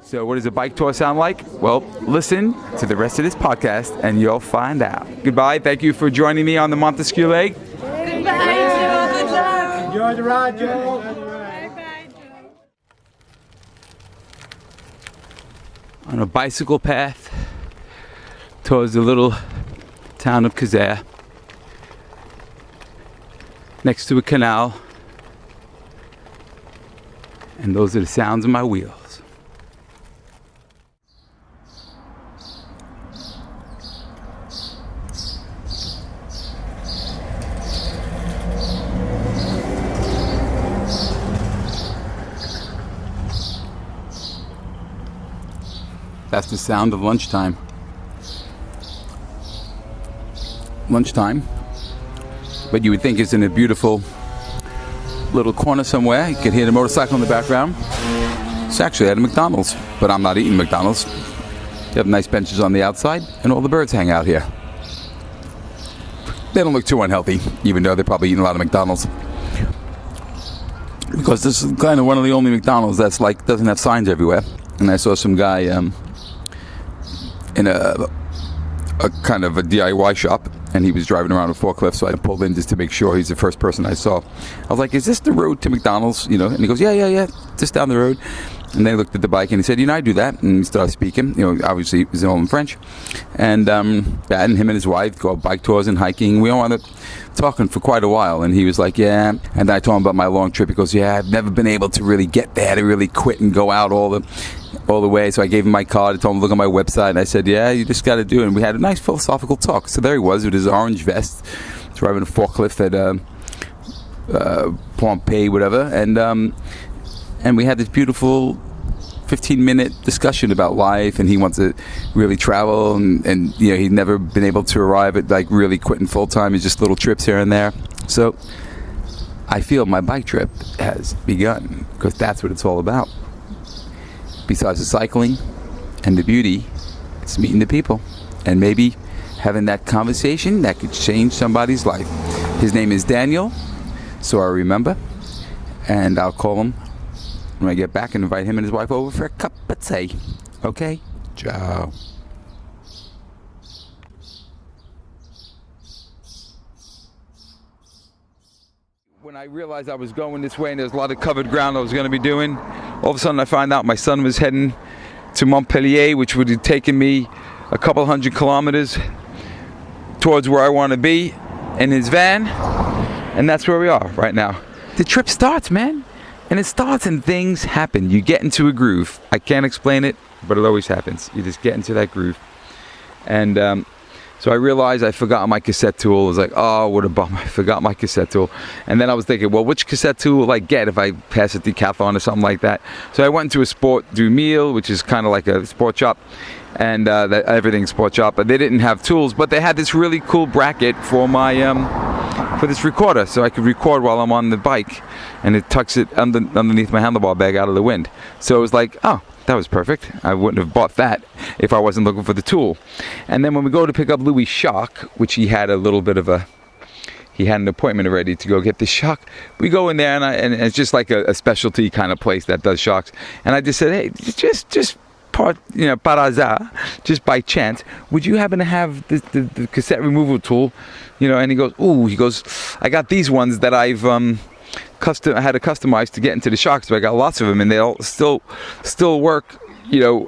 So what does a bike tour sound like? Well, listen to the rest of this podcast and you'll find out. Goodbye. Thank you for joining me on the Montesquieu Lake. Goodbye, Joe. Good luck. Enjoy the ride, Joe. Bye-bye, Joe. On a bicycle path towards the little town of Kazare, next to a canal, and those are the sounds of my wheels. That's the sound of lunchtime. Lunchtime. But you would think it's in a beautiful little corner somewhere. You could hear the motorcycle in the background. It's actually at a McDonald's, but I'm not eating McDonald's. You have nice benches on the outside, and all the birds hang out here. They don't look too unhealthy, even though they're probably eating a lot of McDonald's. Because this is kind of one of the only McDonald's that's like doesn't have signs everywhere. And I saw some guy in a kind of a DIY shop, and he was driving around with a forklift, so I pulled in just to make sure. He's the first person I saw. I was like, is this the road to McDonald's? You know, and he goes, yeah, just down the road. And then he looked at the bike and he said, I do that. And he started speaking. Obviously it was all in French. And him and his wife go on bike tours and hiking. We all wound up talking for quite a while. And he was like, yeah. And I told him about my long trip. He goes, yeah, I've never been able to really get there to really quit and go out all the way. So I gave him my card. I told him to look on my website. And I said, yeah, you just got to do it. And we had a nice philosophical talk. So there he was with his orange vest, driving a forklift at Pompeii, whatever. And we had this beautiful 15-minute discussion about life, and he wants to really travel, and he'd never been able to arrive at like really quitting full-time. It's just little trips here and there. So I feel my bike trip has begun, because that's what it's all about. Besides the cycling and the beauty, it's meeting the people and maybe having that conversation that could change somebody's life. His name is Daniel, so I remember, and I'll call him when I get back and invite him and his wife over for a cup of tea. Okay? Ciao. When I realized I was going this way and there's a lot of covered ground I was going to be doing, all of a sudden I found out my son was heading to Montpellier, which would have taken me a couple hundred kilometers towards where I want to be in his van. And that's where we are right now. The trip starts, man. And it starts and things happen. You get into a groove. I can't explain it, but it always happens. You just get into that groove. And so I realized I forgot my cassette tool. I was like, oh, what a bummer. I forgot my cassette tool. And then I was thinking, well, which cassette tool will I get if I pass a decathlon or something like that? So I went to a Sport du Mille, which is kind of like a sport shop. And everything's sport shop. But they didn't have tools. But they had this really cool bracket for my for this recorder, so I could record while I'm on the bike, and it tucks it underneath my handlebar bag out of the wind. So it was like, oh, that was perfect. I wouldn't have bought that if I wasn't looking for the tool. And then when we go to pick up Louis' shock, which he had an appointment already to go get the shock, we go in there, and it's just like a specialty kind of place that does shocks. And I just said, hey, just par hasard, just by chance, would you happen to have the cassette removal tool? And he goes, I got these ones that I've I had to customize to get into the shocks, but I got lots of them, and they'll still work,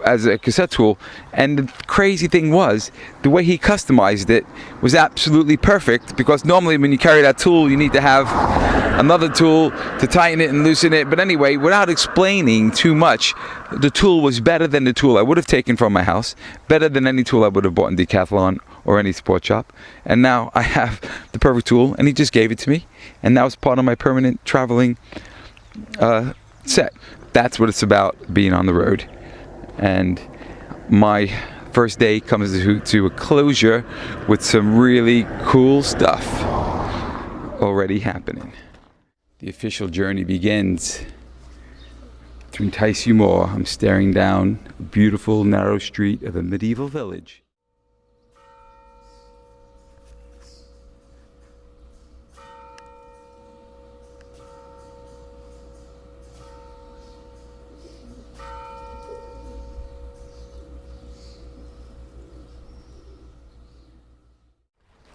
as a cassette tool. And the crazy thing was, the way he customized it was absolutely perfect, because normally when you carry that tool, you need to have another tool to tighten it and loosen it. But anyway, without explaining too much, the tool was better than the tool I would have taken from my house, better than any tool I would have bought in Decathlon or any sport shop. And now I have the perfect tool, and he just gave it to me, and now it's part of my permanent traveling set. That's what it's about, being on the road. And my first day comes to a closure with some really cool stuff already happening. The official journey begins. To entice you more, I'm staring down a beautiful narrow street of a medieval village.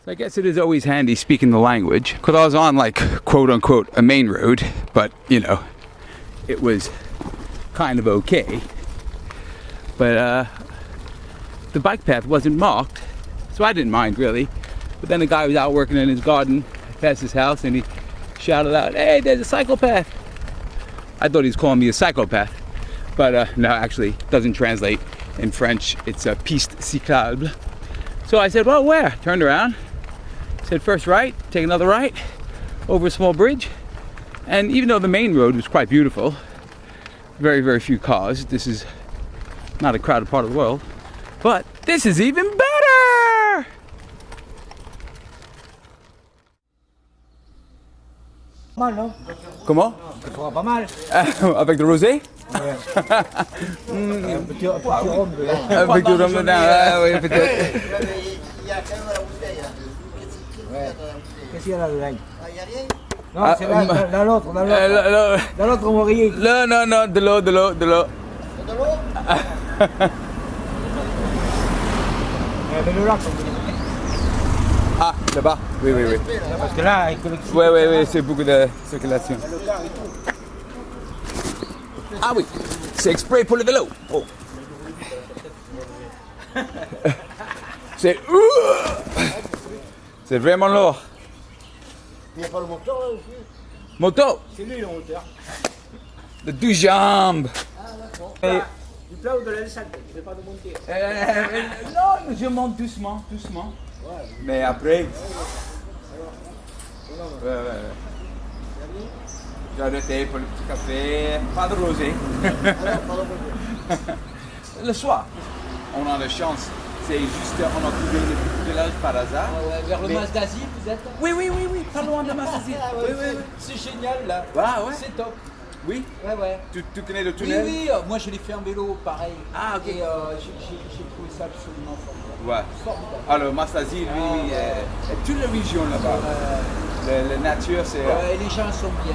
So I guess it is always handy speaking the language, because I was on like quote unquote a main road, but you know, it was kind of okay. But the bike path wasn't marked, so I didn't mind really. But then the guy was out working in his garden past his house and he shouted out, "Hey, there's a cycle path." I thought he was calling me a psychopath, but no, actually it doesn't translate in French. It's a piste cyclable. So I said, "Well, where?" Turned around, said first right, take another right, over a small bridge. And even though the main road was quite beautiful, very, very few cars, this is not a crowded part of the world, but this is even better! Pas mal, non? Comment? Ça fera pas mal. Avec le rosé? Ouais. Un petit rhum dedans. Avec du rhum dedans, oui, peut-être. Il y a quand même la bouteille. Qu'est-ce qu'il y a là dedans? Il n'y a rien. Non, c'est là, dans l'autre, dans l'autre oreiller. Non, de l'eau. De l'eau. De l'eau là, Ah, là-bas, oui. parce que là, il collecte. Oui, c'est beaucoup de circulation. Ah oui, c'est exprès pour le vélo. Oh. C'est vraiment lourd. Il n'y a pas le moteur là aussi. Moto, C'est lui le moteur. de 12 jambes. Du plat ou de la descente, il ne fait pas de monter. Non, je monte doucement. Mais après. Ouais. J'ai arrêté pour le petit café. Pas de rosé. Le soir, on a la chance. C'est juste, on a trouvé le petit village par hasard. Vers le Mais- Mas d'Asie, vous êtes? Oui, pas loin de Massasie. Oui. C'est génial là. Ah ouais. C'est top. Oui. Ouais. Tu connais le Oui, tunnel? moi je l'ai fait en vélo, pareil. Ah, ok. Et j'ai trouvé ça absolument formidable. Ouais. Formidable. Alors Massasie, lui, et toute la région là-bas. La nature, c'est Ouais, les gens sont bien.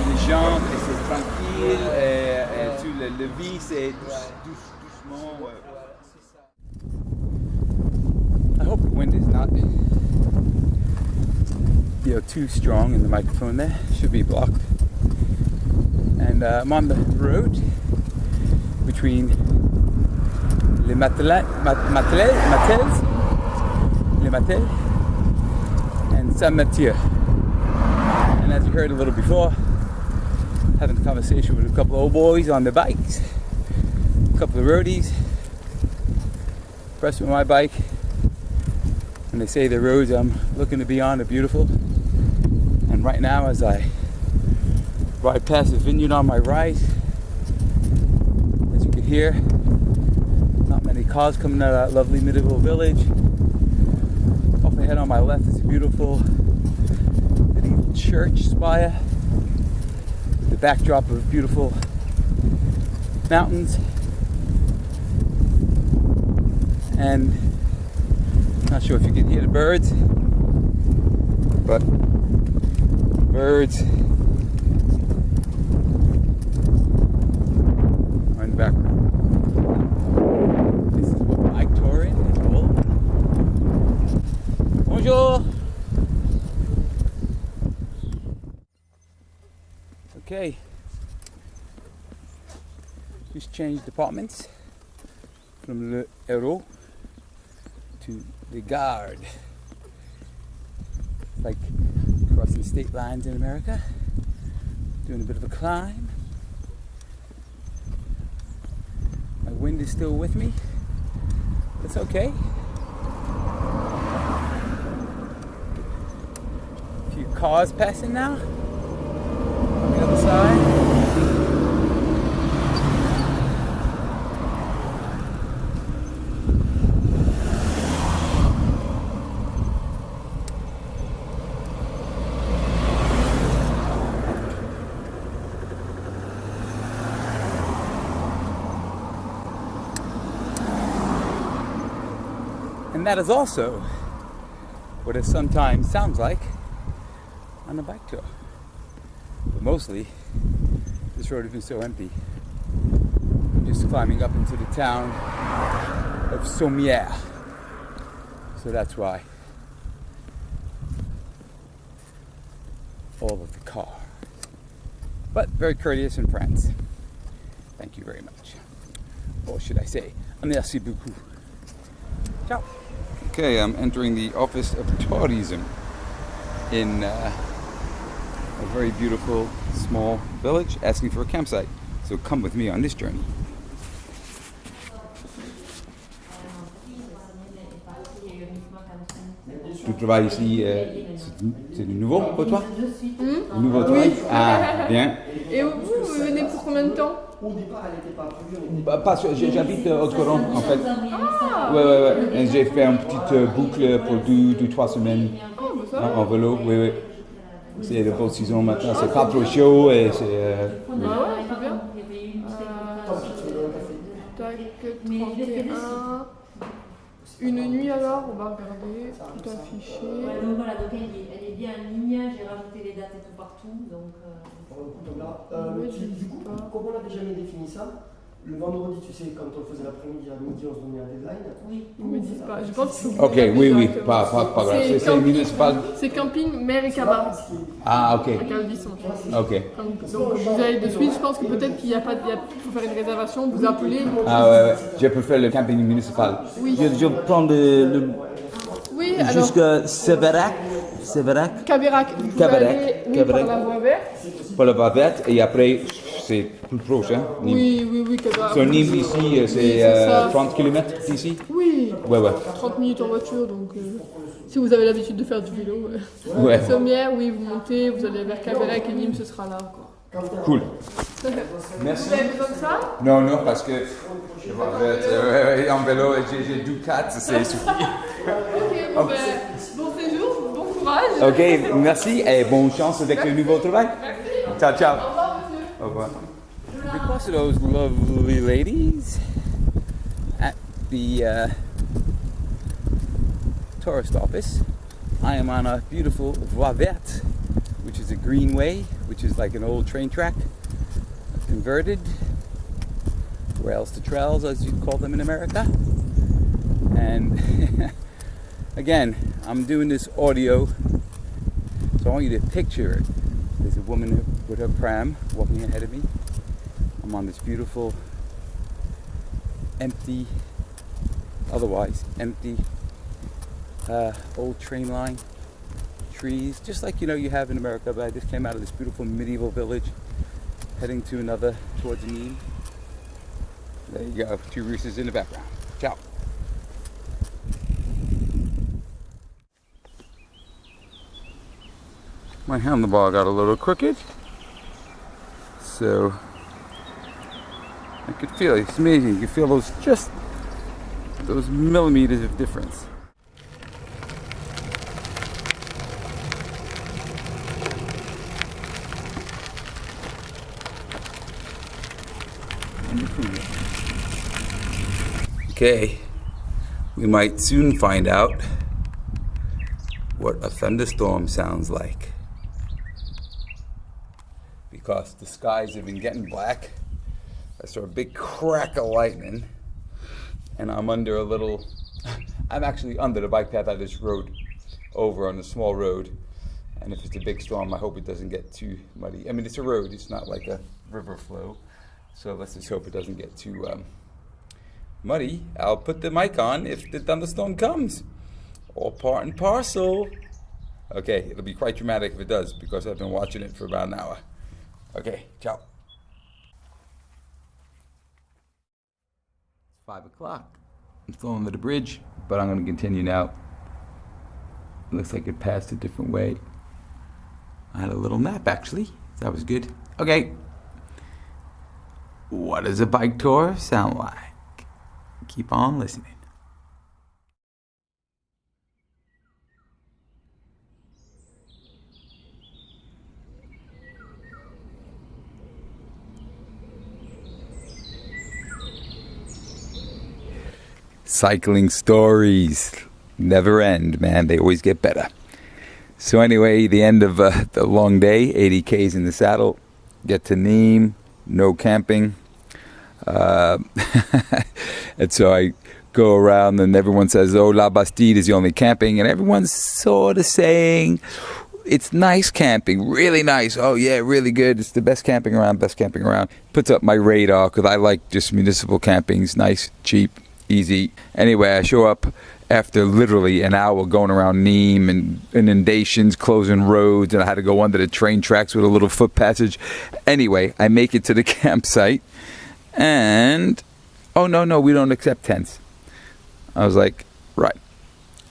les gens, et c'est tranquille, et tout le vie, c'est doucement. Ouais. C'est ça. I hope the wind is not too strong in the microphone there. Should be blocked. And I'm on the road between Les Matels and Saint-Mathieu. And as you heard a little before, having a conversation with a couple of old boys on their bikes, a couple of roadies, pressed with my bike. And they say the roads I'm looking to be on are beautiful. And right now, as I ride past the vineyard on my right, as you can hear, not many cars coming out of that lovely medieval village. Off ahead on my left is a beautiful medieval church spire. The backdrop of beautiful mountains. And not sure if you can hear the birds, but birds are in the background. This is what bike touring is all about. Bonjour! Okay, just changed departments from Le Héros to the Guard. Like crossing state lines in America. Doing a bit of a climb. My wind is still with me. That's okay. A few cars passing now. On the other side. And that is also what it sometimes sounds like on a bike tour. But mostly, this road has been so empty. I'm just climbing up into the town of Sommières. So that's why. all of the cars. But very courteous and friends. Thank you very much. Or should I say, merci beaucoup. Ciao. Okay, I'm entering the office of tourism in a very beautiful small village, asking for a campsite. So come with me on this journey. Tu travailles ici, c'est nouveau pour toi? Nouveau travail? Ah, bien. Et vous venez pour combien de temps? Parce que j'habite au Coron en fait. Ouais. Et j'ai fait une petite boucle pour 2-3 semaines en vélo. Oui. C'est la bonne saison maintenant. C'est pas trop chaud et c'est. Ah ouais, c'est bien. Tac, 31. Une nuit alors, on va regarder, tout affiché. Ouais, donc voilà, donc elle est bien en ligne, j'ai rajouté les dates et tout partout, donc... Du coup, comme on a déjà bien défini ça, le vendredi, tu sais, quand on faisait l'après-midi à midi, on se donnait un deadline. Oui. Ils me disent pas, je pense qu'il faut... Ok, oui, pas grave. C'est municipal. C'est camping, mer et cabaret. Ah, ok. À Calvisson. Ok. Donc vous allez de suite, je pense que peut-être qu'il faut faire une réservation, vous appelez. Ah ouais. Je préfère le camping municipal. Oui. Je prends le Oui, alors... jusqu'à Sévérac. Cabérac, vous pouvez aller par la voie verte. Pour la voie verte et après c'est plus proche, hein? Nîmes. Oui, Cabérac. Sur Nîmes ici, c'est 30 km d'ici? Oui. Ouais. 30 minutes en voiture, donc si vous avez l'habitude de faire du vélo. Ouais. Sommière, oui, vous montez, vous allez vers Cabérac et Nîmes, ce sera là. Quoi. Cool. Merci. Vous avez besoin de ça? Non, parce que je vais en vélo et j'ai 2 4, c'est suffit. Ok, bon séjour, bon courage. Ok, merci et bonne chance avec le nouveau travail. Ciao. Au revoir, monsieur. Au revoir. Because of those lovely ladies at the tourist office, I am on a beautiful voie verte, which is a greenway, which is like an old train track, converted, rails to trails as you'd call them in America. And again, I'm doing this audio, so I want you to picture it. There's a woman with her pram walking ahead of me. I'm on this beautiful, empty, otherwise empty, old train line, trees, just like you have in America. But I just came out of this beautiful medieval village, heading to another towards Nîmes. There you go, 2 roosters in the background. Ciao. My handlebar got a little crooked, so I could feel it. It's amazing. You can feel those millimeters of difference. Okay, we might soon find out what a thunderstorm sounds like. Because the skies have been getting black. I saw a big crack of lightning, and I'm actually under the bike path I just rode over on a small road. And if it's a big storm, I hope it doesn't get too muddy. I mean, it's a road, it's not like a river flow. So let's just hope it doesn't get too muddy. I'll put the mic on if the thunderstorm comes. All part and parcel. Okay, it'll be quite dramatic if it does, because I've been watching it for about an hour. Okay, ciao. It's 5 o'clock. I'm still under the bridge, but I'm going to continue now. It looks like it passed a different way. I had a little nap, actually. That was good. Okay. What does a bike tour sound like? Keep on listening. Cycling stories never end, man. They always get better. So anyway, the end of the long day, 80 Ks in the saddle. Get to Nîmes, no camping. And so I go around and everyone says, oh, La Bastide is the only camping. And everyone's sort of saying, it's nice camping, really nice. Oh yeah, really good. It's the best camping around, Puts up my radar because I like just municipal campings, nice, cheap, easy. Anyway, I show up after literally an hour going around Nîmes and inundations, closing roads, and I had to go under the train tracks with a little foot passage. Anyway, I make it to the campsite, and oh no, we don't accept tents. I was like, right,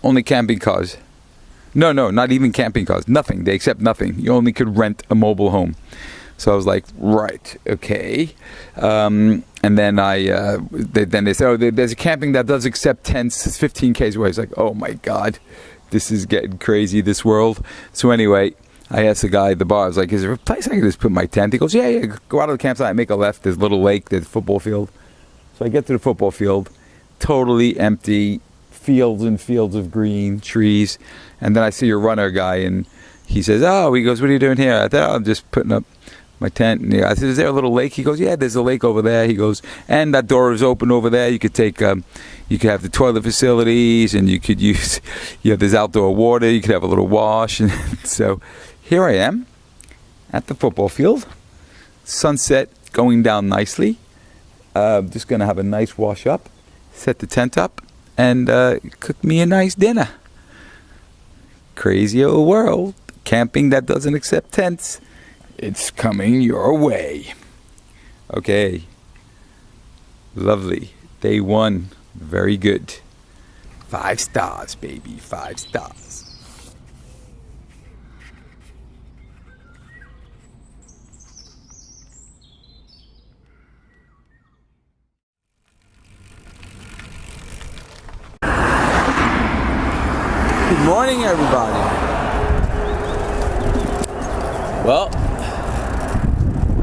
only camping cars. No, not even camping cars. Nothing. They accept nothing. You only could rent a mobile home. So I was like, right, okay. And then they said, oh, there's a camping that does accept tents. It's 15 k's away. It's like, oh my God, this is getting crazy, this world. So anyway, I asked the guy at the bar, I was like, is there a place I can just put my tent? He goes, yeah, go out of the campsite, make a left. There's a little lake, there's a football field. So I get to the football field, totally empty, fields and fields of green, trees. And then I see a runner guy, and he says, he goes, what are you doing here? I thought, I'm just putting up my tent. And I said, is there a little lake? He goes, yeah, there's a lake over there. He goes, and that door is open over there. You could take, you could have the toilet facilities, and you could use, there's outdoor water. You could have a little wash. And so here I am at the football field. Sunset going down nicely. Just going to have a nice wash up, set the tent up, and cook me a nice dinner. Crazy old world. Camping that doesn't accept tents. It's coming your way. Okay. Lovely. Day 1. Very good. 5 stars, baby. 5 stars. Good morning, everybody. Well,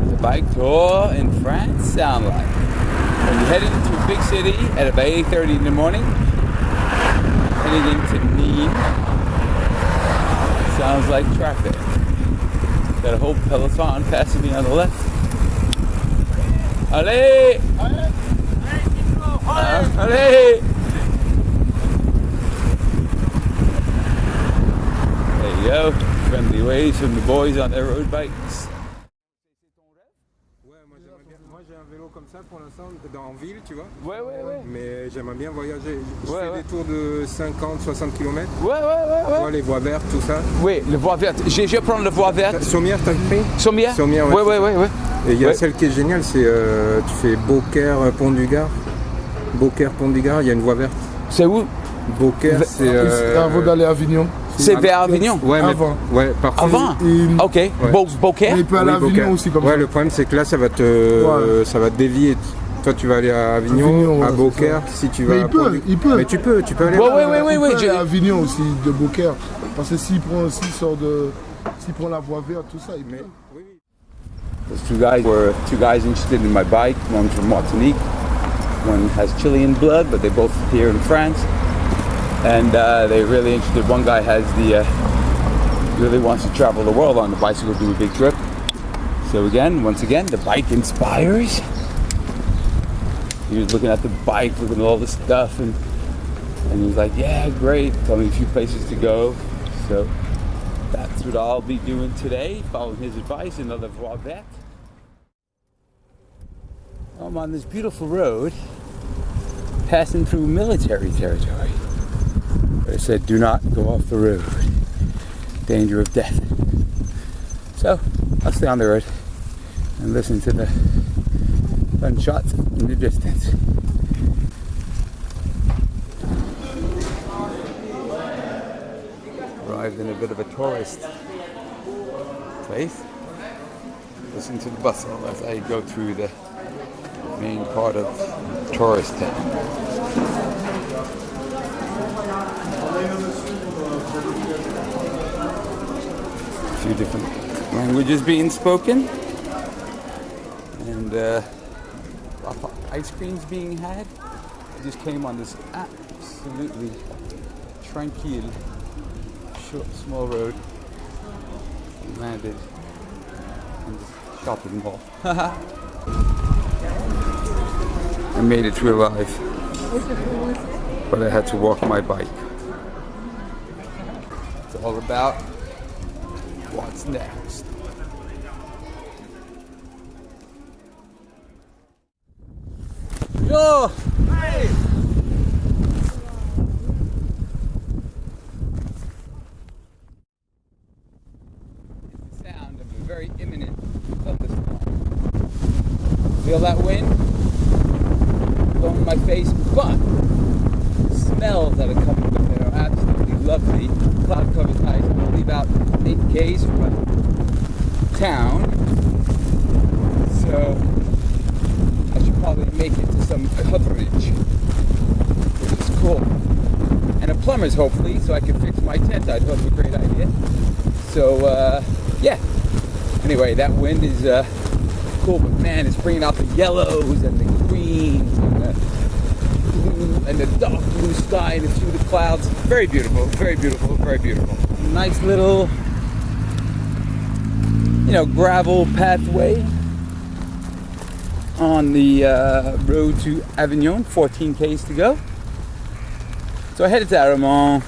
the bike tour in France sound like when you're headed into a big city at about 8:30 in the morning, heading into Nîmes, sounds like traffic. Got a whole peloton passing me on the left. Allez! Allez! There you go. Friendly waves from the boys on their road bikes. Ouais, moi j'ai un vélo comme ça pour l'instant en ville, tu vois. Ouais. Mais j'aimerais bien voyager. Je Ouais, fais ouais. des tours de 50-60 km. Ouais. Tu vois, les voies vertes, tout ça. Oui, le voie verte. Je vais prendre le voie verte. Sommière, t'as pris Sommière? Sommière, Ouais. Et il y a Ouais. celle qui est géniale, c'est tu fais Beaucaire, Pont-du-Gard. Beaucaire, Pont-du-Gard, il y a une voie verte. C'est où? Beaucaire, c'est. Avant d'aller à Avignon. C'est vers Avignon? Ouais, mais. Avant. Ouais, par contre. Avant? Et- Ok. Ouais. Beaucaire? Mais il peut aller à Oui, Avignon Beaucaire. aussi comme Ouais, ça. le problème c'est que là ça va te dévier. Toi tu vas aller à Avignon, Avignon, ouais, à c'est Beaucaire, si tu vas Mais à il peut. Mais tu peux aller Ouais, là. Il peut aller j'ai- à Avignon aussi de Beaucaire. Parce que s'il prend la voie verte, tout ça, il peut. Those two guys were two guys interested in my bike. One's from Martinique. One has Chilean blood, but they both here in France. And they're really interested. One guy has really wants to travel the world on the bicycle, do a big trip. So once again, the bike inspires. He was looking at the bike, looking at all the stuff, and he was like, yeah, great. Tell me a few places to go. So that's what I'll be doing today, following his advice, another voie verte. I'm on this beautiful road, passing through military territory. They said, do not go off the road. Danger of death. So, I'll stay on the road and listen to the gunshots in the distance. Arrived in a bit of a tourist place. Listen to the bustle as I go through the main part of tourist town. A few different languages being spoken, and ice creams being had. I just came on this absolutely tranquil, short, small road and landed in this shopping mall. I made it through alive, but I had to walk my bike. It's all about What's next? Oh! Hey! It's the sound of a very imminent thunderstorm. Feel that wind blowing in my face, but the smells that are coming from it are absolutely lovely. Cloud covered skies. I'm going to leave out 8 Ks from town, so I should probably make it to some coverage, which is cool. And a plumber's, hopefully, so I can fix my tent. I thought it was a great idea. So, yeah. Anyway, that wind is cool, but man, it's bringing out the yellows and the greens and the blue and the dark blue sky and through the clouds. Very beautiful, very beautiful, very beautiful. Nice little, gravel pathway on the road to Avignon, 14 Ks to go. So I headed to Aramon,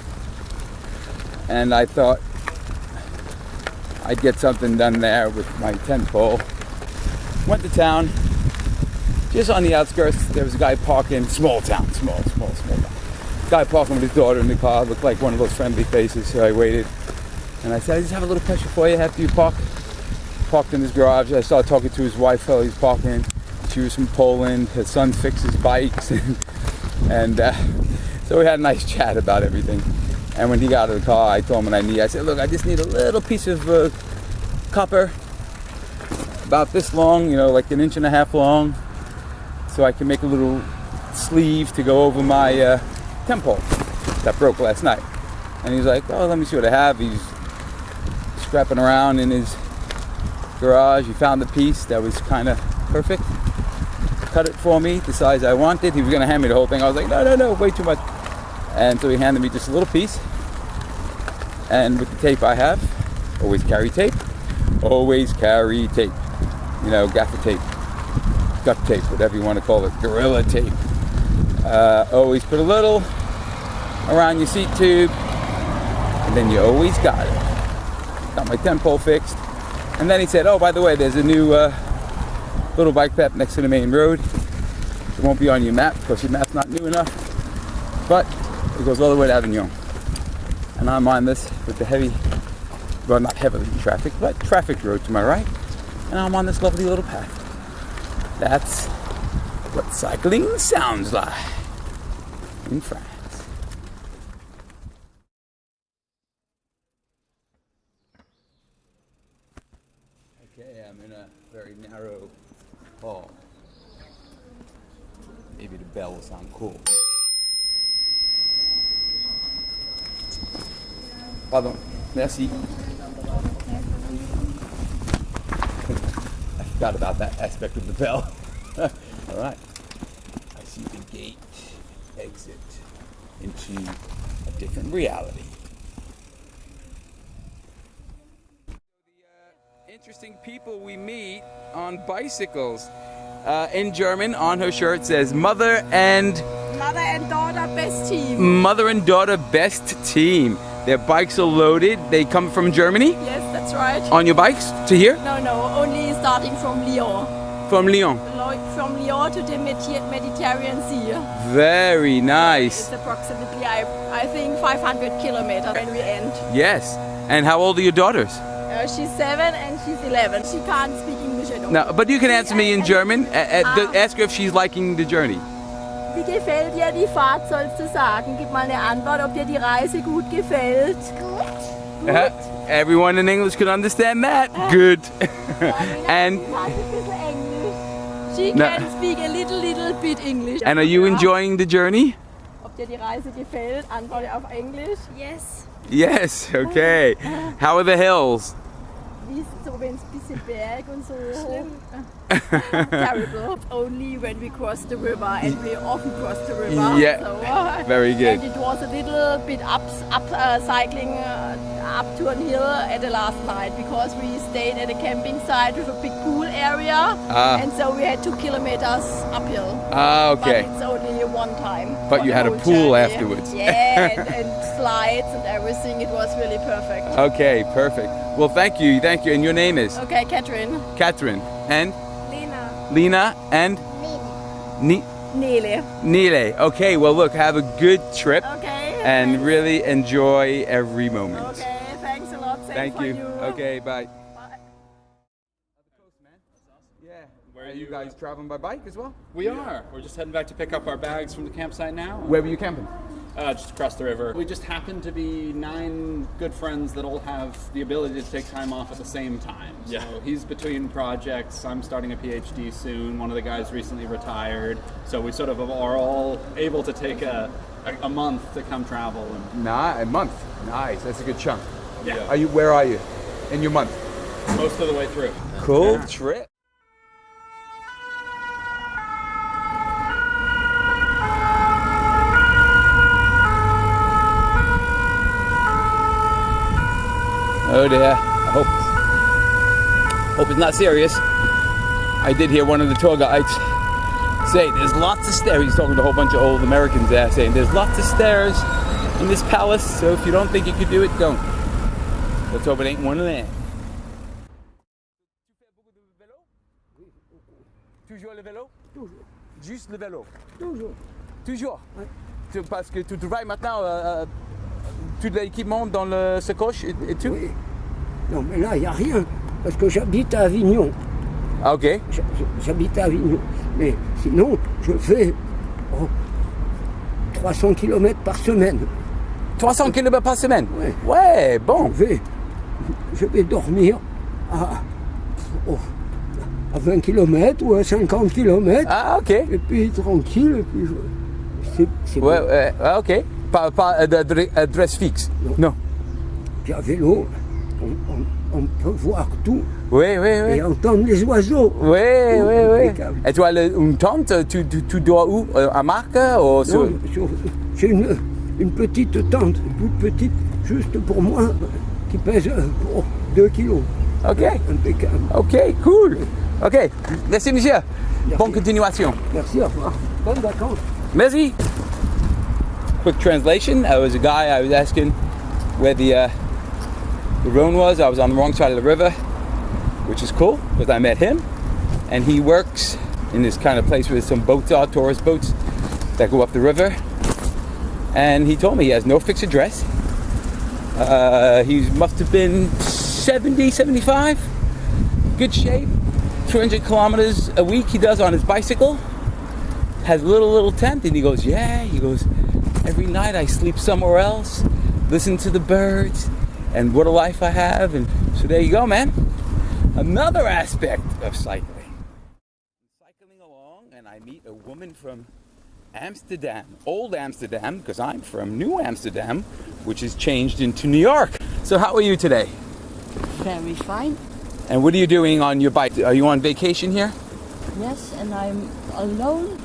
and I thought I'd get something done there with my tent pole. Went to town. Just on the outskirts, there was a guy parking. Small town, small town. Guy parking with his daughter in the car. Looked like one of those friendly faces, so I waited. And I said, I just have a little question for you after you park. Parked in his garage. I started talking to his wife while he was parking. She was from Poland. Her son fixes bikes. and so we had a nice chat about everything. And when he got out of the car, I told him what I need. I said, look, I just need a little piece of copper, about this long, like 1.5 inches long, so I can make a little sleeve to go over my tent pole that broke last night. And he's like, oh, let me see what I have. He's scrapping around in his garage. He found a piece that was kind of perfect. Cut it for me the size I wanted. He was going to hand me the whole thing. I was like, no, way too much. And so he handed me just a little piece. And with the tape I have, always carry tape. Always carry tape. Gaffer tape, duct tape, whatever you want to call it, gorilla tape. Always put a little around your seat tube, and then you always got it. Got my tent pole fixed. And then he said, oh, by the way, there's a new little bike path next to the main road. It won't be on your map because your map's not new enough, but it goes all the way to Avignon. And I'm on this with the heavy, well, not heavily traffic, but traffic road to my right. And I'm on this lovely little path. That's what cycling sounds like in France. Okay, I'm in a very narrow hall. Maybe the bell will sound cool. Pardon, merci. I forgot about that aspect of the bell. All right. I see the gate exit into a different reality. The interesting people we meet on bicycles. In German, on her shirt says mother and daughter best team. Mother and daughter best team. Their bikes are loaded. They come from Germany? Yes, that's right. On your bikes to here? No, only starting from Lyon. From Lyon? From Lyon to the Mediterranean Sea. Very nice. It's approximately, I think, 500 kilometers when we end. Yes. And how old are your daughters? She's 7 and she's 11. She can't speak English at all. No, but you can answer me in German. Ask her if she's liking the journey. Wie gefällt dir die Fahrt, sollst du sagen? Gib mal eine Antwort, ob dir die Reise gut gefällt. Gut. Everyone in English could understand that. Good. And she can speak a little bit English. And are you enjoying the journey? Ob dir die Reise gefällt? Antworte auf Englisch. Yes. Yes, okay. How are the hills? Wie so, wenn es ein bisschen Berg und so hoch. Terrible. Only when we cross the river, and we often cross the river. Yeah, so, very good. And it was a little bit cycling up to a hill at the last night because we stayed at a camping site with a big pool area, and so we had 2 kilometers uphill. Okay. But it's only one time. But for you the had a whole pool journey. afterwards. Yeah, and slides and everything. It was really perfect. Okay, perfect. Well, thank you. And your name is? Okay, Catherine. Catherine. And? Lena. Lena and? Nele. Nile. Okay, well look, have a good trip. Okay. And thanks. really enjoy every moment. Okay, thanks a lot. Same Thank for you. you. Okay, bye. Bye. Yeah. Are you guys traveling by bike as well? We are. We're just heading back to pick up our bags from the campsite now. Where were you camping? Just across the river. We just happen to be 9 good friends that all have the ability to take time off at the same time. So he's between projects. I'm starting a PhD soon. One of the guys recently retired. So we sort of are all able to take a month to come travel. And A month. Nice. That's a good chunk. Yeah. Where are you in your month? Most of the way through. Cool trip. Oh dear, I hope it's not serious. I did hear one of the tour guides say there's lots of stairs. He's talking to a whole bunch of old Americans there saying there's lots of stairs in this palace, so if you don't think you could do it, don't. Let's hope it ain't one of them. Toujours le vélo? Toujours. Juste le vélo? Toujours. Toujours? Ouais. Parce que tu travailles maintenant tout l'équipement dans le sacoche et tout? Oui. Non, mais là, il n'y a rien. Parce que j'habite à Avignon. Ah, ok. J'habite à Avignon. Mais sinon, je fais 300 km par semaine. 300 km par semaine? Ouais. Ouais, bon. Je vais dormir à 20 km ou à 50 km. Ah, ok. Et puis tranquille. Et puis c'est Ouais, bon. ouais, ok. Pas d'adresse fixe? Non. Puis à vélo, on peut voir tout Oui. et entendre les oiseaux. Oui. Impeccable. Et tu as une tente? Tu dors où? À Marque? Ou sur... Non, j'ai une petite tente, toute petite, juste pour moi, qui pèse 2 kilos. Ok. Impeccable. Ok, cool. Ok. Merci, monsieur. Merci. Bonne continuation. Merci, au revoir. Bonnes vacances. Merci. Quick translation. I was a guy, I was asking where the Rhône was. I was on the wrong side of the river, which is cool because I met him. And he works in this kind of place where some boats are, tourist boats that go up the river. And he told me he has no fixed address. He must have been 70, 75. Good shape. 200 kilometers a week he does on his bicycle. Has a little tent, and he goes, every night I sleep somewhere else, listen to the birds, and what a life I have. And so there you go, man. Another aspect of cycling. Cycling along, and I meet a woman from Amsterdam, old Amsterdam, because I'm from New Amsterdam, which has changed into New York. So how are you today? Very fine. And what are you doing on your bike? Are you on vacation here? Yes, and I'm alone,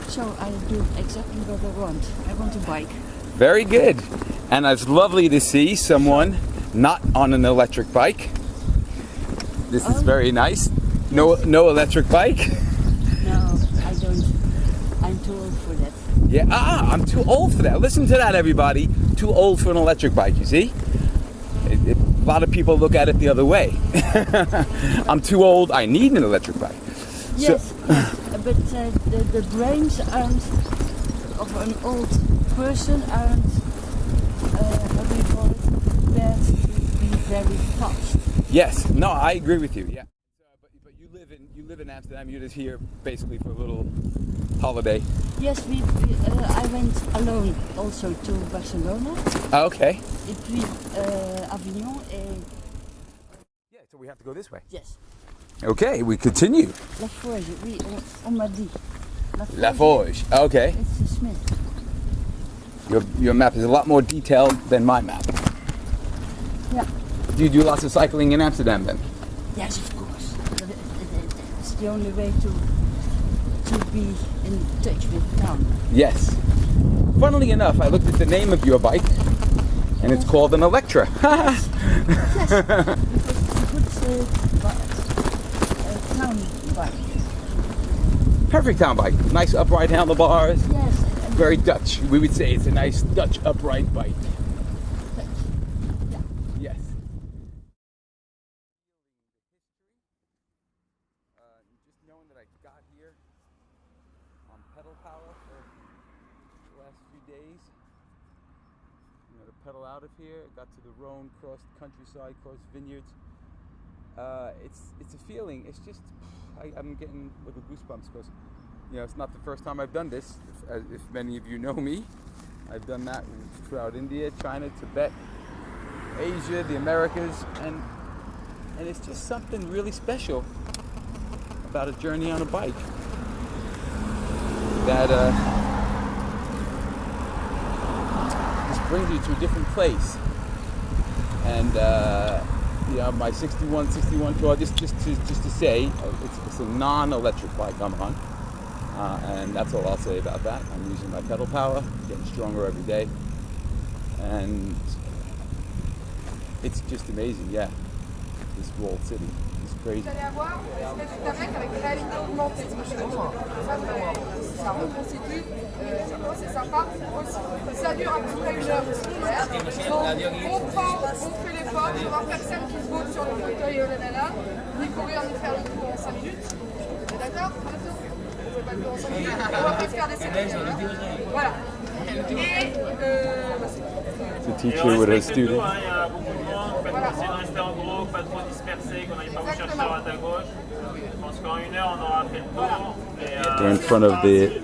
so I do exactly what I want. I want a bike. Very good. And it's lovely to see someone not on an electric bike. This is very nice. No electric bike. No, I don't. I'm too old for that. Yeah, I'm too old for that. Listen to that, everybody. Too old for an electric bike, you see? A lot of people look at it the other way. I'm too old, I need an electric bike. Yes, but the brains aren't of an old person aren't, how do you call it, prepared to be very fast. Yes, no, I agree with you, yeah. But you live in Amsterdam, you're just here basically for a little holiday. Yes, I went alone also to Barcelona. Okay. Et puis Avignon et... Yeah, so we have to go this way. Yes. Okay, we continue. La Forge, oui, on m'a dit. La Forge, okay. It's a Smith. Your map is a lot more detailed than my map. Yeah. Do you do lots of cycling in Amsterdam then? Yes, of course. It's the only way to be in touch with town. Yes. Funnily enough, I looked at the name of your bike, and it's called an Electra. Yes. Because it's a good town bike. perfect town bike. Nice upright handlebars. Yes. Very Dutch. We would say it's a nice Dutch upright bike. Yeah. Yes. Just knowing that I got here on pedal power for the last few days. You know, to pedal out of here, got to the Rhône, crossed countryside, crossed vineyards. It's a feeling. It's just I'm getting little goosebumps because you know it's not the first time I've done this. If many of you know me, I've done that throughout India, China, Tibet, Asia, the Americas, and it's just something really special about a journey on a bike that just brings you to a different place. And yeah, my 61 tour, just to say, it's a non-electric bike I'm on, and that's all I'll say about that. I'm using my pedal power, getting stronger every day, and it's just amazing. Yeah, this walled city is crazy. Vous allez avoir une espèce de tablette avec réalité augmentée. Ça reconstitue, c'est sympa aussi. Ça dure à peu près 1 heure. Donc on fait l'effort de voir personne qui se vote sur le fauteuil ni courir ni faire le tour en 5 minutes. D'accord? On fait pas le tour en 5 minutes. On va pas se faire des séries. Voilà. Et It's a teacher with a student. We're in front of the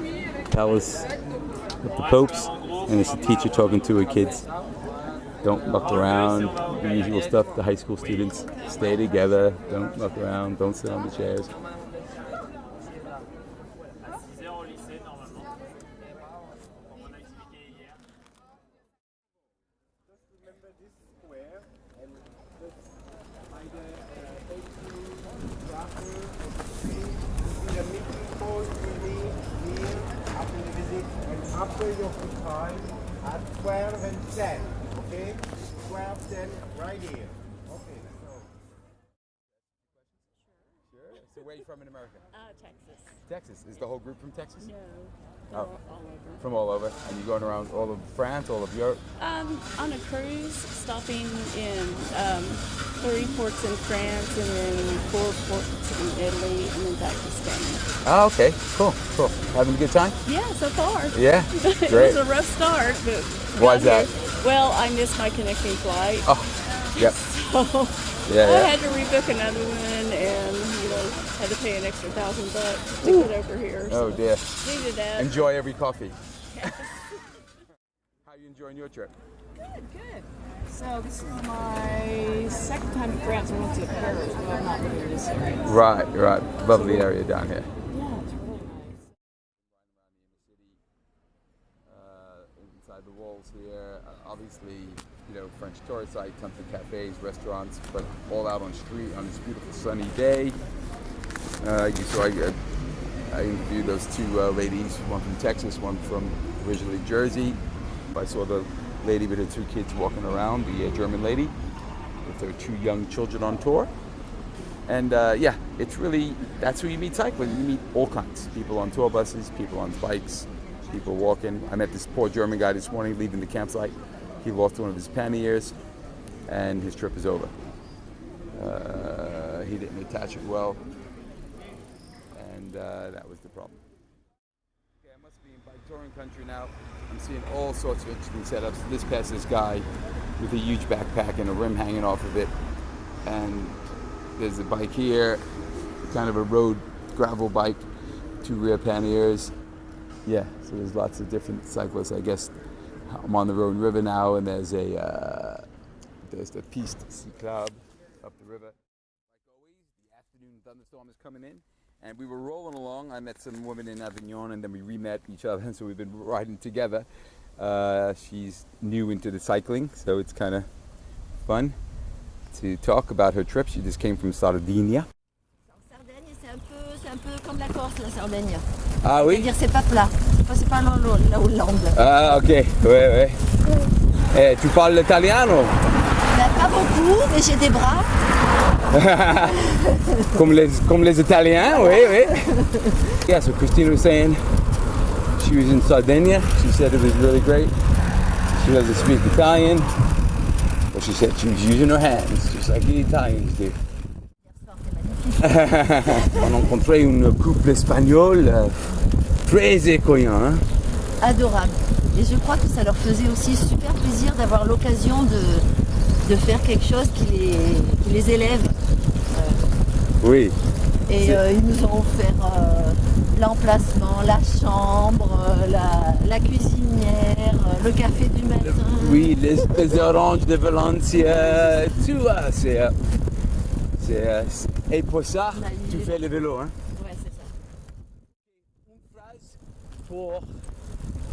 palace of the popes, and it's a teacher talking to her kids. Don't muck around, the usual stuff. The high school students stay together, don't muck around, don't sit on the chairs. After your time at 12 and 10, okay? 12, 10, right here. Okay, so. Sure. So where are you from in America? Texas. Texas. Is the whole group from Texas? No, they're all over. From all over. And you're going around all of France, all of Europe? On a cruise, stopping in 3 ports in France and then 4 ports in Italy and then back to Spain. Oh, okay. Cool. Having a good time? Yeah, so far. Yeah? It Great. was a rough start, but Why is that? Well, I missed my connecting flight. Oh, yep. So I had to rebook another one and, had to pay an extra $1,000 to get over here. Oh, so dear. Needed that. Enjoy every coffee. How are you enjoying your trip? Good. So this is my second time in France. I went to Paris, but I'm not living in this area. Right. Lovely area down here. Yeah, it's really nice. Inside the walls here, obviously, French tourist site, tons of cafes, restaurants, but all out on street on this beautiful sunny day. I interviewed those 2 ladies, one from Texas, one from originally Jersey. I saw the lady with her 2 kids walking around, the German lady, with their 2 young children on tour. And it's really, that's who you meet cycling. You meet all kinds. People on tour buses, people on bikes, people walking. I met this poor German guy this morning leaving the campsite. He lost one of his panniers and his trip is over. He didn't attach it well, and that was the problem. Okay, I must be in bike touring country now. I'm seeing all sorts of interesting setups. This past this guy with a huge backpack and a rim hanging off of it, and there's a bike here, kind of a road gravel bike, 2 rear panniers. Yeah, so there's lots of different cyclists. I guess I'm on the Rhône River now, and there's the piste cyclable up the river. Like always, the afternoon thunderstorm is coming in, and we were rolling along. I met some women in Avignon, and then we re-met each other, and so we've been riding together. She's new into the cycling, so it's kind of fun to talk about her trip. She just came from Sardinia. Sardaigne, c'est un peu comme la Corse, la Sardaigne. Ah oui? C'est-à-dire c'est pas plat. C'est pas la Hollande. Ah ok, ouais. Tu parles l'italien? Pas beaucoup, mais j'ai des bras. comme les Italiens, oui, oui. Yeah, so Christine was saying she was in Sardinia. She said it was really great. She doesn't speak Italian, but she said she was using her hands, just like the Italians do. On a rencontré un couple espagnol très accueillant. Hein? Adorable. Et je crois que ça leur faisait aussi super plaisir d'avoir l'occasion de faire quelque chose qui les élève. Oui. Et ils nous ont offert l'emplacement, la chambre, la cuisinière, le café du matin. Oui, les oranges de Valencia, tout ça. Et pour ça, tu fais le vélo, hein? Ouais, c'est ça. Une phrase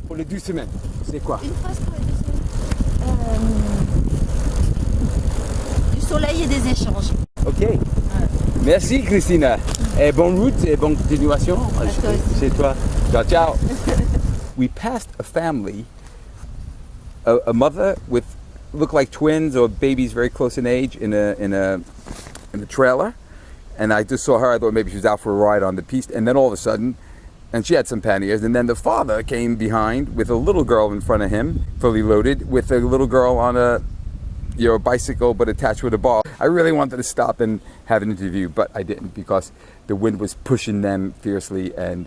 pour les 12 semaines, c'est quoi? Une phrase pour les 12 semaines. Du soleil et des échanges. Ok. Ouais. Merci Christina. Et bonne route et bonne continuation. C'est toi. Ciao, ciao. We passed a family, a mother with looked like twins or babies very close in age in a trailer, and I just saw her. I thought maybe she was out for a ride on the piste, and then all of a sudden, and she had some panniers, and then the father came behind with a little girl in front of him, fully loaded, with a little girl on a bicycle but attached with a ball. I really wanted to stop and have an interview, but I didn't because the wind was pushing them fiercely, and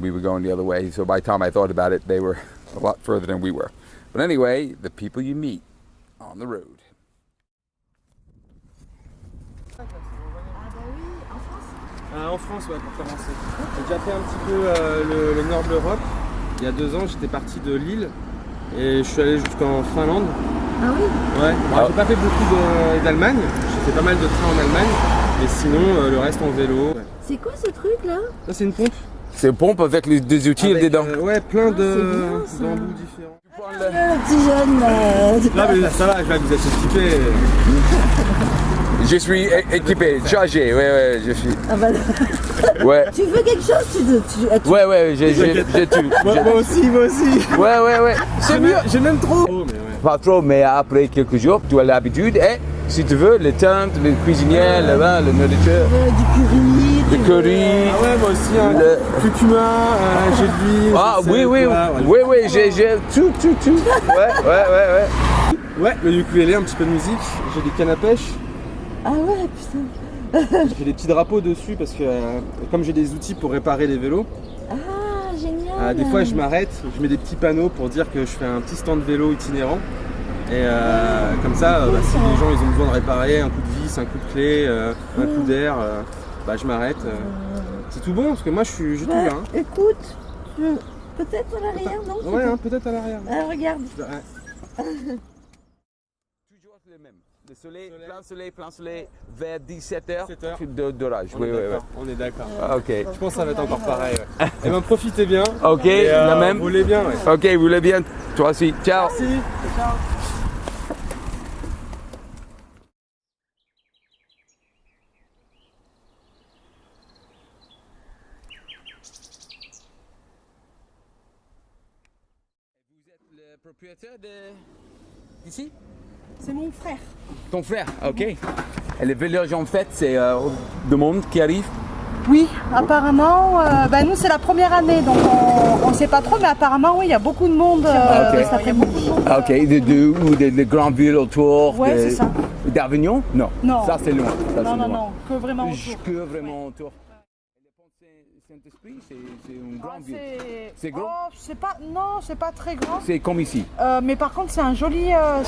we were going the other way. So by the time I thought about it, they were a lot further than we were. But anyway, the people you meet on the road. En France, ouais, pour commencer. J'ai déjà fait un petit peu le nord de l'Europe. Il y a 2 ans, j'étais parti de Lille et je suis allé jusqu'en Finlande. Ah oui? Ouais, j'ai pas fait beaucoup d'Allemagne, j'ai fait pas mal de trains en Allemagne, mais sinon le reste en vélo. Ouais. C'est quoi ce truc là? Ça c'est une pompe. C'est une pompe avec des outils dedans. Ouais, plein d'embouts différents. Le petit jeune là. Non mais ça va, je vois que vous êtes équipé. Je suis équipé, chargé, ouais, je suis. Ah bah, ouais. Tu veux quelque chose? Ouais, j'ai tout. Moi aussi. Ouais. C'est mieux. J'ai même trop. Pas trop, mais après quelques jours, tu as l'habitude. Et si tu veux, les tentes, les cuisinières, le vin, la nourriture. Du curry. Ah ouais, moi aussi, le curcuma, j'ai de l'huile. Ah oui, j'ai tout. Ouais. Ouais, le ukulélé, un petit peu de musique. J'ai des cannes à pêche. Ah ouais, putain. J'ai des petits drapeaux dessus parce que comme j'ai des outils pour réparer les vélos. Ah, génial. Des fois je m'arrête, je mets des petits panneaux pour dire que je fais un petit stand vélo itinérant. Et comme ça, si les gens ils ont besoin de réparer un coup de vis, un coup de clé, un coup d'air, je m'arrête. C'est tout bon parce que moi je suis tout là. Hein. Écoute, peut-être à l'arrière, non? Ouais, peut-être à l'arrière. Regarde. Toujours les mêmes. Le soleil, plein soleil, vers 17h, d'orage. Oui. On est d'accord. Ok. Je pense que ça va être encore pareil. Ouais. Et ben profitez bien. Ok, et, la même. Roulez bien. Ouais. Ok, roulez bien. Toi aussi. Ciao. Merci. Ciao. Vous êtes le propriétaire d'ici? C'est mon frère. Ton frère, ok. Et le village en fait, c'est de monde qui arrive? Oui, apparemment, nous c'est la première année, donc on ne sait pas trop, mais apparemment oui, il y a beaucoup de monde cet après-midi. Ok, des grandes villes autour? Oui, c'est ça. D'Avignon? Non. Ça c'est loin. Non, que vraiment autour. Que vraiment autour. Saint-Esprit, c'est une grande ville. C'est grand? C'est pas très grand. C'est comme ici. Mais par contre, c'est un joli village.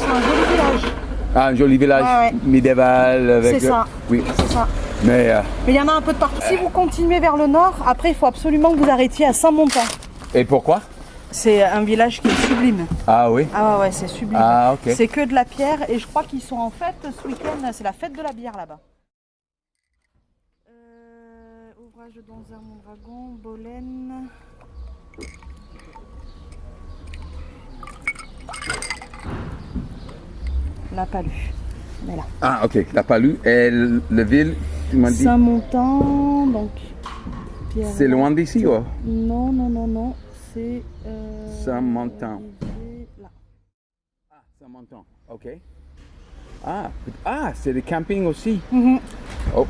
Ah, un joli village médiéval avec. C'est ça. Oui. C'est ça. Mais il y en a un peu de partout. Si vous continuez vers le nord, après, il faut absolument que vous arrêtiez à Saint-Montant. Et pourquoi? C'est un village qui est sublime. Ah oui? Ah ouais, c'est sublime. Ah ok. C'est que de la pierre et je crois qu'ils sont en fête ce week-end. C'est la fête de la bière là-bas. Ouvrage dans un Mondragon, Bolène. La Palue. On est là. Ah ok, la Palue et la ville, tu m'as dit? Saint-Montant, donc. C'est loin d'ici ou? Non. C'est. Saint-Montant. Là. Ah, Saint-Montant, ok. C'est le camping aussi. Mhm. Oh,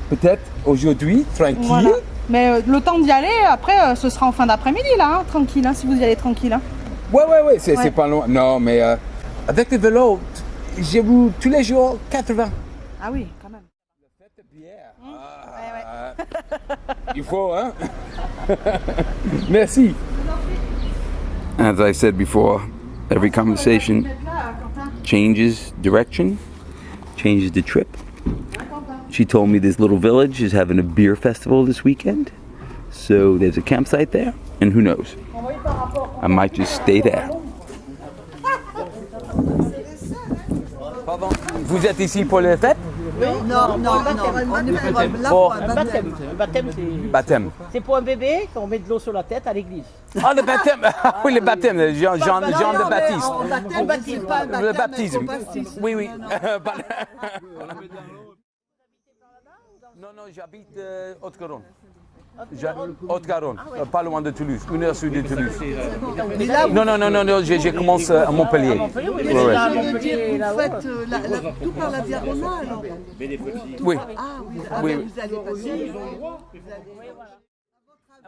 peut-être aujourd'hui, tranquille. Voilà. Mais le temps d'y aller, après, ce sera en fin d'après-midi, là, hein, tranquille, hein, si vous y allez tranquille. Hein. Ouais, c'est pas loin. Non, mais avec le vélo, j'ai vu tous les jours 80. Ah oui, quand même. Il faut, hein? Merci. As I said before, every conversation changes direction, changes the trip. She told me this little village is having a beer festival this weekend. So there's a campsite there, and who knows? I might just stay there. Pardon, vous êtes ici pour les fêtes? Non, on est pour un baptême. Baptême. C'est pour un bébé qu'on met de l'eau sur la tête à l'église. Ah, le baptême. Oui, le baptême, Jean de Baptiste. On baptise pas un baptême. Le baptisme. Oui. Non, j'habite Haute-Garonne. Haute-Garonne, pas loin de Toulouse, 1 heure sud de Toulouse. Non, j'ai commencé à Montpellier. Montpellier, oui. Ouais. Vous faites tout par la Diagonale alors? Oui. Oui. Vous allez passer.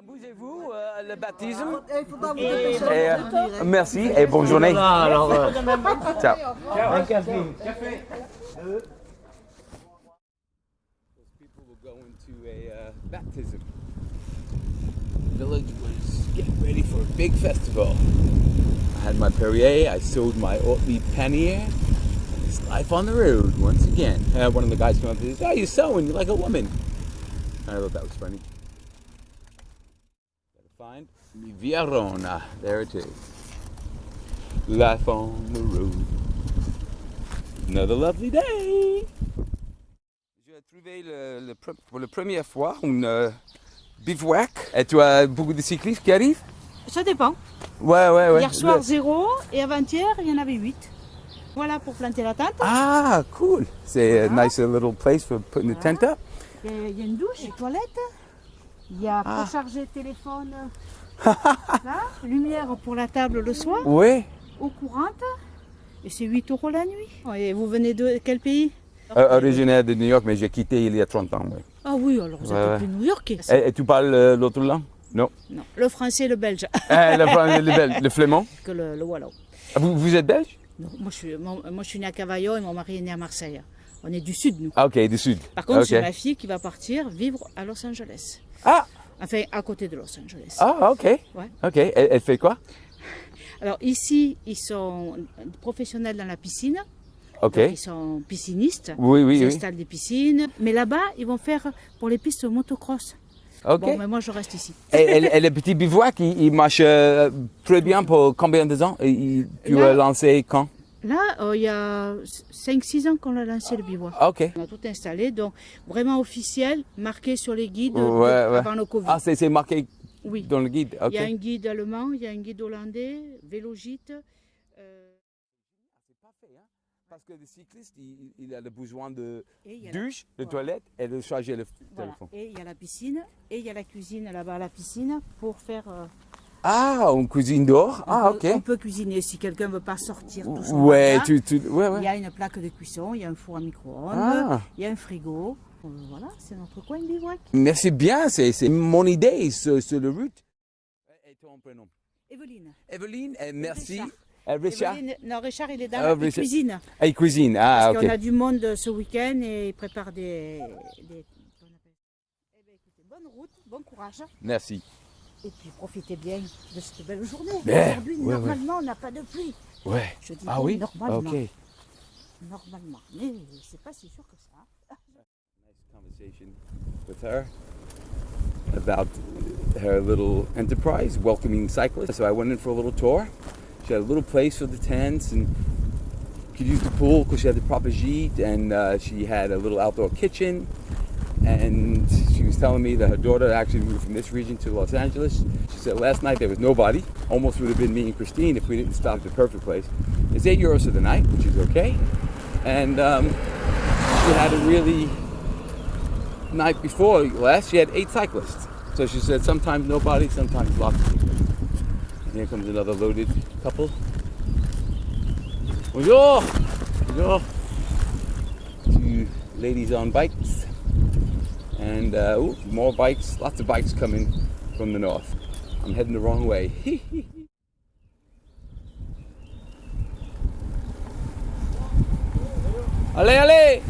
Bougez-vous, le baptême. Il faudra vous dépêcher. Merci et bonne journée. Ciao. Un café. Going to a baptism. The village was getting ready for a big festival. I had my Perrier, I sewed my Oatly pannier. It's life on the road once again. One of the guys came up and said, "Oh, you're sewing, you're like a woman." I thought that was funny. Gotta find Rivierona. There it is. Life on the road. Another lovely day. J'ai trouvé pour la première fois une bivouac. Et tu as beaucoup de cyclistes qui arrivent? Ça dépend. Ouais. Hier soir, 0 et avant-hier, il y en avait 8. Voilà pour planter la tente. Ah, cool. C'est a nice little place for putting the tent up. Il y a une douche, une toilette. Il y a pour charger le téléphone. Là, lumière pour la table le soir. Oui. Eau courante. Et c'est 8 € la nuit. Et vous venez de quel pays? Originaire de New York, mais j'ai quitté il y a 30 ans. Ouais. Ah oui, alors vous êtes plus new-yorkais. Et tu parles l'autre langue? Non. Non, le français et le belge. Le français et le belge. Le flamand? Que le wallon. Vous êtes belge? Non, moi je suis née à Cavaillon et mon mari est né à Marseille. On est du sud, nous. Ah, ok, du sud. Par contre, j'ai ma fille qui va partir vivre à Los Angeles. Ah! Enfin, à côté de Los Angeles. Ah, ok. Ouais. Ok, elle fait quoi? Alors ici, ils sont professionnels dans la piscine. Ok. Donc, ils sont piscinistes. Oui. Ils installent des piscines. Mais là-bas, ils vont faire pour les pistes motocross. Ok. Bon, mais moi, je reste ici. Et le petit bivouac, il marche très bien pour combien de temps? Tu l'as lancé quand? Là, il y a 5-6 ans qu'on a lancé le bivouac. Ok. On a tout installé, donc vraiment officiel, marqué sur les guides avant le Covid. Ah, c'est marqué dans le guide? Okay. Il y a un guide allemand, il y a un guide hollandais, vélogite. C'est parfait, hein? Parce que le cycliste, il a besoin de douche, de toilette et de charger le téléphone. Et il y a la piscine, et il y a la cuisine là-bas à la piscine pour faire... Ah, on cuisine dehors? Ok. On peut cuisiner si quelqu'un ne veut pas sortir tout son ouais. Il y a une plaque de cuisson, il y a un four à micro-ondes, il y a un frigo. Voilà, c'est notre coin de bivouac. Merci bien, c'est mon idée sur le route. Et ton prénom? Evelyne. Evelyne, merci. Richard. Non, Richard, il est dans la cuisine. Ah, il cuisine, Parce qu'on a du monde ce week-end et il prépare des... Eh bien, écoutez, bonne route, bon courage. Merci. Et puis profitez bien de cette belle journée. Yeah. Aujourd'hui, normalement, on n'a pas de pluie. Ouais. Je dis oui? Normalement. Okay. Normalement. Mais c'est pas si sûr que ça. Nice conversation with her about her little enterprise, welcoming cyclists. So I went in for a little tour. She had a little place for the tents and could use the pool because she had the proper gîte, and she had a little outdoor kitchen. And she was telling me that her daughter actually moved from this region to Los Angeles. She said last night there was nobody. Almost would have been me and Christine if we didn't stop at the perfect place. It's €8 for the night, which is okay. And she had a really, night before last, she had 8 cyclists. So she said sometimes nobody, sometimes lots of people. And here comes another loaded couple. Bonjour! Bonjour! ladies on bikes. And more bikes, lots of bikes coming from the north. I'm heading the wrong way. Allez, allez!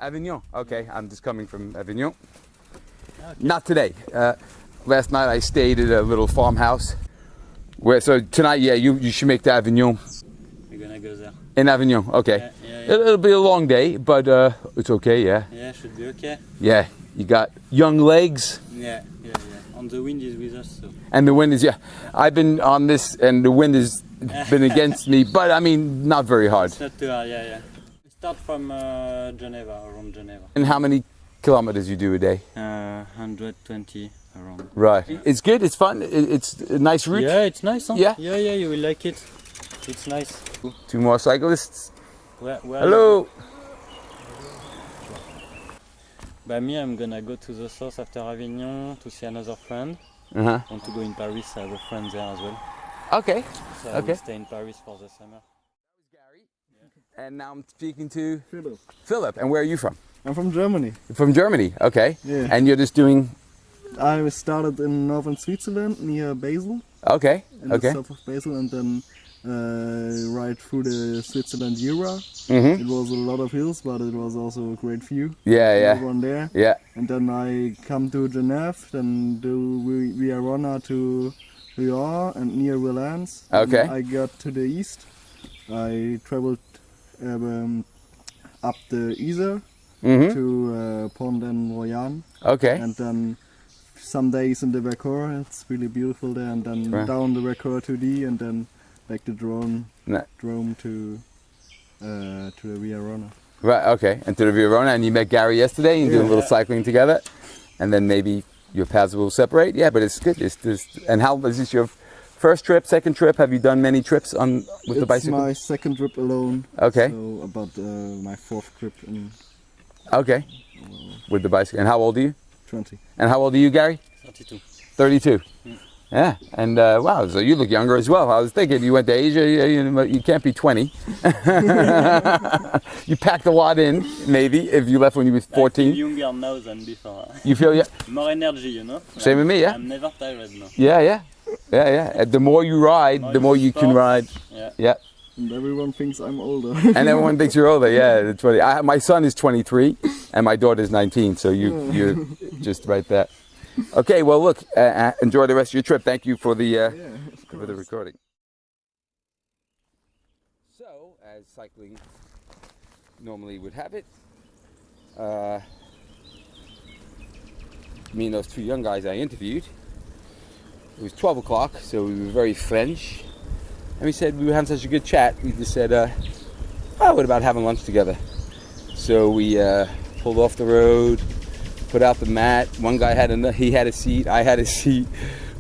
Avignon. Okay, I'm just coming from Avignon. Okay. Not today. Last night I stayed at a little farmhouse. So tonight, yeah, you should make the Avignon. We're gonna go there. In Avignon, okay. Yeah. It'll be a long day, but it's okay, yeah. Yeah, should be okay. Yeah, you got young legs. Yeah. And the wind is with us, so. And the wind is, yeah. I've been on this, and the wind has been against me, but I mean, not very hard. It's not too hard, yeah. We start from Geneva, around Geneva. And how many kilometers you do a day? 120 around. Right. It's good, it's fun, it's a nice route? Yeah, it's nice, huh? Yeah? Yeah, you will like it. It's nice. Two more cyclists. Where Hello! By me, I'm gonna go to the south after Avignon to see another friend. Want to go in Paris, I have a friend there as well. Okay. So I will stay in Paris for the summer. And now I'm speaking to Philip. And where are you from? I'm from Germany. From Germany, okay. Yeah. And you're just doing... I started in northern Switzerland near Basel. Okay, in the south of Basel, and then right through the Switzerland Jura. It was a lot of hills, but it was also a great view. Yeah. Everyone there. Yeah. And then I come to Geneva, then do via Rhône to River and near Valence. Okay. And I got to the east. I traveled up the Isère to Pont and Royan. Okay. And then some days in the Vercors, it's really beautiful there, and then down the Vercors to D, and then back to Drôme to the Via Rhône. Right, okay. And to the Via Rhône, and you met Gary yesterday, and you do a little cycling together, and then maybe your paths will separate. Yeah, but it's good. And how is this your first trip, second trip? Have you done many trips with the bicycle? It's my second trip alone. Okay. So about my fourth trip in. Okay. With the bicycle. And how old are you? 20. And how old are you, Gary? 32. 32. Yeah, and wow, so you look younger as well. I was thinking you went to Asia, you can't be 20. You packed a lot in, maybe, if you left when you were 14. I feel younger now than before. You feel, more energy, you know? Same with me, yeah? I'm never tired now. Yeah. The more you ride, the more you can ride. Yeah. And everyone thinks I'm older. And everyone thinks you're older, yeah. 20. My son is 23, and my daughter is 19, so you're just right there. Okay, well, look, enjoy the rest of your trip. Thank you for the recording. So, as cycling normally would have it, me and those two young guys I interviewed, it was 12 o'clock, so we were very French. And we said we were having such a good chat, we just said, what about having lunch together? So we pulled off the road, put out the mat. One guy he had a seat, I had a seat.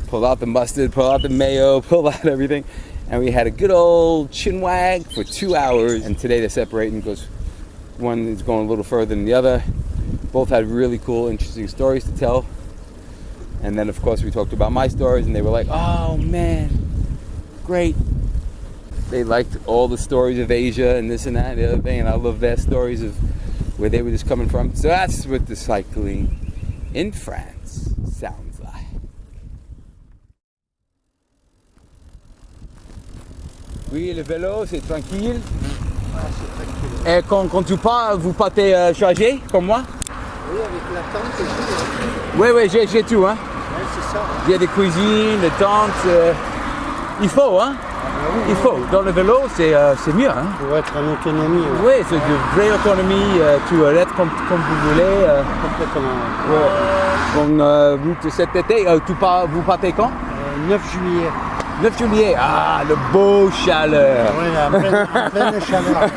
Pulled out the mustard, pulled out the mayo, pulled out everything. And we had a good old chinwag for 2 hours. And today they're separating because one is going a little further than the other. Both had really cool, interesting stories to tell. And then of course we talked about my stories, and they were like, oh man, great. They liked all the stories of Asia and this and that and the other thing, and I love their stories of where they were just coming from. So that's what the cycling in France sounds like. Oui, le vélo, c'est tranquille. Et quand tu pars, vous partez chargé, comme moi? Oui, avec la tente et tout. Oui, j'ai tout, hein. Ouais, c'est ça. Il y a des cuisines, des tentes. Il faut, hein. Il faut. Dans le vélo, c'est mieux, hein. Pour être en autonomie. Oui, c'est de vraie autonomie. Tu arrêtes comme vous voulez. Complètement. Ouais. Donc, cet été, vous partez quand? 9 juillet. 9 juillet, le beau chaleur. Oui, en pleine chaleur.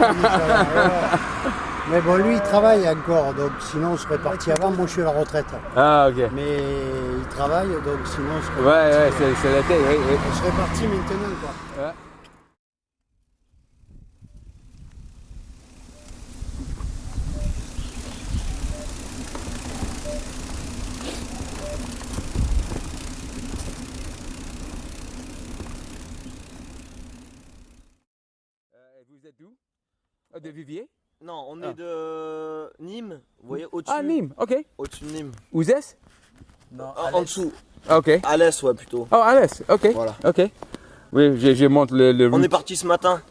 Mais bon, lui, il travaille encore, donc sinon on serait parti avant. Moi, je suis à la retraite. Ah, ok. Mais il travaille, donc sinon on serait parti. Ouais, c'est l'été, oui. On serait parti maintenant, quoi. Ouais. De Vivier? Non, on est de Nîmes, vous voyez, au-dessus. Ah, Nîmes, ok. Au-dessus de Nîmes. Uzès? Non, en dessous. Ok. À l'est, ouais, plutôt. Oh, à l'est, ok. Voilà. Ok. Oui, je montre le On route. est parti ce matin.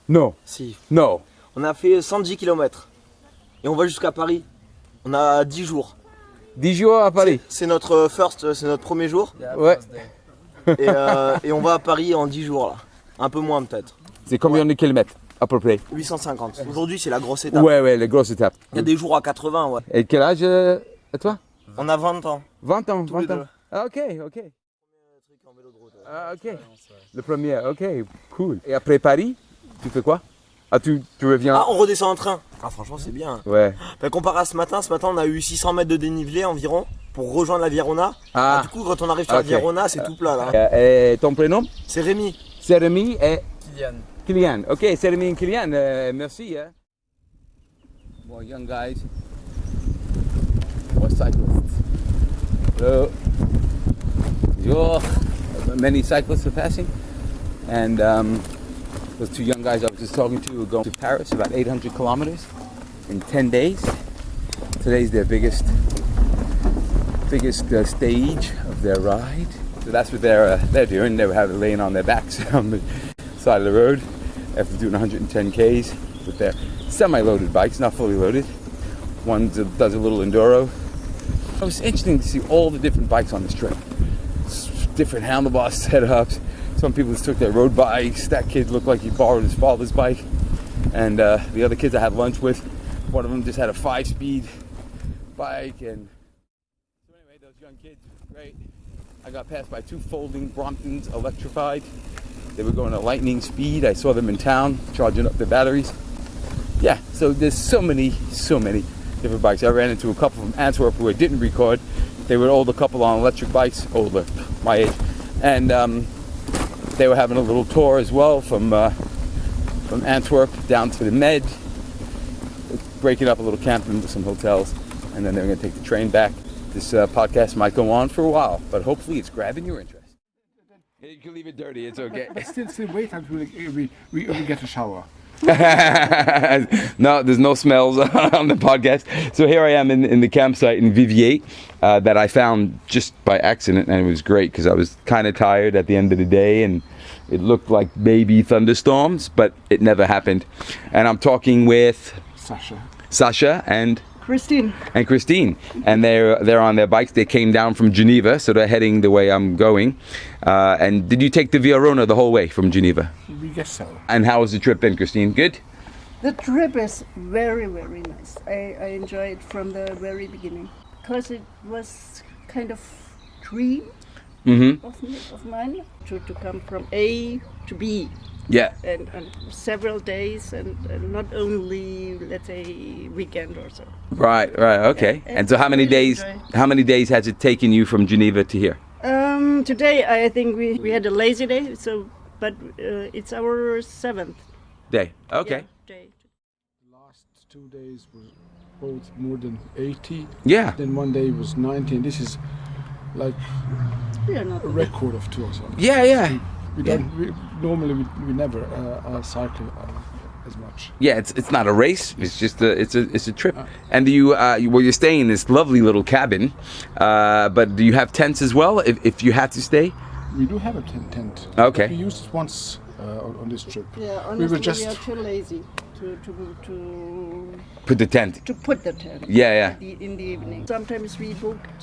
Non. Si. Non. On a fait 110 km. Et on va jusqu'à Paris. On a 10 jours. 10 jours à Paris. C'est notre premier jour. Ouais. Et on va à Paris en 10 jours là. Un peu moins peut-être. C'est combien de kilomètres à peu près? 850. Aujourd'hui c'est la grosse étape. Ouais, la grosse étape. Il y a des jours à 80, ouais. Et quel âge à toi? On a 20 ans. 20 ans, Tous 20 les ans. deux. Ah, ok. Ah, ok. Le premier, ok, cool. Et après Paris, tu fais quoi? Ah, tu reviens? Ah, on redescend en train. Ah, franchement, c'est bien. Ouais. Bah, comparé à ce matin, on a eu 600 mètres de dénivelé environ pour rejoindre la Virona. Ah. Du coup, quand on arrive sur la Virona, c'est tout plat là. Et ton prénom? C'est Rémi. C'est Rémi et Kylian. Kylian. Ok, c'est Rémi et Kylian. Merci. Hein. More young guys. More cyclists. Hello. Bonjour. Many cyclists are passing. And those two young guys I was just talking to are going to Paris, about 800 kilometers in 10 days. Today's their biggest stage of their ride. So that's what they're doing. They're laying on their backs on the side of the road after doing 110 Ks with their semi-loaded bikes, not fully loaded. One does a little enduro. It was interesting to see all the different bikes on this trip. Different handlebar setups. Some people just took their road bikes. That kid looked like he borrowed his father's bike. And the other kids I had lunch with, one of them just had a 5-speed bike. And so anyway, those young kids, great. I got passed by 2 folding Bromptons electrified. They were going at lightning speed. I saw them in town charging up their batteries. Yeah, so there's so many different bikes. I ran into a couple from Antwerp who I didn't record. They were an older couple on electric bikes, older, my age. And they were having a little tour as well from Antwerp down to the Med, breaking up a little camp into some hotels, and then they're going to take the train back. This podcast might go on for a while, but hopefully it's grabbing your interest. You can leave it dirty, it's okay. But still wait until we get a shower. No, there's no smells on the podcast. So here I am in the campsite in Vivier that I found just by accident, and it was great because I was kind of tired at the end of the day, and it looked like maybe thunderstorms, but it never happened. And I'm talking with Sasha and Christine. And they're on their bikes. They came down from Geneva, so they're heading the way I'm going. And did you take the Via Rhône the whole way from Geneva? We guess so. And how was the trip then, Christine? Good? The trip is very, very nice. I enjoyed it from the very beginning because it was kind of dream of mine to come from A to B. Yeah. And several days and not only, let's say, weekend or so. Right, okay. Yeah, and so how many days has it taken you from Geneva to here? Today I think we had a lazy day, but it's our 7th day. Okay. Yeah, day. The last 2 days was both more than 80. Yeah. Then one day was 90. This is like a record of tours. Yeah. Normally we never cycle as much. Yeah, it's not a race. It's just a trip. And you're staying in this lovely little cabin, but do you have tents as well if you had to stay? We do have a tent. Okay. We used it once on this trip. Yeah, honestly, we are too lazy to put the tent. To put the tent. Yeah. In the evening. Sometimes we booked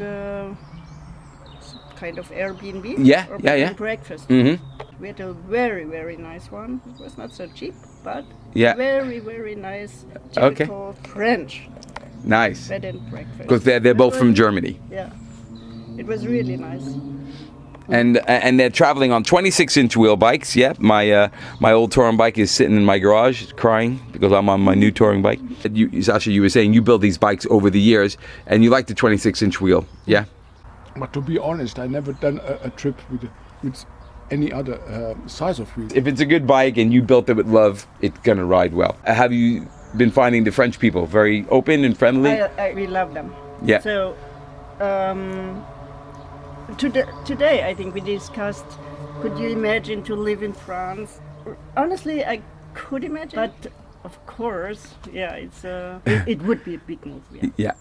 kind of Airbnb. Yeah. Breakfast. Mm-hmm. We had a very, very nice one. It was not so cheap, but very, very nice. Typical French. Nice. Bed and breakfast. Because they're both from Germany. Yeah, it was really nice. And they're traveling on 26-inch wheel bikes. Yeah, my old touring bike is sitting in my garage crying because I'm on my new touring bike. Sasha, you were saying you build these bikes over the years, and you like the 26-inch wheel. Yeah. But to be honest, I never done a trip with any other size of wheel. If it's a good bike and you built it with love, it's gonna ride well. Have you been finding the French people very open and friendly? We love them. Yeah. So today I think we discussed, could you imagine to live in France? Honestly, I could imagine, but Of course, yeah. It would be a big move. Yeah.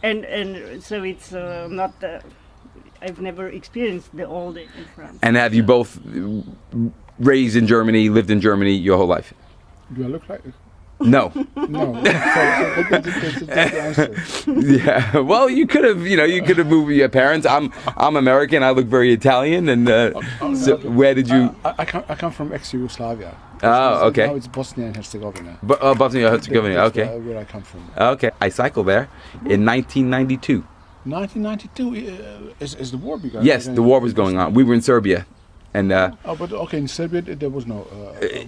And so it's not. I've never experienced the old in France. And have you both raised in Germany, lived in Germany your whole life? Do I look like it? No. No. That's the answer. Yeah. Well, you could have moved with your parents. I'm American. I look very Italian. And so where did you? I come from ex-Yugoslavia. Oh, okay. Now it's Bosnia and Herzegovina. Bosnia and Herzegovina. Okay. That's where I come from. Okay. I cycled there in 1992. 1992 is the war begun? Yes, the war was going on. We were in Serbia. And but okay, in Serbia there was no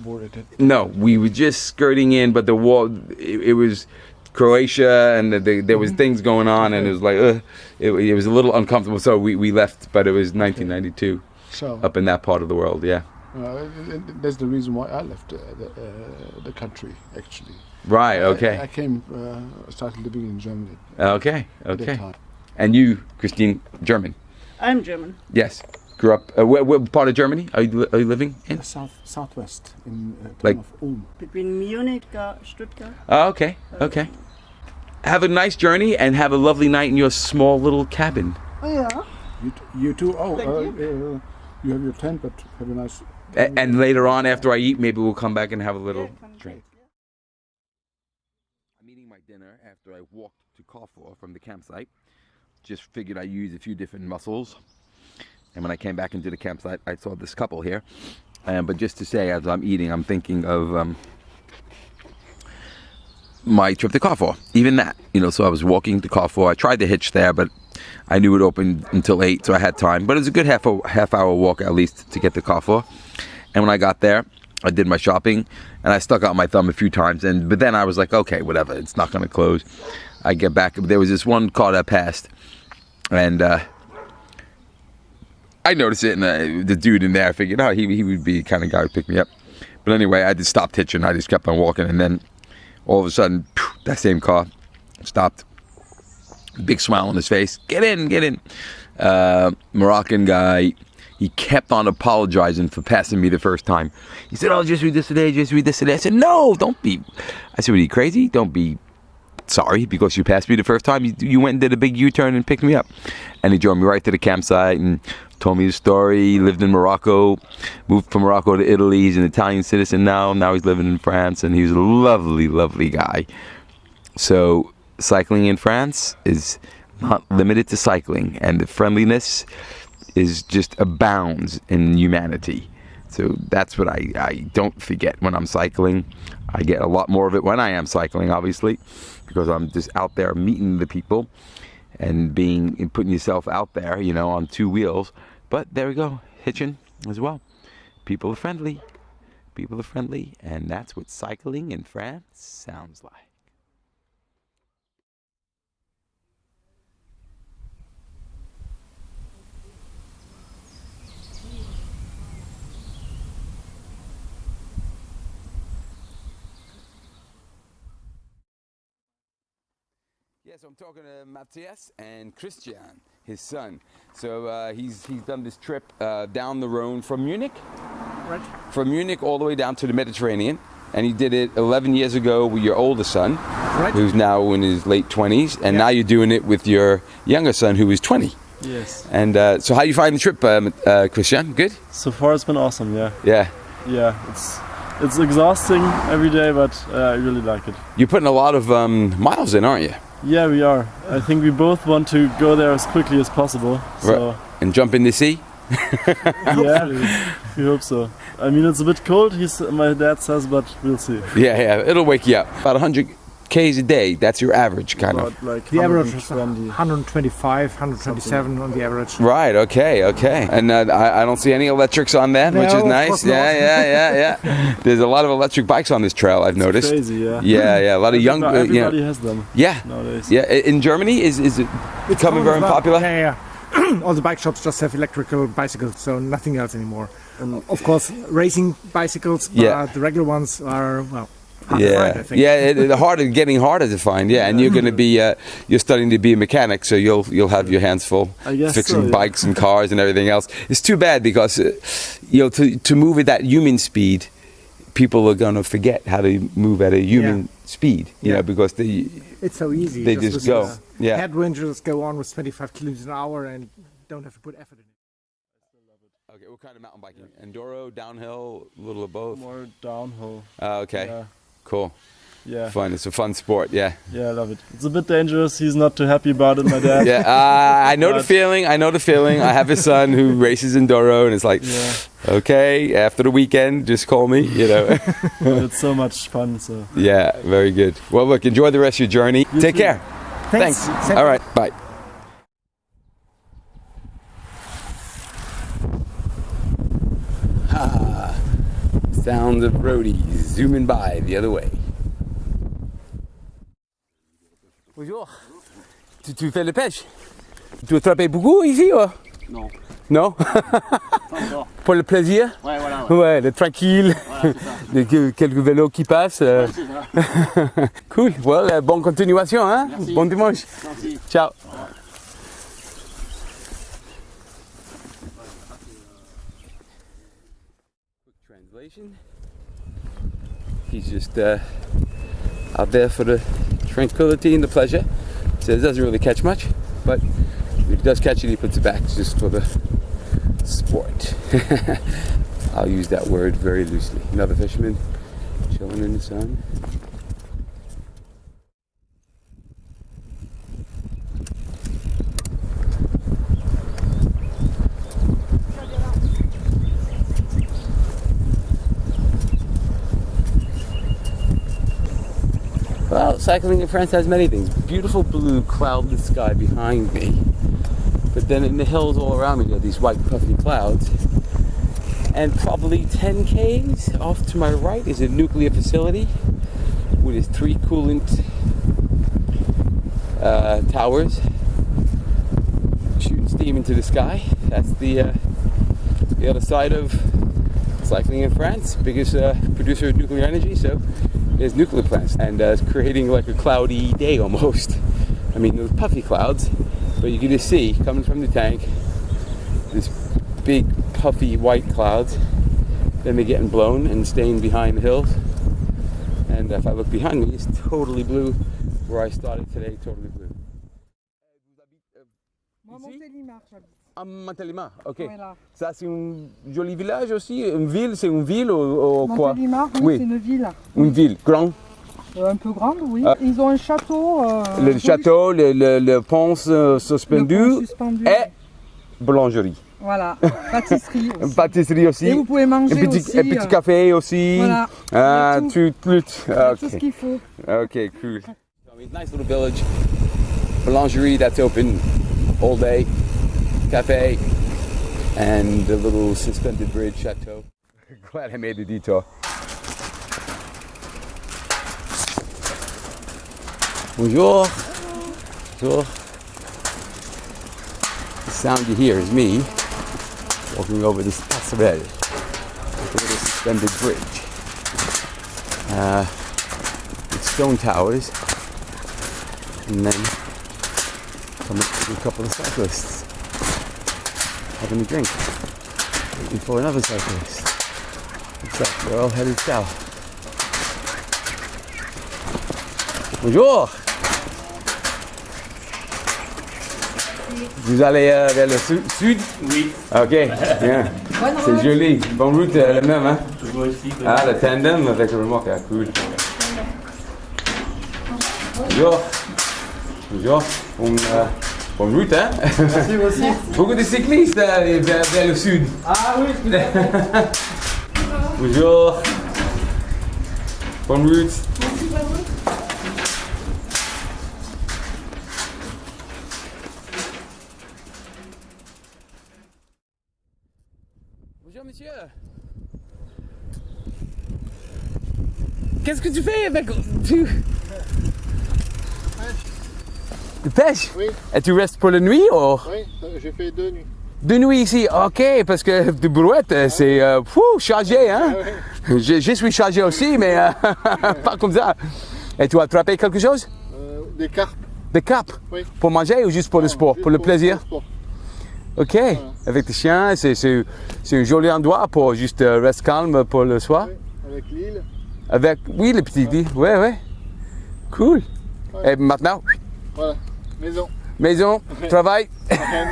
war. No, we were just skirting in, but the war, it was Croatia, and there was things going on, and it was like, it was a little uncomfortable, so we left, but it was 1992, up in that part of the world, yeah. That's the reason why I left the country, actually. Right, okay. I came, started living in Germany. Okay. And you, Christine, German? I'm German. Yes. Grew up. Where part of Germany are you living in? Southwest in like of Ulm. Between Munich, Stuttgart. Oh, okay. Have a nice journey and have a lovely night in your small little cabin. Oh yeah. You too. Oh, you have your tent, but have a nice. And later on, after I eat, maybe we'll come back and have a little drink. I'm eating my dinner after I walked to Carrefour from the campsite. Just figured I'd use a few different muscles. And when I came back into the campsite, I saw this couple here. But just to say, as I'm eating, I'm thinking of my trip to Carrefour. Even that, so I was walking to Carrefour. I tried to hitch there, but I knew it opened until 8, so I had time. But it was a good half hour walk at least to get to Carrefour. And when I got there, I did my shopping, and I stuck out my thumb a few times. But then I was like, okay, whatever, it's not going to close. I get back. There was this one car that passed, and I noticed it, and the dude in there, I figured, he would be the kind of guy who would pick me up. But anyway, I just stopped hitching. I just kept on walking, and then all of a sudden, that same car stopped. Big smile on his face. Get in. Moroccan guy. He kept on apologizing for passing me the first time. He said, just read this today. I said, no, don't be. I said, what are you, crazy? Don't be sorry because you passed me the first time. You went and did a big U-turn and picked me up. And he drove me right to the campsite and told me the story. He lived in Morocco, moved from Morocco to Italy. He's an Italian citizen now. Now he's living in France, and he's a lovely, lovely guy. So cycling in France is not limited to cycling, and the friendliness is just abounds in humanity. So that's what I don't forget when I'm cycling. I get a lot more of it when I am cycling, obviously, because I'm just out there meeting the people and putting yourself out there, on two wheels. But there we go, hitching as well. People are friendly, and that's what cycling in France sounds like. Yes, I'm talking to Matthias and Christian, his son. So he's done this trip down the Rhône from Munich. Right. From Munich all the way down to the Mediterranean. And he did it 11 years ago with your oldest son, right, who's now in his late 20s. And now you're doing it with your younger son, who is 20. Yes. And so how do you find the trip, Christian? Good? So far it's been awesome, yeah. Yeah. Yeah, it's exhausting every day, but I really like it. You're putting a lot of miles in, aren't you? Yeah, we are. I think we both want to go there as quickly as possible. So. Right. And jump in the sea? Yeah, we hope so. I mean, it's a bit cold, my dad says, but we'll see. Yeah, it'll wake you up. About 100 Ks a day, that's your average, kind of. Like the average is 125, 127 on the average. Right, okay. And I don't see any electrics on that, which is nice. Yeah. There's a lot of electric bikes on this trail, I've noticed. Crazy, yeah. Yeah, a lot of young... Everybody has them. Yeah. Nowadays. Yeah, in Germany, is it becoming very popular? Yeah. All the bike shops just have electrical bicycles, so nothing else anymore. Of course, racing bicycles, but the regular ones are, hard to find, I think. Yeah, getting harder to find. Yeah, and you're going to be you're studying to be a mechanic, so you'll have your hands full fixing bikes and cars and everything else. It's too bad because to move at that human speed, people are going to forget how to move at a human speed, you know, because it's so easy. They just go. Yeah. Headwind just go on with 25 kilometers an hour and don't have to put effort in it. Okay, what kind of mountain biking? Enduro, downhill, a little of both? More downhill. Okay, yeah. Cool. Yeah. Fun, it's a fun sport, yeah. Yeah, I love it. It's a bit dangerous, he's not too happy about it, my dad. Yeah, I know the feeling, I have a son who races enduro and it's like, okay, after the weekend, just call me, you know. But it's so much fun, so. Yeah, very good. Well, look, enjoy the rest of your journey. Take care. Thanks. All right, bye. Sound of roadies zooming by the other way. Bonjour. Tu fais la pêche? Tu attrapes beaucoup ici ou? Non. Non? Pour le plaisir? Ouais, voilà. Ouais, le tranquille. Voilà, Quelques vélos qui passent. Ouais, c'est ça. Cool. Well, bonne continuation, hein? Merci. Bon dimanche. Merci. Ciao. Translation. He's just out there for the tranquility and the pleasure. So it doesn't really catch much, but if he does catch it, he puts it back just for the sport. I'll use that word very loosely. Another fisherman chilling in the sun. Well, cycling in France has many things. Beautiful blue cloudless sky behind me. But then in the hills all around me, there are these white puffy clouds. And probably 10 k's off to my right is a nuclear facility with its 3 coolant towers shooting steam into the sky. That's the other side of cycling in France, biggest producer of nuclear energy. So there's nuclear plants, and it's creating like a cloudy day almost. I mean, those puffy clouds, but you can just see coming from the tank this big puffy white clouds. Then they're getting blown and staying behind the hills. And if I look behind me, it's totally blue. Where I started today, totally blue. Montélimar, ok. Voilà. Ça, c'est un joli village aussi. Une ville, c'est une ville ou quoi? Montélimar, oui, c'est une ville. Une ville, grande? Un peu grande, oui. Ils ont un château. Le château, le pont suspendu et boulangerie. Voilà, pâtisserie aussi. Pâtisserie aussi. Et vous pouvez manger un petit café aussi. Voilà. Tout ce qu'il faut. Okay, cool. Nice little village. Boulangerie that's open all day. Cafe and the little suspended bridge chateau. Glad I made the detour. Bonjour. Bonjour. The sound you hear is me walking over this passerelle, a little suspended bridge. With stone towers, and then coming to a couple of cyclists having a drink, waiting for another cyclist. Looks like they're all headed south. Bonjour! Vous allez vers le sud? Oui. Ok, bien. C'est joli. Bonne route, le même, hein? Toujours ici. Ah, le tandem avec le remorque, cool. Bonjour. Bonjour. Bonne route, hein? Merci, vous aussi. Beaucoup de cyclistes vers le sud. Ah oui, Bonjour. Bonne route. Merci, bonne route. Bonjour, monsieur. Qu'est-ce que tu fais avec... De pêche? Oui. Et tu restes pour la nuit ou? Oui, j'ai fait 2 nuits. 2 nuits ici, ok, parce que de brouette, c'est chargé, hein? Ah, ouais. Je suis chargé aussi, mais pas comme ça. Et tu as attrapé quelque chose? Des carpes. Des carpes? Oui. Pour manger ou juste pour le sport? Pour le plaisir? Pour le sport. Ok, voilà. Avec les chiens, c'est un joli endroit pour juste rester calme pour le soir? Oui, Avec l'île. Avec, oui, le petit lit. Ouais, ouais. Cool. Ouais. Et maintenant? Voilà, maison. Maison, travail?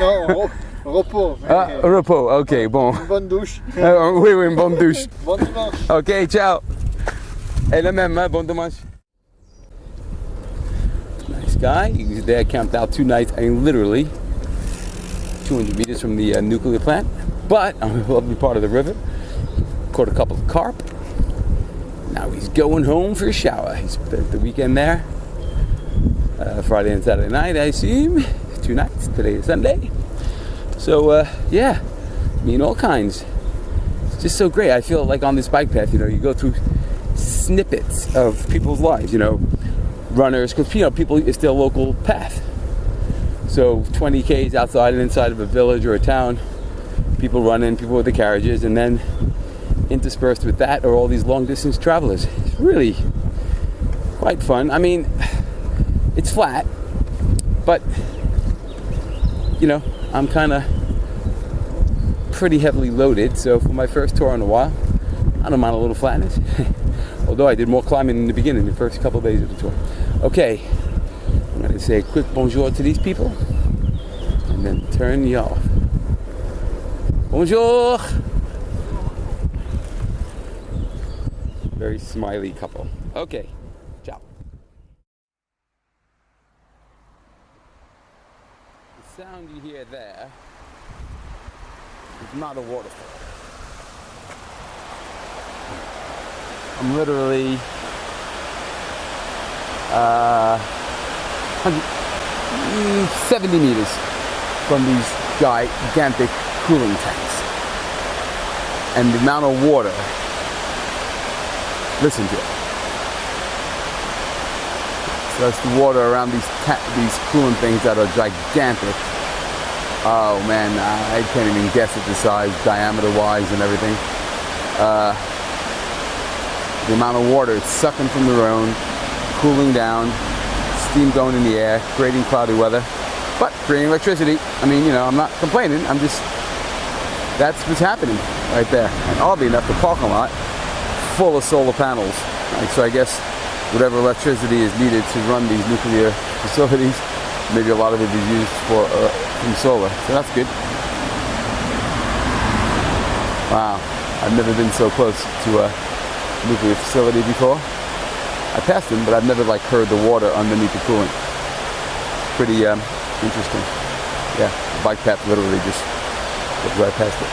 Non, repos. Ah, repos, ok, bon. Une bonne douche. Oui, oui, une bonne douche. Bon dimanche. Ok, ciao. Et le même, hein, bon dimanche. Nice guy. He was there, camped out 2 nights, I mean, literally 200 meters from the nuclear plant, but on a lovely part of the river. Caught a couple of carp. Now he's going home for a shower. He spent the weekend there. Friday and Saturday night, I assume. 2 nights. Today is Sunday. So, yeah, I mean, all kinds. It's just so great. I feel like on this bike path, you know, you go through snippets of people's lives, you know, runners, because, you know, people, it's their local path. So 20 Ks outside and inside of a village or a town, people running, people with the carriages, and then interspersed with that are all these long distance travelers. It's really quite fun. I mean, it's flat, but, you know, I'm kind of pretty heavily loaded, so for my first tour in a while, I don't mind a little flatness. Although I did more climbing in the beginning, the first couple of days of the tour. Okay, I'm going to say a quick bonjour to these people, and then turn you off. Bonjour! Very smiley couple. Okay, ciao. The sound you hear there is not a waterfall. I'm literally 70 meters from these gigantic cooling tanks. And the amount of water, listen to it. So that's the water around these cooling things that are gigantic. Oh man, I can't even guess at the size, diameter-wise and everything. The amount of water it's sucking from the Rhône, cooling down, steam going in the air, creating cloudy weather, but creating electricity. I mean, you know, I'm not complaining. I'm just, that's what's happening right there. And oddly enough, the parking lot full of solar panels. Like, so I guess whatever electricity is needed to run these nuclear facilities, maybe a lot of it is used for from solar. So that's good. Wow, I've never been so close to a nuclear facility before. I passed them, but I've never like heard the water underneath the cooling. It's pretty interesting. Yeah, the bike path literally just goes right past it.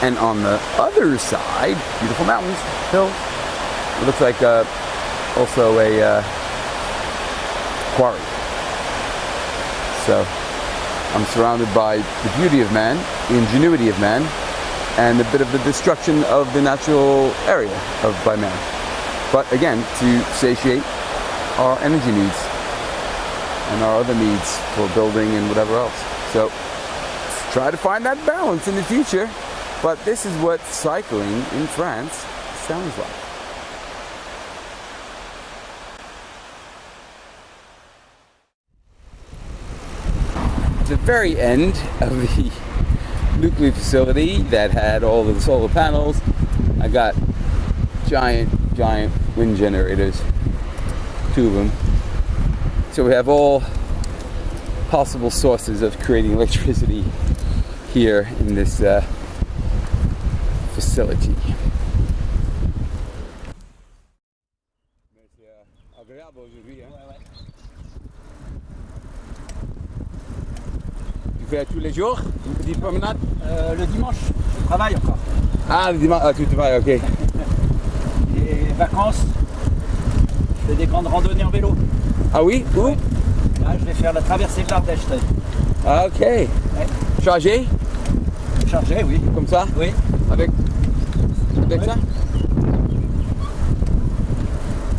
And on the other side, beautiful mountains, hills. It looks like also a quarry. So I'm surrounded by the beauty of man, the ingenuity of man, and a bit of the destruction of the natural area by man. But again, to satiate our energy needs and our other needs for building and whatever else. So let's try to find that balance in the future. But this is what cycling in France sounds like. At the very end of the nuclear facility that had all of the solar panels, I got giant wind generators, 2 of them. So we have all possible sources of creating electricity here in this facility. Tu fais tous les jours une petite promenade? Le dimanche, je travaille encore. Ah, le dimanche, tu travailles, ok. Les vacances, je fais des grandes randonnées en vélo. Ah oui? Où? Ouais. Là, je vais faire la traversée de l'Ardèche. Ah, ok. Ouais. Chargé? Chargé, oui. Comme ça? Oui. Avec ça?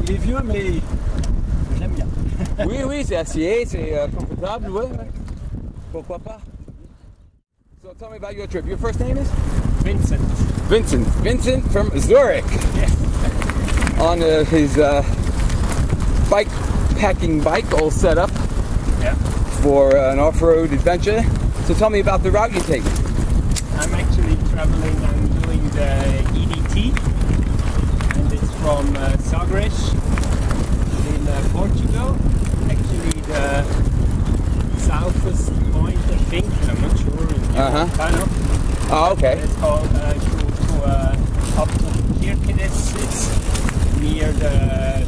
Il est vieux, mais j'aime bien. Oui, c'est acier, c'est confortable, ouais. Pourquoi pas? So tell me about your trip. Your first name is? Vincent. Vincent from Zurich. Yes. On his packing bike all set up for an off-road adventure. So tell me about the route you take. I'm actually traveling and doing the EDT, from Sagres in Portugal. Actually, the southest point, I think, I'm not sure. Kind of. Oh, okay. It's called up to Kirkenes. It's near the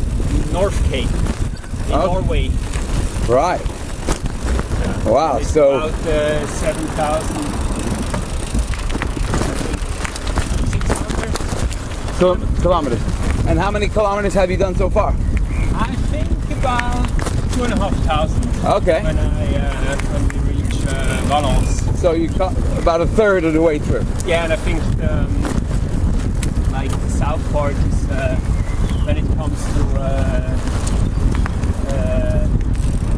North Cape in Norway. Right. Wow. It's So about 7,600 kilometers. And how many kilometers have you done so far? I think about 2,500. Okay. When we reach Valence. So you cut about a third of the way through. Yeah, and I think like the south part is when it comes to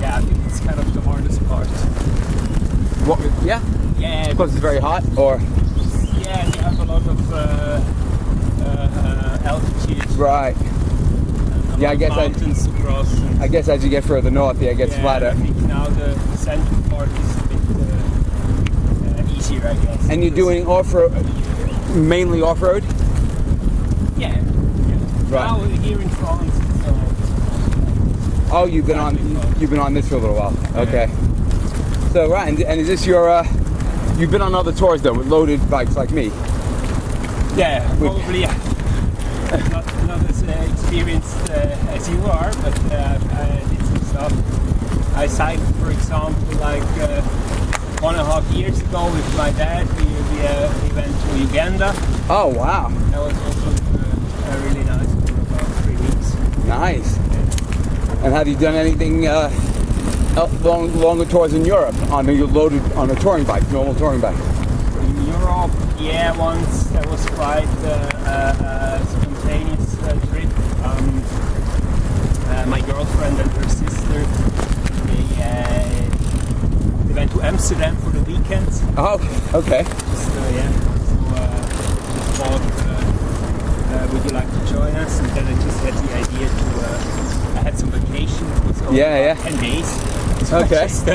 yeah, I think it's kind of the hardest part. What? Yeah. Yeah. Because it's very hot, or? Yeah, you have a lot of altitude. Right. Yeah, I guess mountains across. I guess as you get further north, it gets flatter. I think now the central part is a bit easier, I guess. And you're doing off-road, mainly off-road? Yeah. Right. Now here in France, oh, you've been on this for a little while. Okay. So right, and is this your? You've been on other tours though with loaded bikes like me. Yeah, probably. Not as experienced as you are, but I did some stuff. I cycled, for example, like 1.5 years ago with my dad. We went to Uganda. Oh wow! That was also really nice for about 3 weeks. Nice. And have you done anything longer tours in Europe on a touring bike, normal touring bike? In Europe, yeah, once that was quite a spontaneous trip. My girlfriend and her sister, they went to Amsterdam for the weekend. Oh, okay. So yeah, thought, would you like to join us? And then I just had the idea to. I had some vacation. It was only 10 days. So okay. I just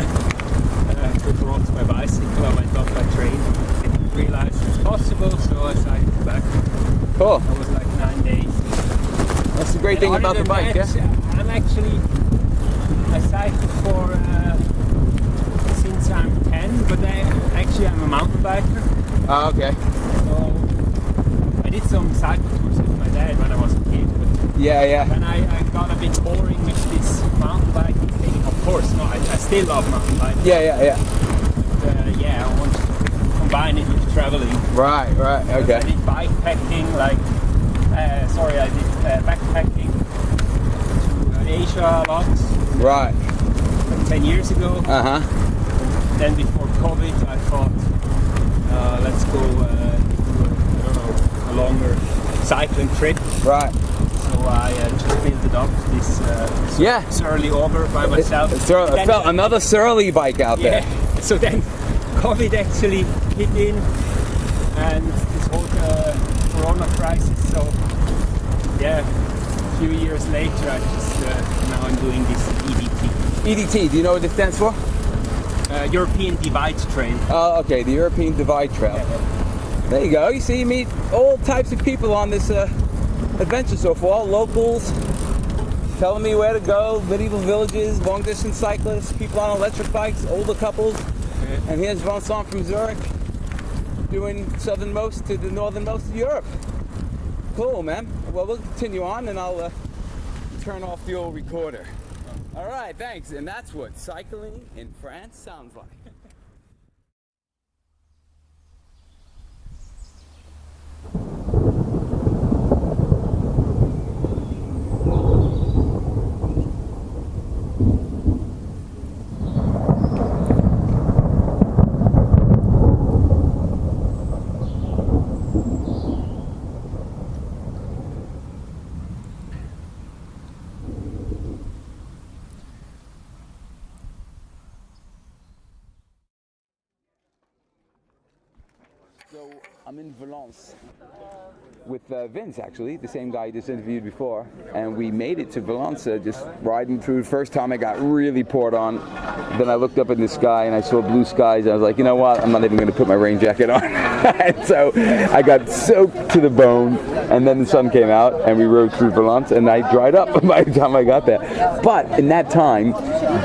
brought my bicycle. I went off by train. I didn't realize it's possible, so I cycled back. Cool. That was like 9 days. That's the great thing about the bike, yeah? I cycle for since I'm 10, but I'm a mountain biker. Oh, okay. So I did some cycle tours with my dad when I was a kid. But yeah. When I got a bit boring with this mountain biking thing, of course, no, I still love mountain biking. Yeah. But, I want to combine it with traveling. Right, okay. I did bikepacking, I did backpacking to Asia a lot. Right. 10 years ago. Then before COVID, I thought, let's go a longer cycling trip. Right. So I just built it up, this Surly Auger by myself. I felt another Surly bike out there. Yeah. So then COVID actually hit in, and this whole Corona crisis. So yeah, a few years later, I just now I'm doing this EDT. EDT. Do you know what it stands for? European Divide Trail. Oh, okay, the European Divide Trail. There you go. You see, you meet all types of people on this adventure so far. Locals telling me where to go, medieval villages, long distance cyclists, people on electric bikes, older couples. And here's Vincent from Zurich doing southernmost to the northernmost of Europe. Cool, man. Well, we'll continue on and I'll turn off the old recorder. All right, thanks. And that's what cycling in France sounds like. So I'm in Valence with Vince, actually, the same guy I just interviewed before, and we made it to Valence just riding through. First time I got really poured on, then I looked up in the sky and I saw blue skies, and I was like, you know what, I'm not even going to put my rain jacket on. And so I got soaked to the bone, And then the sun came out, and we rode through Valence, and I dried up by the time I got there. But in that time,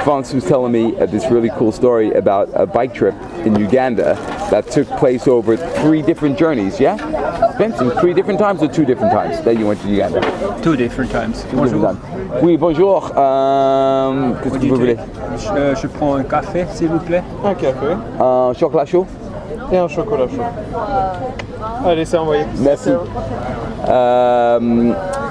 Valence was telling me this really cool story about a bike trip in Uganda that took place over 3 different journeys, yeah? Vincent, 3 different times or 2 different times that you went to Uganda? 2 different times. 2 different times. Oui, bonjour. Qu'est-ce que vous voulez? Je prends un café, s'il vous plaît. Un café. Un chocolat chaud? Et un chocolat chaud. Allez, c'est envoyé. Merci.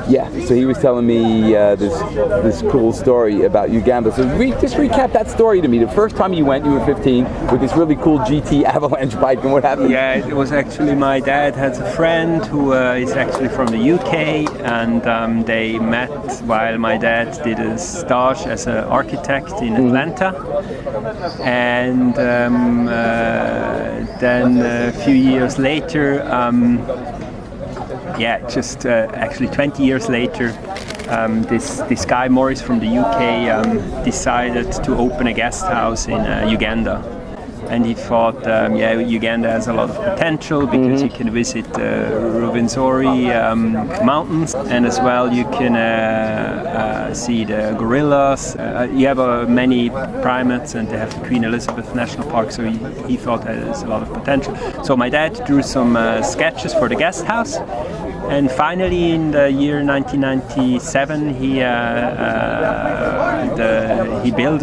Yeah, so he was telling me this cool story about Uganda. So just recap that story to me. The first time you went, you were 15, with this really cool GT avalanche bike, and what happened? Yeah, it was actually my dad has a friend who is actually from the UK, and they met while my dad did a stage as an architect in Atlanta. And then a few years later, actually 20 years later, this guy Morris from the UK decided to open a guest house in Uganda. And he thought, Uganda has a lot of potential because you can visit Rwenzori mountains, and as well you can see the gorillas. You have many primates, and they have the Queen Elizabeth National Park, so he thought there's a lot of potential. So my dad drew some sketches for the guest house, and finally in the year 1997 he built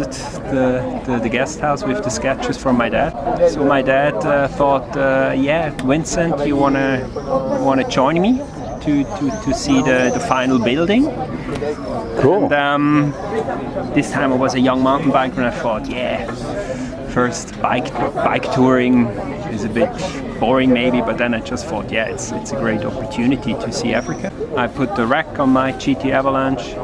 the guest house with the sketches from my dad. So my dad thought, Vincent, you wanna join me to see the final building? Cool. And this time I was a young mountain biker, and I thought, first bike touring is a bit boring maybe, but then I just thought, it's a great opportunity to see Africa. I put the rack on my GT Avalanche,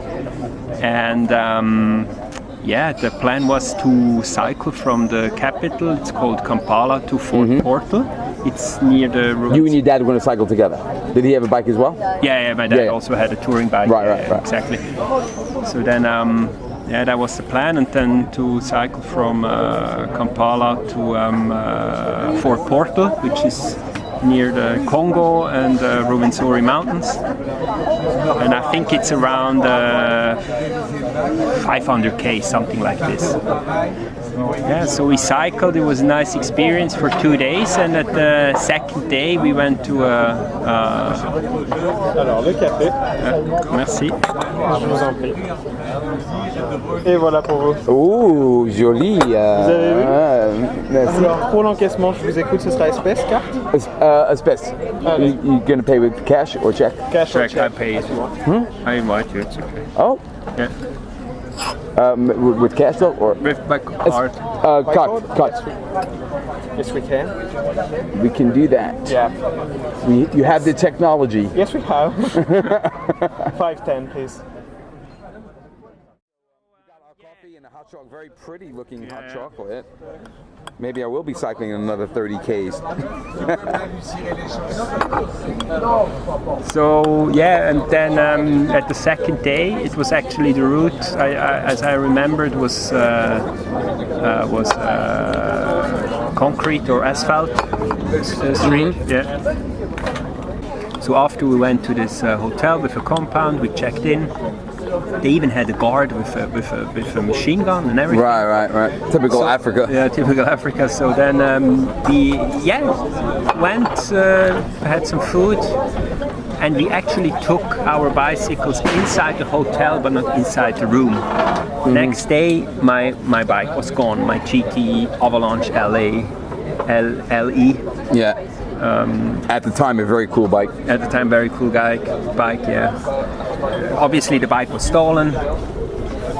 and the plan was to cycle from the capital, it's called Kampala, to Fort Portal. It's near the... You and your dad were going to cycle together. Did he have a bike as well? Yeah, my dad also had a touring bike. Right. Exactly. So then, that was the plan, and then to cycle from Kampala to Fort Portal, which is near the Congo and the Rwenzori mountains. And I think it's around 500k, something like this. So we cycled. It was a nice experience for 2 days, and at the second day we went to Alors, le café. Merci. Je vous en prie. Et voilà pour vous. Oh, joli. Vous avez vu? Merci. Alors, pour l'encaissement, je vous écoute, ce sera espèce, carte? Espèce. You gonna pay with cash or check? Cash or check. I pay it. I invite you, it's okay. Oh? Yeah. With cash though, or? With my card. Card. Yes, we can. We can do that. Yeah. You have the technology. Yes, we have. 510, please. Hot chocolate, very pretty looking hot chocolate. Maybe I will be cycling another 30 Ks. So and then at the second day, it was actually the route. As I remembered, was concrete or asphalt street. Yeah. So after we went to this hotel with a compound, we checked in. They even had a guard with a machine gun and everything. Right. Typical Africa. Yeah, typical Africa. So then we went, had some food, and we actually took our bicycles inside the hotel, but not inside the room. Next day, my bike was gone. My GT Avalanche LE. Yeah. At the time, a very cool bike. At the time, very cool bike. Yeah. Obviously, the bike was stolen.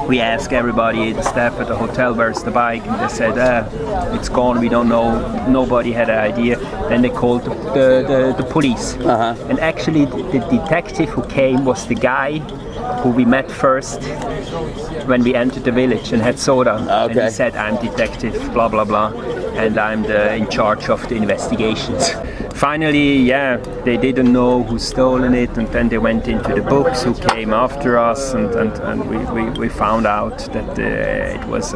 We asked everybody, the staff at the hotel, where's the bike? And they said, it's gone. We don't know. Nobody had an idea. Then they called the police. And actually, the detective who came was the guy who we met first when we entered the village and had soda. And he said, I'm detective, blah, blah, blah. and I'm in charge of the investigations. Finally, yeah, they didn't know who stolen it, and then they went into the books who came after us, and we found out that it was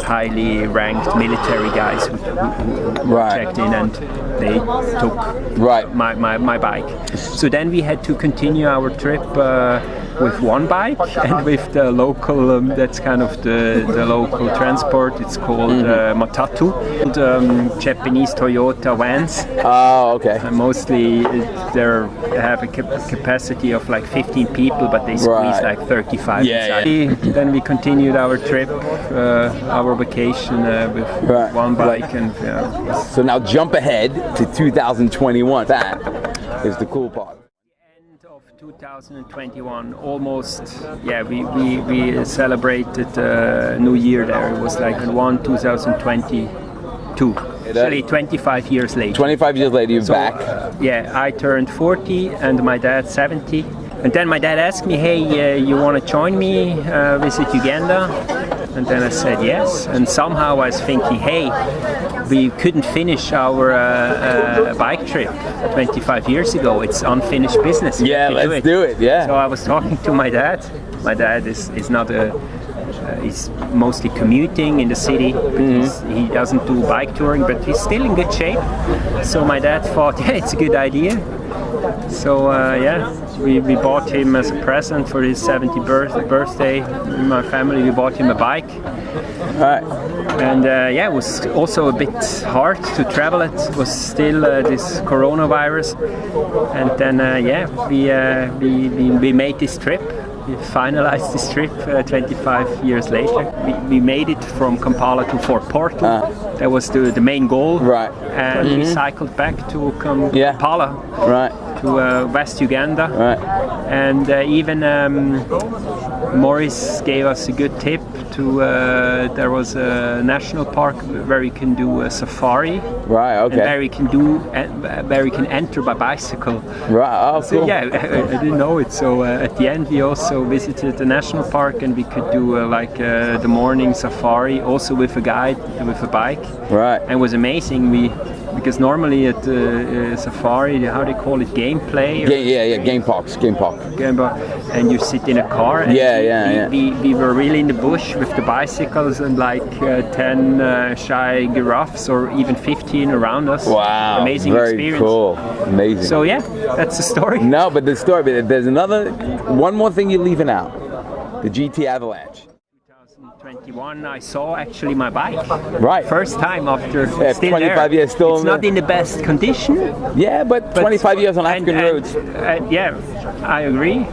highly ranked military guys who checked in, and they took my bike. So then we had to continue our trip with one bike and with the local, that's kind of the local transport. It's called Matatu, and Japanese Toyota vans. Oh, okay. And mostly they have a capacity of like 15 people, but they squeeze like 35 inside. Then we continued our trip, our vacation with one bike. And so now jump ahead to 2021. That is the cool part. 2021, almost, we celebrated New Year there. It was like 2022. Actually, 25 years later. 25 years later, you're back. I turned 40 and my dad 70. And then my dad asked me, hey, you want to join me, visit Uganda? And then I said yes. And somehow I was thinking, hey, we couldn't finish our bike trip 25 years ago. It's unfinished business. Yeah, let's do it. Yeah. So I was talking to my dad. My dad is not he's mostly commuting in the city. He doesn't do bike touring, but he's still in good shape. So my dad thought, it's a good idea. So we bought him as a present for his 70th birthday. In my family, we bought him a bike. And it was also a bit hard to travel. It was still this coronavirus. And then we made this trip. We finalized this trip 25 years later. We made it from Kampala to Fort Portal. That was the main goal. Right. And we cycled back to Kampala. Right. To West Uganda. Right. And even Maurice gave us a good tip to there was a national park where you can do a safari. Right, okay. And where you can enter by bicycle. Right, oh, cool. So, I didn't know it. So at the end we also visited the national park, and we could do the morning safari also with a guide with a bike. Right. And it was amazing. Because normally at safari, how they call it, gameplay? Game park. And you sit in a car. And we were really in the bush with the bicycles and 10 shy giraffes or even 15 around us. Wow, amazing very experience. Cool, amazing. So that's the story. No, but the story. But there's one more thing you're leaving out: the GT Avalanche. 2021, I saw actually my bike. Right. First time after still 25 there. years still. It's not in the best condition. Yeah, but 25 years on African roads. I agree.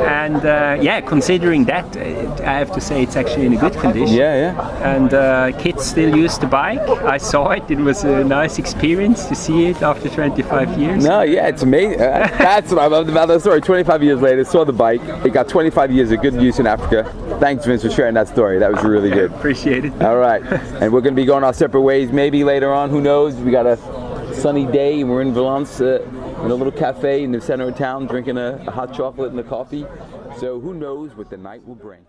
And considering that, I have to say it's actually in a good condition. Yeah. And kids still use the bike. I saw it. It was a nice experience to see it after 25 years. No, it's amazing. That's what I loved about that story. 25 years later, saw the bike. It got 25 years of good use in Africa. Thanks, Vince, for sharing that story. That was really good. Appreciate it. All right. And we're going to be going our separate ways maybe later on. Who knows? We got a sunny day and we're in Valence in a little cafe in the center of town drinking a hot chocolate and a coffee. So who knows what the night will bring.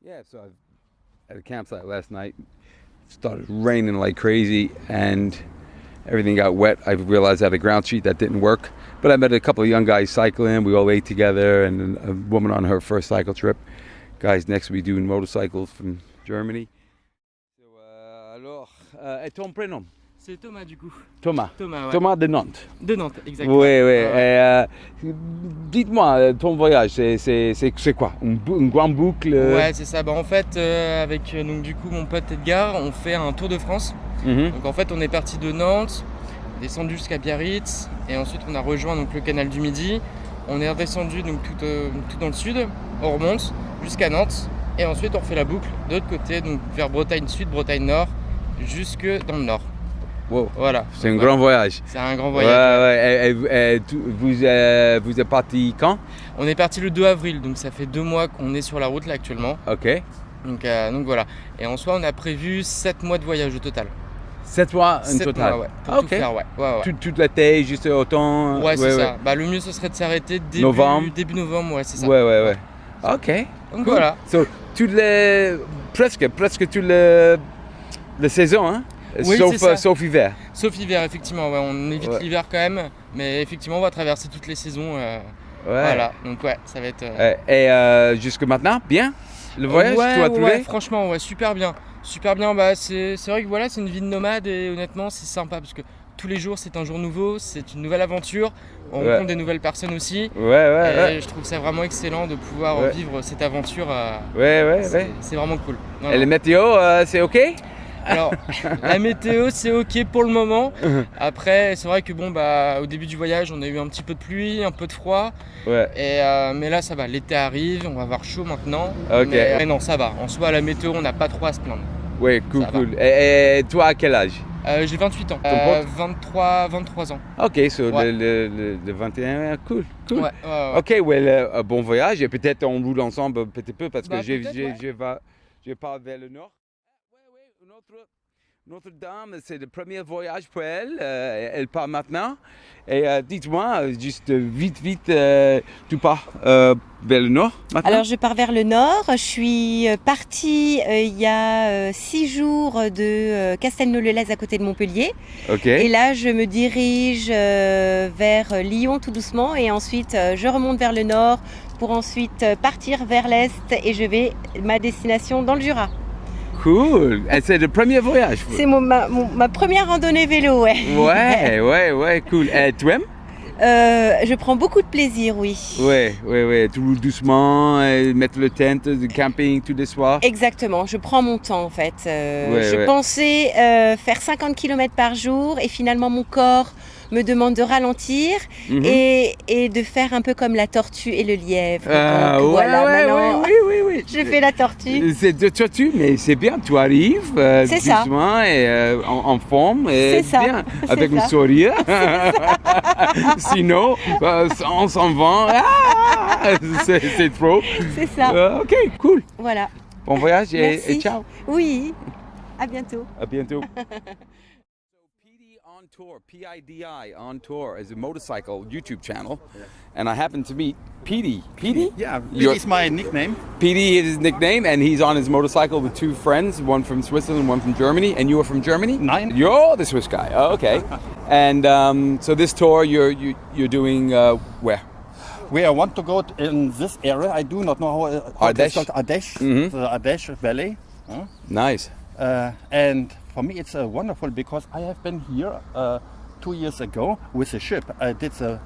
Yeah, so I was at a campsite last night. It started raining like crazy and everything got wet. I realized I had a ground sheet that didn't work. But I met a couple of young guys cycling. We all ate together, and a woman on her first cycle trip. Guys next to me doing motorcycles from Germany. So, alors, et ton prénom? C'est Thomas du coup. Thomas. Ouais. Thomas de Nantes. De Nantes, exactement. Oui. Dites-moi, ton voyage, c'est quoi? Une grande boucle? Ouais, c'est ça. En fait, avec donc du coup mon pote Edgar, on fait un tour de France. Donc en fait, on est parti de Nantes, descendu jusqu'à Biarritz, et ensuite on a rejoint donc le canal du Midi. On est redescendu donc tout dans le sud, on remonte jusqu'à Nantes, et ensuite on refait la boucle de l'autre côté, donc vers Bretagne Sud, Bretagne Nord, jusque dans le Nord. Wow. Voilà. C'est un grand voyage. C'est un grand voyage. Ouais. Vous êtes parti quand? On est parti le 2 avril, donc ça fait 2 mois qu'on est sur la route là actuellement. Ok. Donc voilà. Et en soi, on a prévu 7 mois de voyage au total. 7 mois en total? Mois, ouais. Pour tout faire, ouais. Toute l'été, juste autant? Ouais, c'est ça. Le mieux, ce serait de s'arrêter début novembre, ouais, c'est ça. Ouais. Ok. Donc cool. voilà. So, presque tous les De saison, hein? Oui, c'est ça. Sauf hiver. Sauf hiver, effectivement. Ouais, on évite l'hiver quand même, mais effectivement, on va traverser toutes les saisons. Voilà, donc ouais, ça va être. Et jusque maintenant, bien? Le voyage, tu as trouvé? Ouais, franchement, ouais, super bien. Super bien. Bah, c'est vrai que voilà, c'est une vie de nomade et honnêtement, c'est sympa parce que tous les jours, c'est un jour nouveau, c'est une nouvelle aventure. On rencontre des nouvelles personnes aussi. Et je trouve ça vraiment excellent de pouvoir vivre cette aventure. C'est vraiment cool. Et la météo, c'est OK? Alors, la météo, c'est OK pour le moment. Après, c'est vrai que bon, bah, au début du voyage, on a eu un petit peu de pluie, un peu de froid. Mais là, ça va. L'été arrive, on va avoir chaud maintenant. Mais non, ça va. En soi, la météo, on n'a pas trop à se plaindre. Oui, cool. Et toi, à quel âge? J'ai 28 ans. 23 ans. OK, le 21, cool. Ouais. OK, bon voyage. Et peut-être on roule ensemble un petit peu parce que je pars vers le nord. Notre-Dame, c'est le premier voyage pour elle. Elle part maintenant. Et dites-moi, juste vite, tu pars vers le nord maintenant? Alors, je pars vers le nord. Je suis partie il y a 6 jours de Castelnau-le-Lez à côté de Montpellier. Et là, je me dirige vers Lyon tout doucement. Et ensuite, je remonte vers le nord pour ensuite partir vers l'est. Et je vais ma destination dans le Jura. Cool. Et c'est le premier voyage? C'est ma première randonnée vélo, Ouais, cool. Et tu aimes? Je prends beaucoup de plaisir, oui. Ouais. Tu roules doucement, mettre le tent, le camping tous les soirs? Exactement, je prends mon temps en fait. Je pensais faire 50 km par jour et finalement mon corps me demande de ralentir et de faire un peu comme la tortue et le lièvre. Donc, maintenant, je fais la tortue. C'est de tortue, mais c'est bien, tu arrives doucement et en forme et bien, avec un sourire. Sinon, on s'en va. C'est trop. C'est ça. OK, cool. Voilà. Bon voyage et ciao. Oui, à bientôt. À bientôt. PIDI on tour is a motorcycle YouTube channel, and I happened to meet Petey. Petey? Yeah, Petey's my nickname. Petey is his nickname, and he's on his motorcycle with 2 friends, one from Switzerland, one from Germany. And you are from Germany? Nein. You're the Swiss guy. Oh, okay. And so this tour you're doing where? Where I want to go in this area, I do not know how it's called. Ardèche, the Ardèche Valley. Nice. And for me, it's wonderful because I have been here 2 years ago with a ship. I did the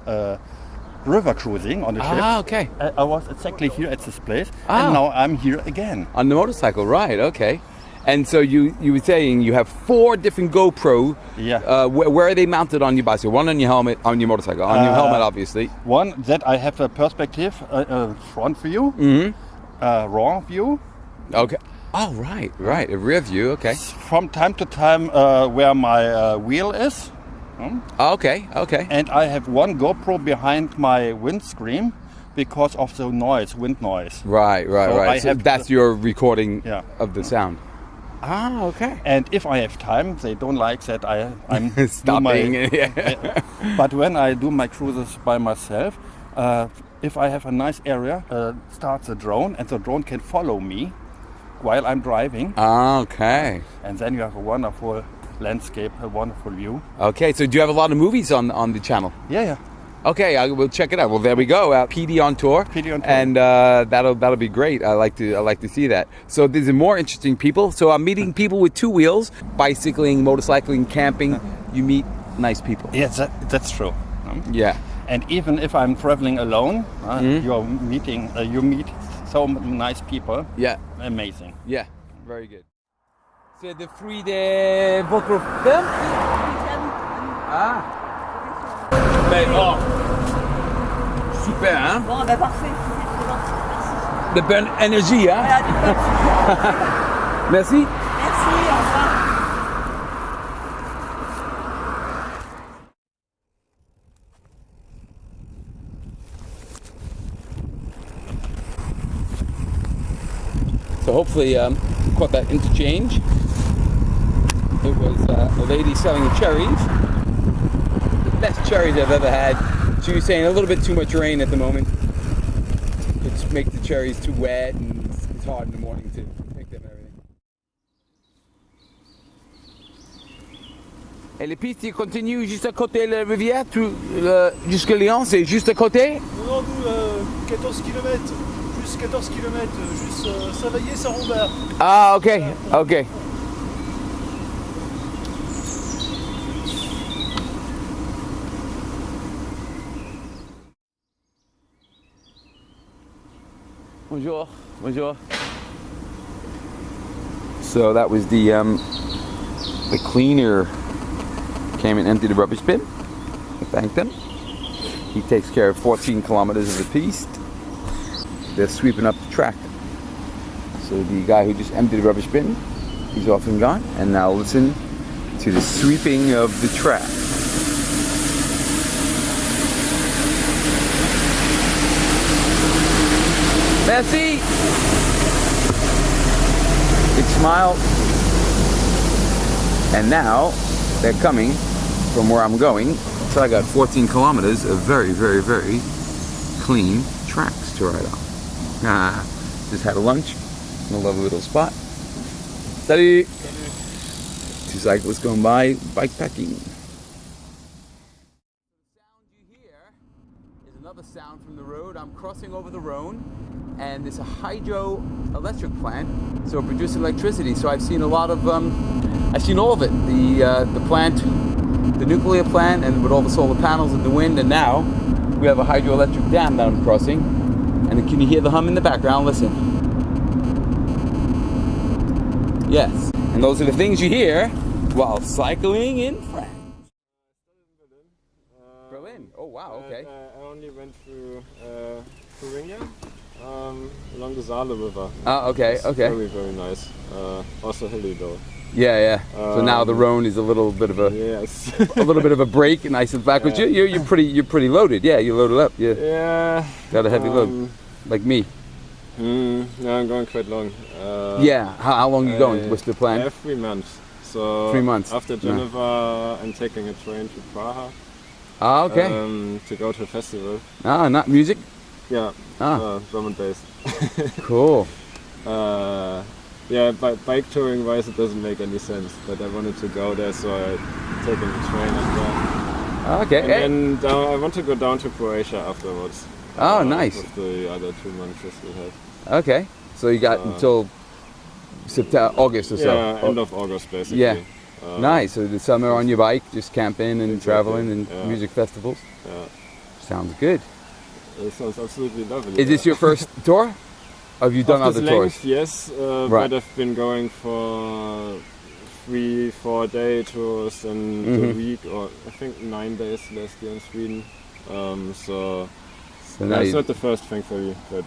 river cruising on the ship. Okay. I was exactly here at this place, and now I'm here again. On the motorcycle, right? Okay. And so you were saying you have 4 different GoPro. Yeah. Where are they mounted on your bicycle? One on your helmet, on your motorcycle. On your helmet, obviously. One that I have a perspective, front view, raw view. Okay. Oh, right. A rear view, okay. From time to time where my wheel is. Okay. And I have one GoPro behind my windscreen because of the noise, wind noise. Right. So that's your recording of the sound. Okay. And if I have time, they don't like that I'm stopping. But when I do my cruises by myself, if I have a nice area, start the drone, and the drone can follow me while I'm driving. Okay. And then you have a wonderful landscape, a wonderful view. Okay, so do you have a lot of movies on the channel? Yeah. Okay, I will check it out. Well, there we go. PD on tour. And that'll be great. I like to see that. So there's more interesting people. So I'm meeting people with 2 wheels, bicycling, motorcycling, camping. You meet nice people. Yes, that's true. Yeah. And even if I'm traveling alone, you meet so nice people. Yeah. Amazing. Yeah. Very good. C'est the fruit de votre femme? Super, hein? Bon, parfait. De bonne énergie, hein? Merci. Merci, au revoir. So hopefully caught that interchange. It was a lady selling cherries. The best cherries I've ever had. She was saying a little bit too much rain at the moment. Could make the cherries too wet and it's hard in the morning to pick them and everything. Et les pistes, ils continuent juste à côté de la rivière, jusque Lyon, c'est juste à côté? Non, nous, 14 km, plus 14 km, juste Savaillé, Saint-Rombert. Ah, ok, ok. Bonjour, bonjour. So that was the cleaner came and emptied the rubbish bin. I thanked him. He takes care of 14 kilometers of the piste. They're sweeping up the track. So the guy who just emptied the rubbish bin, he's off and gone. And now listen to the sweeping of the track. Merci. Big smile. And now they're coming from where I'm going. So I got 14 kilometers of very, very, very clean tracks to ride on. Just had a lunch in a lovely little spot. Salut! Two cyclists going by, bike packing. Another sound from the road. I'm crossing over the Rhône, and there's a hydroelectric plant, so it produces electricity. So I've seen a lot of, I've seen all of it. The plant, the nuclear plant, and with all the solar panels and the wind, and now we have a hydroelectric dam that I'm crossing. And can you hear the hum in the background? Listen. Yes, and those are the things you hear while cycling in France. Berlin. Oh wow. Okay. I only went through Thuringia, along the Saale River. Oh, okay, It's okay. Very, very nice. Also hilly though. Yeah, yeah. So now the Rhône is a little bit of a yes. a little bit of a break, nice and backwards. Yeah. You're pretty loaded. Yeah, you're loaded up. Yeah. Got a heavy load, like me. No, I'm going quite long. Yeah. How long are you going? What's the plan? I have 3 months. So 3 months. After Geneva, I'm taking a train to Praha. Ah, okay. To go to a festival. Ah, not music. Yeah. Ah. Drum and bass. Cool. Yeah, bike touring wise, it doesn't make any sense. But I wanted to go there, so I taken the train and Okay. And I want to go down to Croatia afterwards. Oh, nice. With the other 2 months we have. Okay. So you got until September, August or so. Yeah, end of August basically. Yeah. Nice. So the summer on your bike, just camping and traveling and music festivals. Yeah. Sounds good. It sounds absolutely lovely. Is this your first tour? Have you done other tours? Yes, Right. but I've been going for 3-4 day tours and a week, or I think 9 days last year in Sweden. So now it's you- not the first thing for you, but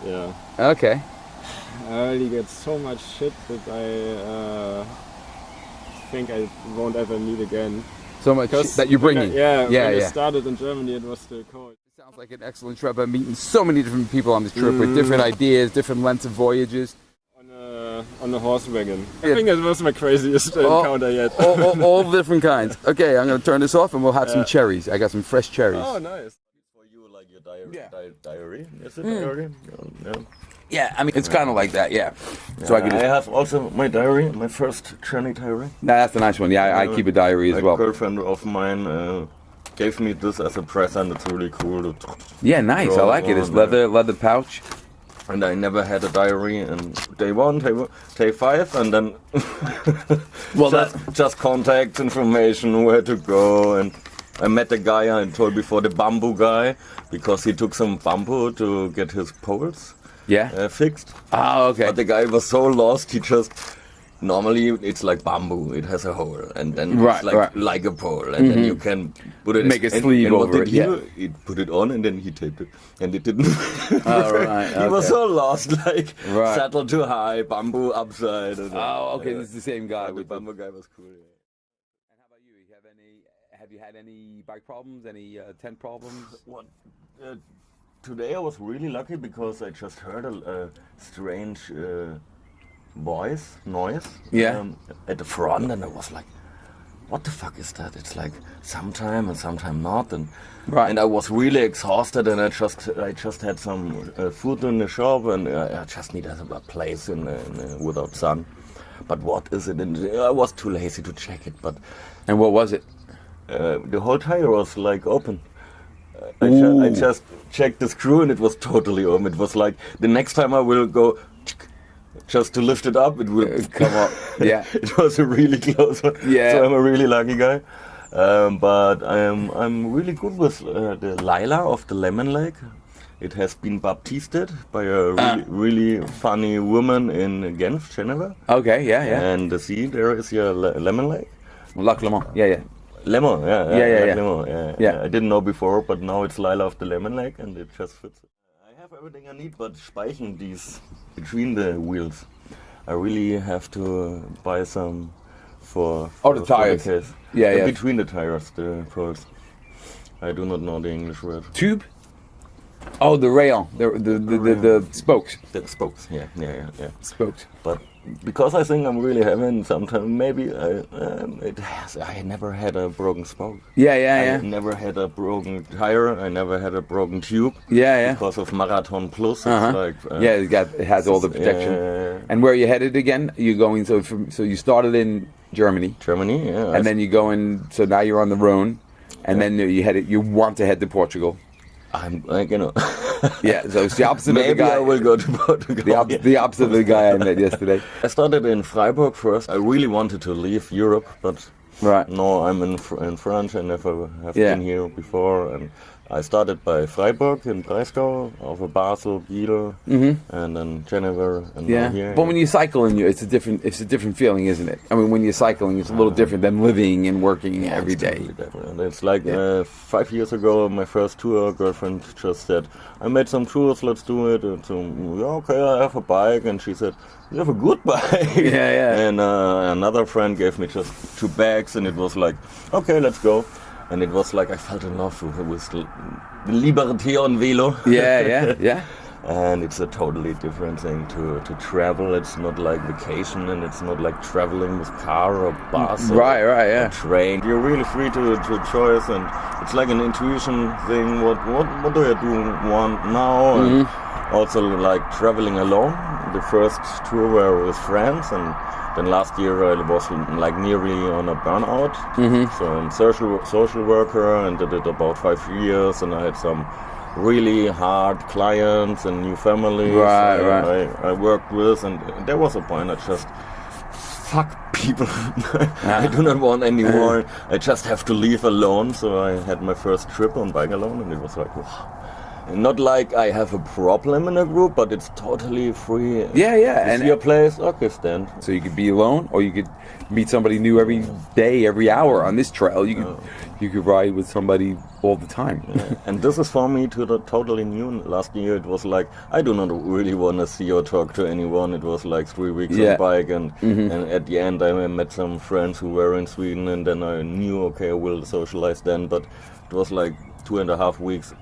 yeah. Okay. I already get so much shit that I think I won't ever need again. So much that you're bringing. Yeah, Yeah, when yeah. I started in Germany, it was still cold. Sounds like an excellent trip. I'm meeting so many different people on this trip with different ideas, different lengths of voyages. On a horse wagon. Yeah. I think that was my craziest encounter yet. all different kinds. Okay, I'm going to turn this off and we'll have some cherries. I got some fresh cherries. Oh, nice. For you, like your diary? Is it diary? Yeah. Yeah, I mean, it's kind of like that, yeah. So I could I just... have also my diary, my first journey diary. Nah, that's a nice one. Yeah, I keep a diary as well. A girlfriend of mine gave me this as a present. It's really cool. Yeah, nice. I like it. It's leather pouch. And I never had a diary. And day 1, day 5, and then just contact information, where to go. And I met a guy I told before, the bamboo guy, because he took some bamboo to get his poles. Yeah. Fixed. Oh, okay. But the guy was so lost, he just... Normally it's like bamboo, it has a hole, and then it's like a pole, and then you can put it... Make a sleeve over it, yeah. He put it on, and then he taped it, and it didn't... Oh, right, He was okay. so lost, like, Right. saddle too high, bamboo upside. And, Oh, okay, this is the same guy. The bamboo guy was cool, yeah. And how about you? Have you had any bike problems, any tent problems? What? Today I was really lucky because I just heard a strange noise Yeah. at the front, and I was like, what the fuck is that? It's like sometime and sometime not, and right. And I was really exhausted, and I just had some food in the shop, and I just needed a place without sun. But what is it? And I was too lazy to check it. And what was it? The whole tire was like open. I just checked the screw, and it was totally open. It was like the next time I will go just to lift it up, it will come up. Yeah, it was a really close one. Yeah, so I'm a really lucky guy. But I'm really good with the Lila of the Lemon Lake. It has been baptized by a really funny woman in Genf, Geneva. Okay, yeah. And the sea there is your Lemon Lake. Lac Lemon, yeah. Lemon, yeah. Lemon, yeah. I didn't know before, but now it's Lila of the Lemon Lake, and it just fits. I have everything I need, but speichen these between the wheels. I really have to buy some for the tires. For the case. Yeah. Between the tires, the poles. I do not know the English word. Tube? Oh, the rail, the spokes. The spokes, yeah. Spokes. But because I think I'm really heavy, sometimes maybe I never had a broken spoke. Yeah. I never had a broken tire. I never had a broken tube. Yeah. Because of Marathon Plus, it's like it has all the protection. And where are you headed again? You going so you started in Germany. Germany, yeah. And then you go in. So now you're on the Rhône, and then you want to head to Portugal. I'm like, you know. Yeah, so it's the opposite Maybe of the guy. I will go to Portugal. The opposite of the guy I met yesterday. I started in Freiburg first. I really wanted to leave Europe, but no, I'm in France. I never have been here before. And I started by Freiburg in Breisgau, over Basel, Biel, and then Geneva, and now here. But when you cycle, it's a different feeling, isn't it? I mean, when you're cycling, it's a little different than living and working every day. Totally different. It's like 5 years ago, my first tour girlfriend just said, "I made some tours, let's do it." And so, okay, I have a bike, and she said, "You have a good bike." And another friend gave me just 2 bags, and it was like, "Okay, let's go." And it was like I felt in love with the liberté on velo. Yeah. And it's a totally different thing to travel. It's not like vacation, and it's not like traveling with car or bus or train. You're really free to choice, and it's like an intuition thing. What do I want now? And also like traveling alone. The first tour were with friends, and then last year I was like nearly on a burnout. So I'm social worker, and did it about 5 years, and I had some really hard clients and new families I worked with, and there was a point I just fuck people. I do not want anymore. I just have to leave alone. So I had my first trip on bike alone, and it was like, wow. Not like I have a problem in a group, but it's totally free. And your place, okay, stand. So you could be alone, or you could meet somebody new every day, every hour on this trail. You could ride with somebody all the time. And this is for me totally new. Last year it was like I do not really want to see or talk to anyone. It was like 3 weeks on bike, and at the end I met some friends who were in Sweden, and then I knew, okay, I will socialize then. But it was like 2.5 weeks.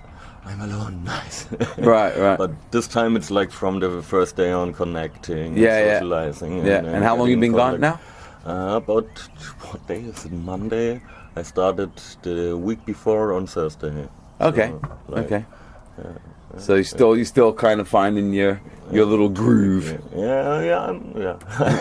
I'm alone, nice. Right. But this time it's like from the first day on, connecting, socializing. And how long you been gone now? About, what day is it, Monday? I started the week before on Thursday. Okay, So you're still kind of finding your little groove. Yeah.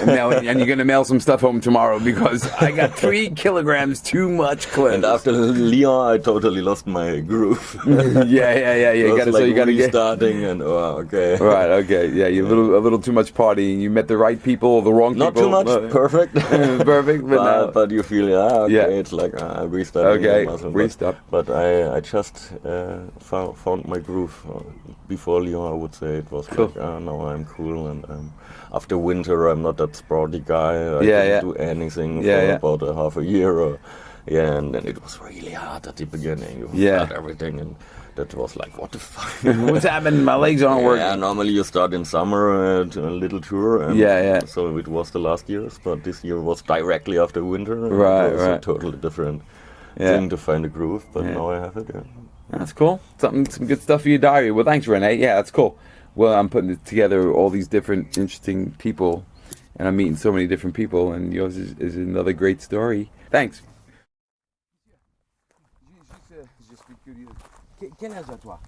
Now, and you're gonna mail some stuff home tomorrow because I got 3 kilograms too much clothes. And after Lyon, I totally lost my groove. Yeah. You gotta get starting and okay. Right, okay. Yeah, you a little too much partying. You met the right people, the wrong people. Not too much. Perfect. Perfect. But you feel it's like restarting. Okay, restart. But I just found my groove. Before Lyon, I would say it was cool. Like, now I'm cool, and after winter, I'm not that sporty guy. I didn't do anything for about a half a year. And then it was really hard at the beginning. You felt everything, and that was like, what the fuck? What's happening? My legs aren't working. Yeah, normally you start in summer a little tour. And so it was the last years, but this year was directly after winter. Right. It was a totally different thing to find a groove, but now I have it. That's cool. Some good stuff for your diary. Well, thanks, Rene. Yeah, that's cool. Well, I'm putting together all these different interesting people, and I'm meeting so many different people, and yours is another great story. Thanks. Quel âge as toi?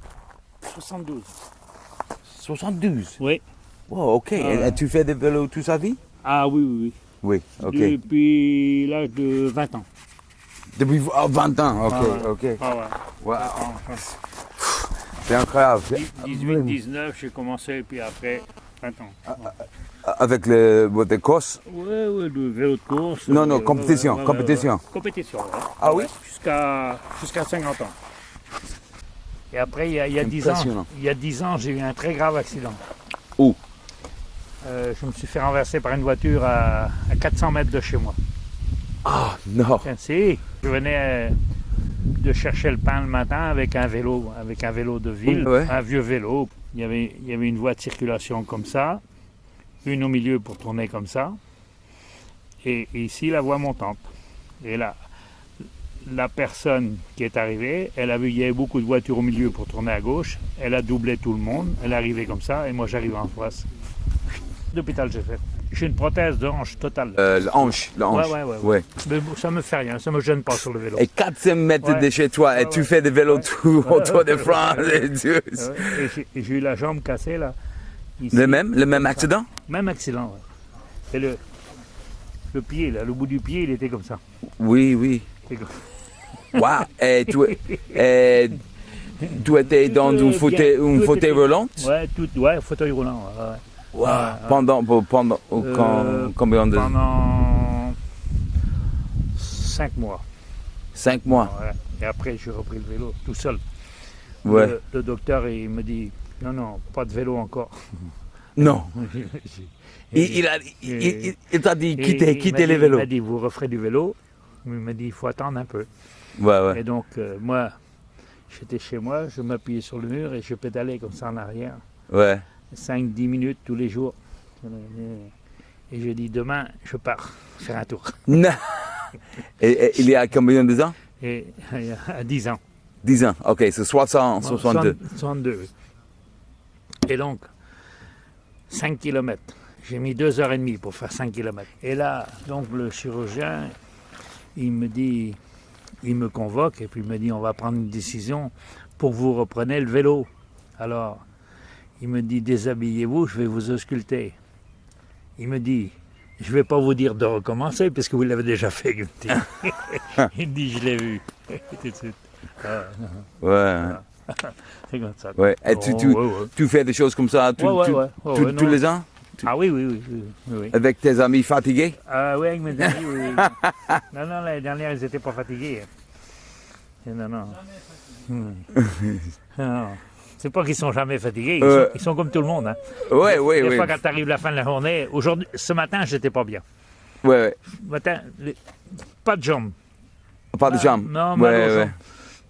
72. 72? Oui. Wow, ok. Et tu fais des vélos toute sa vie? Ah oui, oui, oui. Oui, ok. Depuis l'âge de 20 ans. Depuis 20 ans, ok, ok. Ah ouais. Wow. C'est incroyable. 18, 19, j'ai commencé, puis après 20 ans. Avec votre course? Oui, oui, le vélo de course. Non, compétition, compétition. Compétition, ouais. Ah oui? Jusqu'à 50 ans. Et après, il y a 10 ans, j'ai eu un très grave accident. Où? Je me suis fait renverser par une voiture à 400 mètres de chez moi. Ah, non! Si, je venais de chercher le pain le matin avec un vélo de ville, un vieux vélo. Il y avait une voie de circulation comme ça, une au milieu pour tourner comme ça, et ici la voie montante. Et là, la personne qui est arrivée, elle a vu qu'il y avait beaucoup de voitures au milieu pour tourner à gauche, elle a doublé tout le monde, elle est arrivée comme ça, et moi j'arrive en face. D'hôpital j'ai fait. J'ai une prothèse de hanche totale. La hanche. Ouais. Mais ça me fait rien, ça me gêne pas sur le vélo. Et 400 mètres de chez toi, et tu fais des vélos tout autour de France et tout. Et j'ai eu la jambe cassée là. Ici, le même accident? Même accident, ouais. Et le pied là, le bout du pied, il était comme ça. Oui. Waouh! Et tu étais dans une fauteuil roulant? Ouais, fauteuil roulant. Ouais. Wow. Pendant combien de temps? Pendant 5 mois. 5 mois? Ouais. Et après, j'ai repris le vélo tout seul. Ouais. Le docteur, il me dit, non, pas de vélo encore. Non. Il t'a dit quittez les vélos. Il m'a dit, vous referez du vélo. Il m'a dit, il faut attendre un peu. Ouais. Et donc, moi, j'étais chez moi, je m'appuyais sur le mur et je pédalais comme ça en arrière. Ouais. 5-10 minutes tous les jours. Et je dis, demain, je pars faire un tour. Non. Et il y a combien de temps? Et à 10 ans. 10 ans, ok, c'est 62. 62, oui. Et donc, 5 km. J'ai mis 2h30 pour faire 5 km. Et là, donc le chirurgien, il me convoque et puis il me dit, on va prendre une décision pour que vous repreniez le vélo. Alors, il me dit, déshabillez-vous, je vais vous ausculter. Il me dit, je ne vais pas vous dire de recommencer, parce que vous l'avez déjà fait. Il me dit, je l'ai vu. Tout de suite. Ouais. C'est comme ça. Ouais. Et tu fais des choses comme ça tous les ans? Ah oui. Avec tes amis fatigués? Oui, avec mes amis, oui. Non, l'année dernière, ils n'étaient pas fatigués. Non. Non. C'est pas qu'ils sont jamais fatigués, ils sont comme tout le monde. Hein. Oui. Des fois, quand tu arrives la fin de la journée, ce matin, j'étais pas bien. Ouais. Matin, pas de jambes. Pas de jambes? Non, mal aux jambes.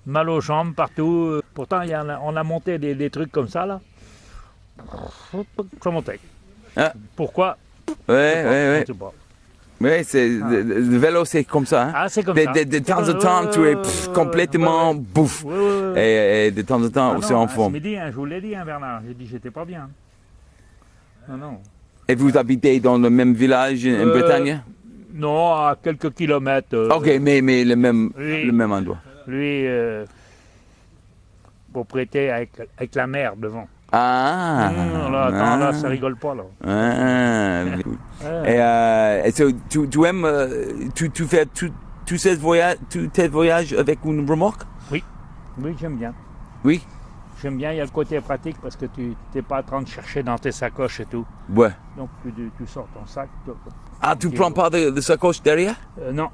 Mal aux jambes partout. Pourtant, on a monté des trucs comme ça, là. Ça montait. Ah. Pourquoi? Ouais. Je sais pas. Oui, le vélo, c'est comme ça. Hein? Ah, c'est comme ça. De temps en temps, tu es complètement bouffe. Et de temps en temps, c'est en forme. Ce midi, je vous l'ai dit, Bernard. J'ai dit que j'étais pas bien. Non. Et vous habitez dans le même village en Bretagne? Non, à quelques kilomètres. Ok, mais le même endroit. Lui, propriété avec la mer devant. Ah! Là, ça rigole pas, là. Et tu aimes, tu fais tous tes voyages avec une remorque? Oui, j'aime bien. Oui? J'aime bien, il y a le côté pratique parce que tu n'es pas en train de chercher dans tes sacoches et tout. Ouais. Donc tu sors ton sac. Tu prends pas de sacoche derrière? Non,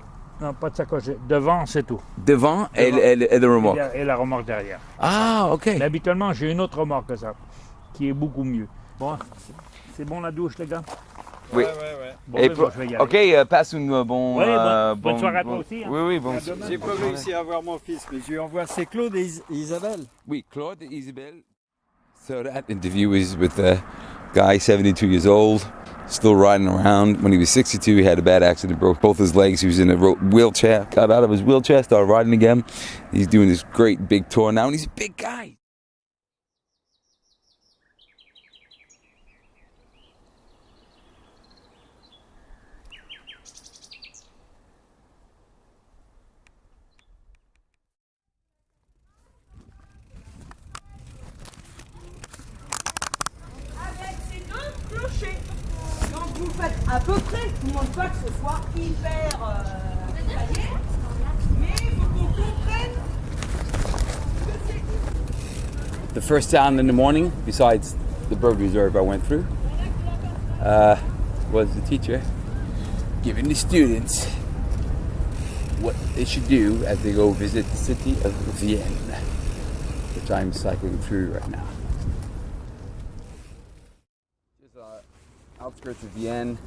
pas de sacoche. Devant, c'est tout. Devant et la remorque? Et la remorque derrière. Ah, ok. Mais habituellement, j'ai une autre remorque que ça, qui est beaucoup mieux. Bon, c'est bon la douche, les gars? Oui. Bon, je vais y aller. Ok, passe une bonne soirée à toi aussi. Hein. Oui, bon. J'ai pas réussi à voir mon fils, mais je lui envoie. C'est Claude et Isabelle. Oui, Claude et Isabelle. So that interview is with a guy 72 years old, still riding around. When he was 62, he had a bad accident, broke both his legs. He was in a wheelchair, got out of his wheelchair, started riding again. He's doing this great big tour now, and he's a big guy. vous faites à peu près, je ne demande pas que ce soit hyper détaillé, mais il faut qu'on comprenne ce que c'est. The first sound in the morning, besides the bird reserve I went through, was the teacher giving the students what they should do as they go visit the city of Vienne, which I'm cycling through right now. Just outskirts of Vienne,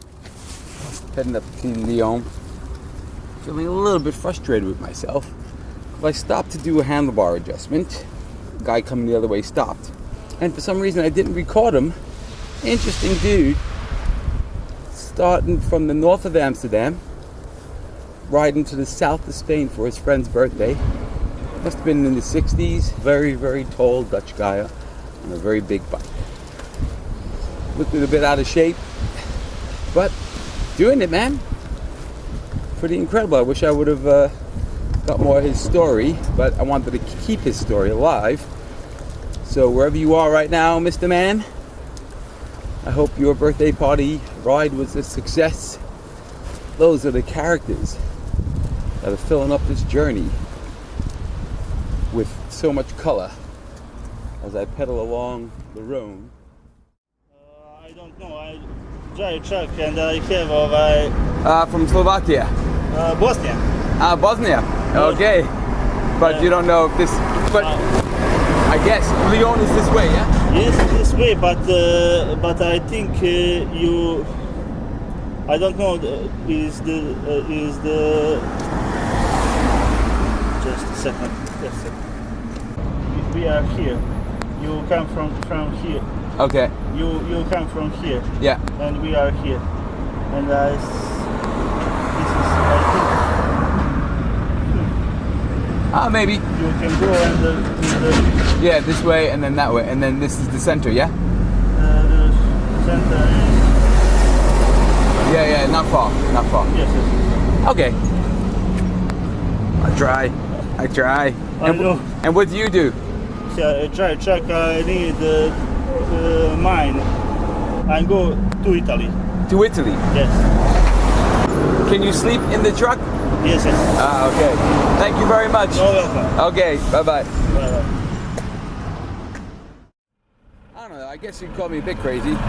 heading up to Lyon. Feeling a little bit frustrated with myself. I stopped to do a handlebar adjustment. The guy coming the other way stopped. And for some reason I didn't record him. Interesting dude. Starting from the north of Amsterdam, riding to the south of Spain for his friend's birthday. Must have been in the 60s. Very, very tall Dutch guy on a very big bike. Looked a bit out of shape, but doing it, man. Pretty incredible. I wish I would have got more of his story, but I wanted to keep his story alive. So wherever you are right now, Mr. Man, I hope your birthday party ride was a success. Those are the characters that are filling up this journey with so much color as I pedal along the Rhône. I don't know. I drive a truck and I have from Slovakia. Bosnia. Bosnia. Okay. But you don't know if this. But I guess Lyon is this way, yeah? Yes, this way. But I think you. I don't know. Is the. Just a second. Just a second. We are here. You come from here. Okay. You come from here. Yeah. And we are here. And this is, I think. Maybe. You can go and yeah, this way and then that way, and then this is the center, yeah. The center is. Yeah, not far. Yes. Okay. I try. And what do you do? I try check. I need mine. I go to Italy. To Italy? Yes. Can you sleep in the truck? Yes. Okay. Thank you very much. You're welcome. Okay, bye-bye. Bye-bye. I don't know, I guess you'd call me a bit crazy. I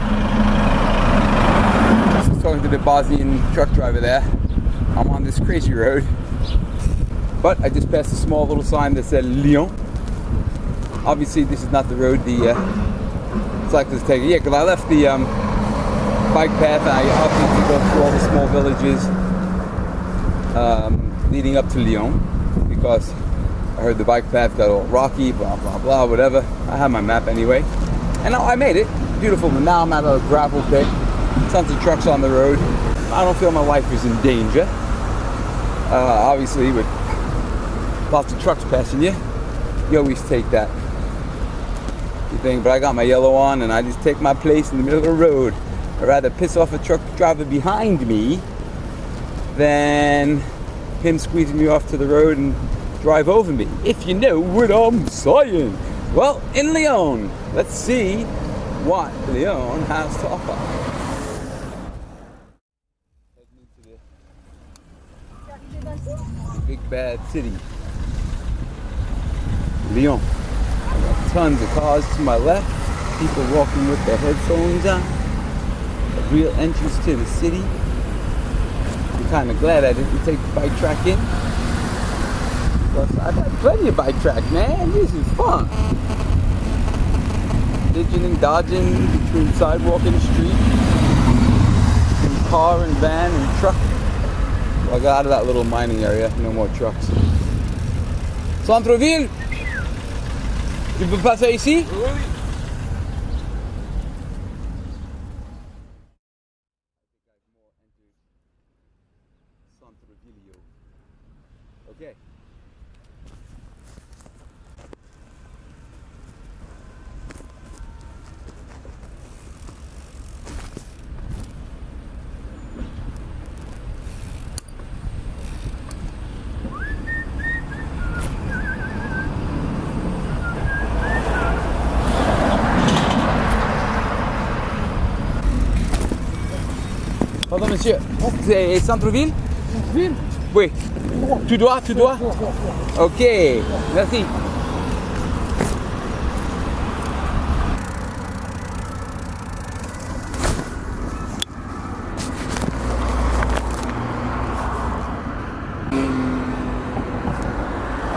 was talking to the Bosnian truck driver there. I'm on this crazy road. But I just passed a small little sign that said Lyon. Obviously this is not the road the cyclists take. Yeah, because I left the bike path and I opted to go through all the small villages leading up to Lyon, because I heard the bike path got all rocky, blah blah blah, whatever. I have my map anyway, and now I made it. Beautiful, but now I'm at a gravel pit. Tons of trucks on the road. I don't feel my life is in danger. Obviously, with lots of trucks passing you, you always take that thing. But I got my yellow on, and I just take my place in the middle of the road. I'd rather piss off a truck driver behind me than him squeezing me off to the road and drive over me, if you know what I'm saying. Well, in Lyon, let's see what Lyon has to offer. Big bad city, Lyon. I got tons of cars to my left, people walking with their headphones on. A real entrance to the city. I'm kind of glad I didn't take the bike track in, because I've had plenty of bike track, man. This is fun. Ditching and dodging between sidewalk and street, between car and van and truck. Well, I got out of that little mining area, no more trucks. Centre-ville, tu peux passer ici? Oui. Okay. Pardon, monsieur. C'est centre-ville? Centre-ville? Oui. Tout droit, tout droit? Ok, merci.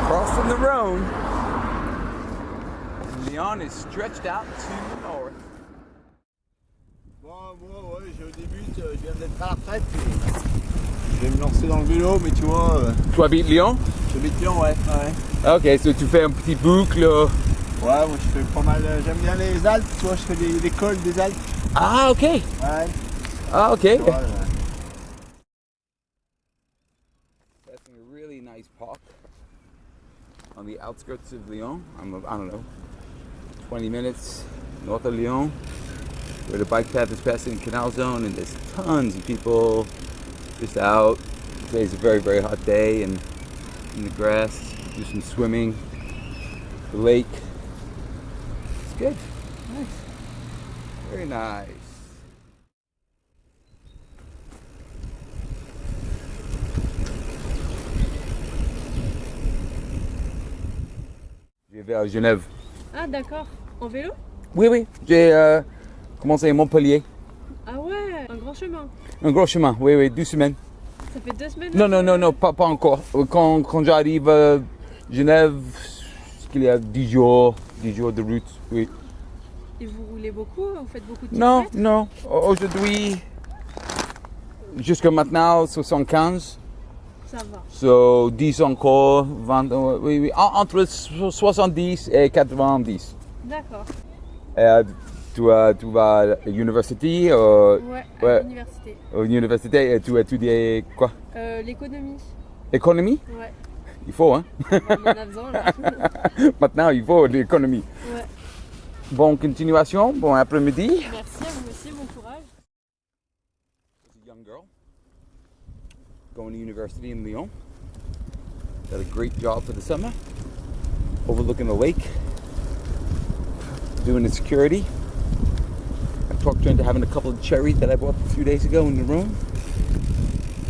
Crossing the Rhône. Lyon is stretched out to the north. Bon, moi, ouais, au début, je viens d'être à la retraite. Je vais me lancer dans le vélo, mais tu vois. Tu habites Lyon? J'habite Lyon, ouais. Ok, so tu fais un petit boucle. Ouais, moi je fais pas mal. J'aime bien les Alpes, tu vois, je fais des cols des Alpes. Ah, ok. Ouais. Ah, ok. Tu vois, That's a really nice park on the outskirts of Lyon. I don't know, 20 minutes north of Lyon, where the bike path is passing the canal zone, and there's tons of people just out. Today's a very, very hot day, and in the grass, do some swimming, the lake. It's good. Nice. Very nice. Je vais à Genève. Ah d'accord. En vélo? Oui. J'ai commencé à Montpellier. Ah ouais, un grand chemin. Un gros chemin, oui, 2 semaines. Ça fait 2 semaines? Non, pas encore. Quand j'arrive à Genève, il y a 10 jours de route, oui. Et vous roulez beaucoup? Vous faites beaucoup de kilomètres? Non. Aujourd'hui, jusqu'à maintenant, 75. Ça va. So, 10 encore, 20, oui. Entre 70 et 90. D'accord. Tu vas à l'université? Ouais, à l'université. À l'université, et tu étudies quoi? L'économie. Économie? Ouais. Il faut, hein? On en a besoin, là. Maintenant, il faut l'économie. Ouais. Bonne continuation, bon après-midi. Merci à vous aussi, bon courage. A young girl going to university in Lyon. Got a great job for the summer, overlooking the lake, doing the security. I talked her into having a couple of cherries that I bought a few days ago in the room,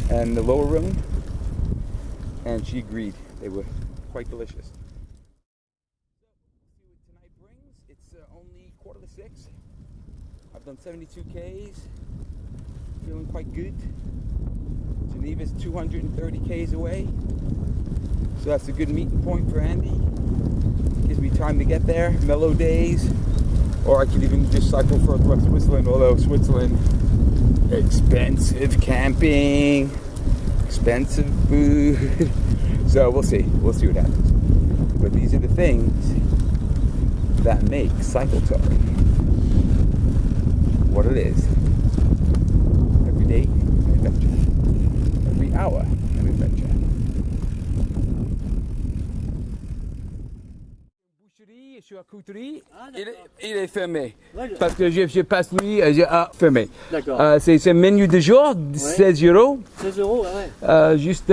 and the lower room, and she agreed. They were quite delicious. It's only 5:45. I've done 72 Ks, feeling quite good. Geneva's 230 Ks away, so that's a good meeting point for Andy. Gives me time to get there, mellow days, or I could even just cycle further up Switzerland, although Switzerland, expensive camping, expensive food. So we'll see what happens. But these are the things that make cycle touring what it is. Every day, an adventure. Every hour, an adventure. Boucherie et charcuterie, il est fermé. Ouais, parce que je passe lui, fermé. D'accord. C'est un menu de jour, 16 euros. 16 euros, ouais. Juste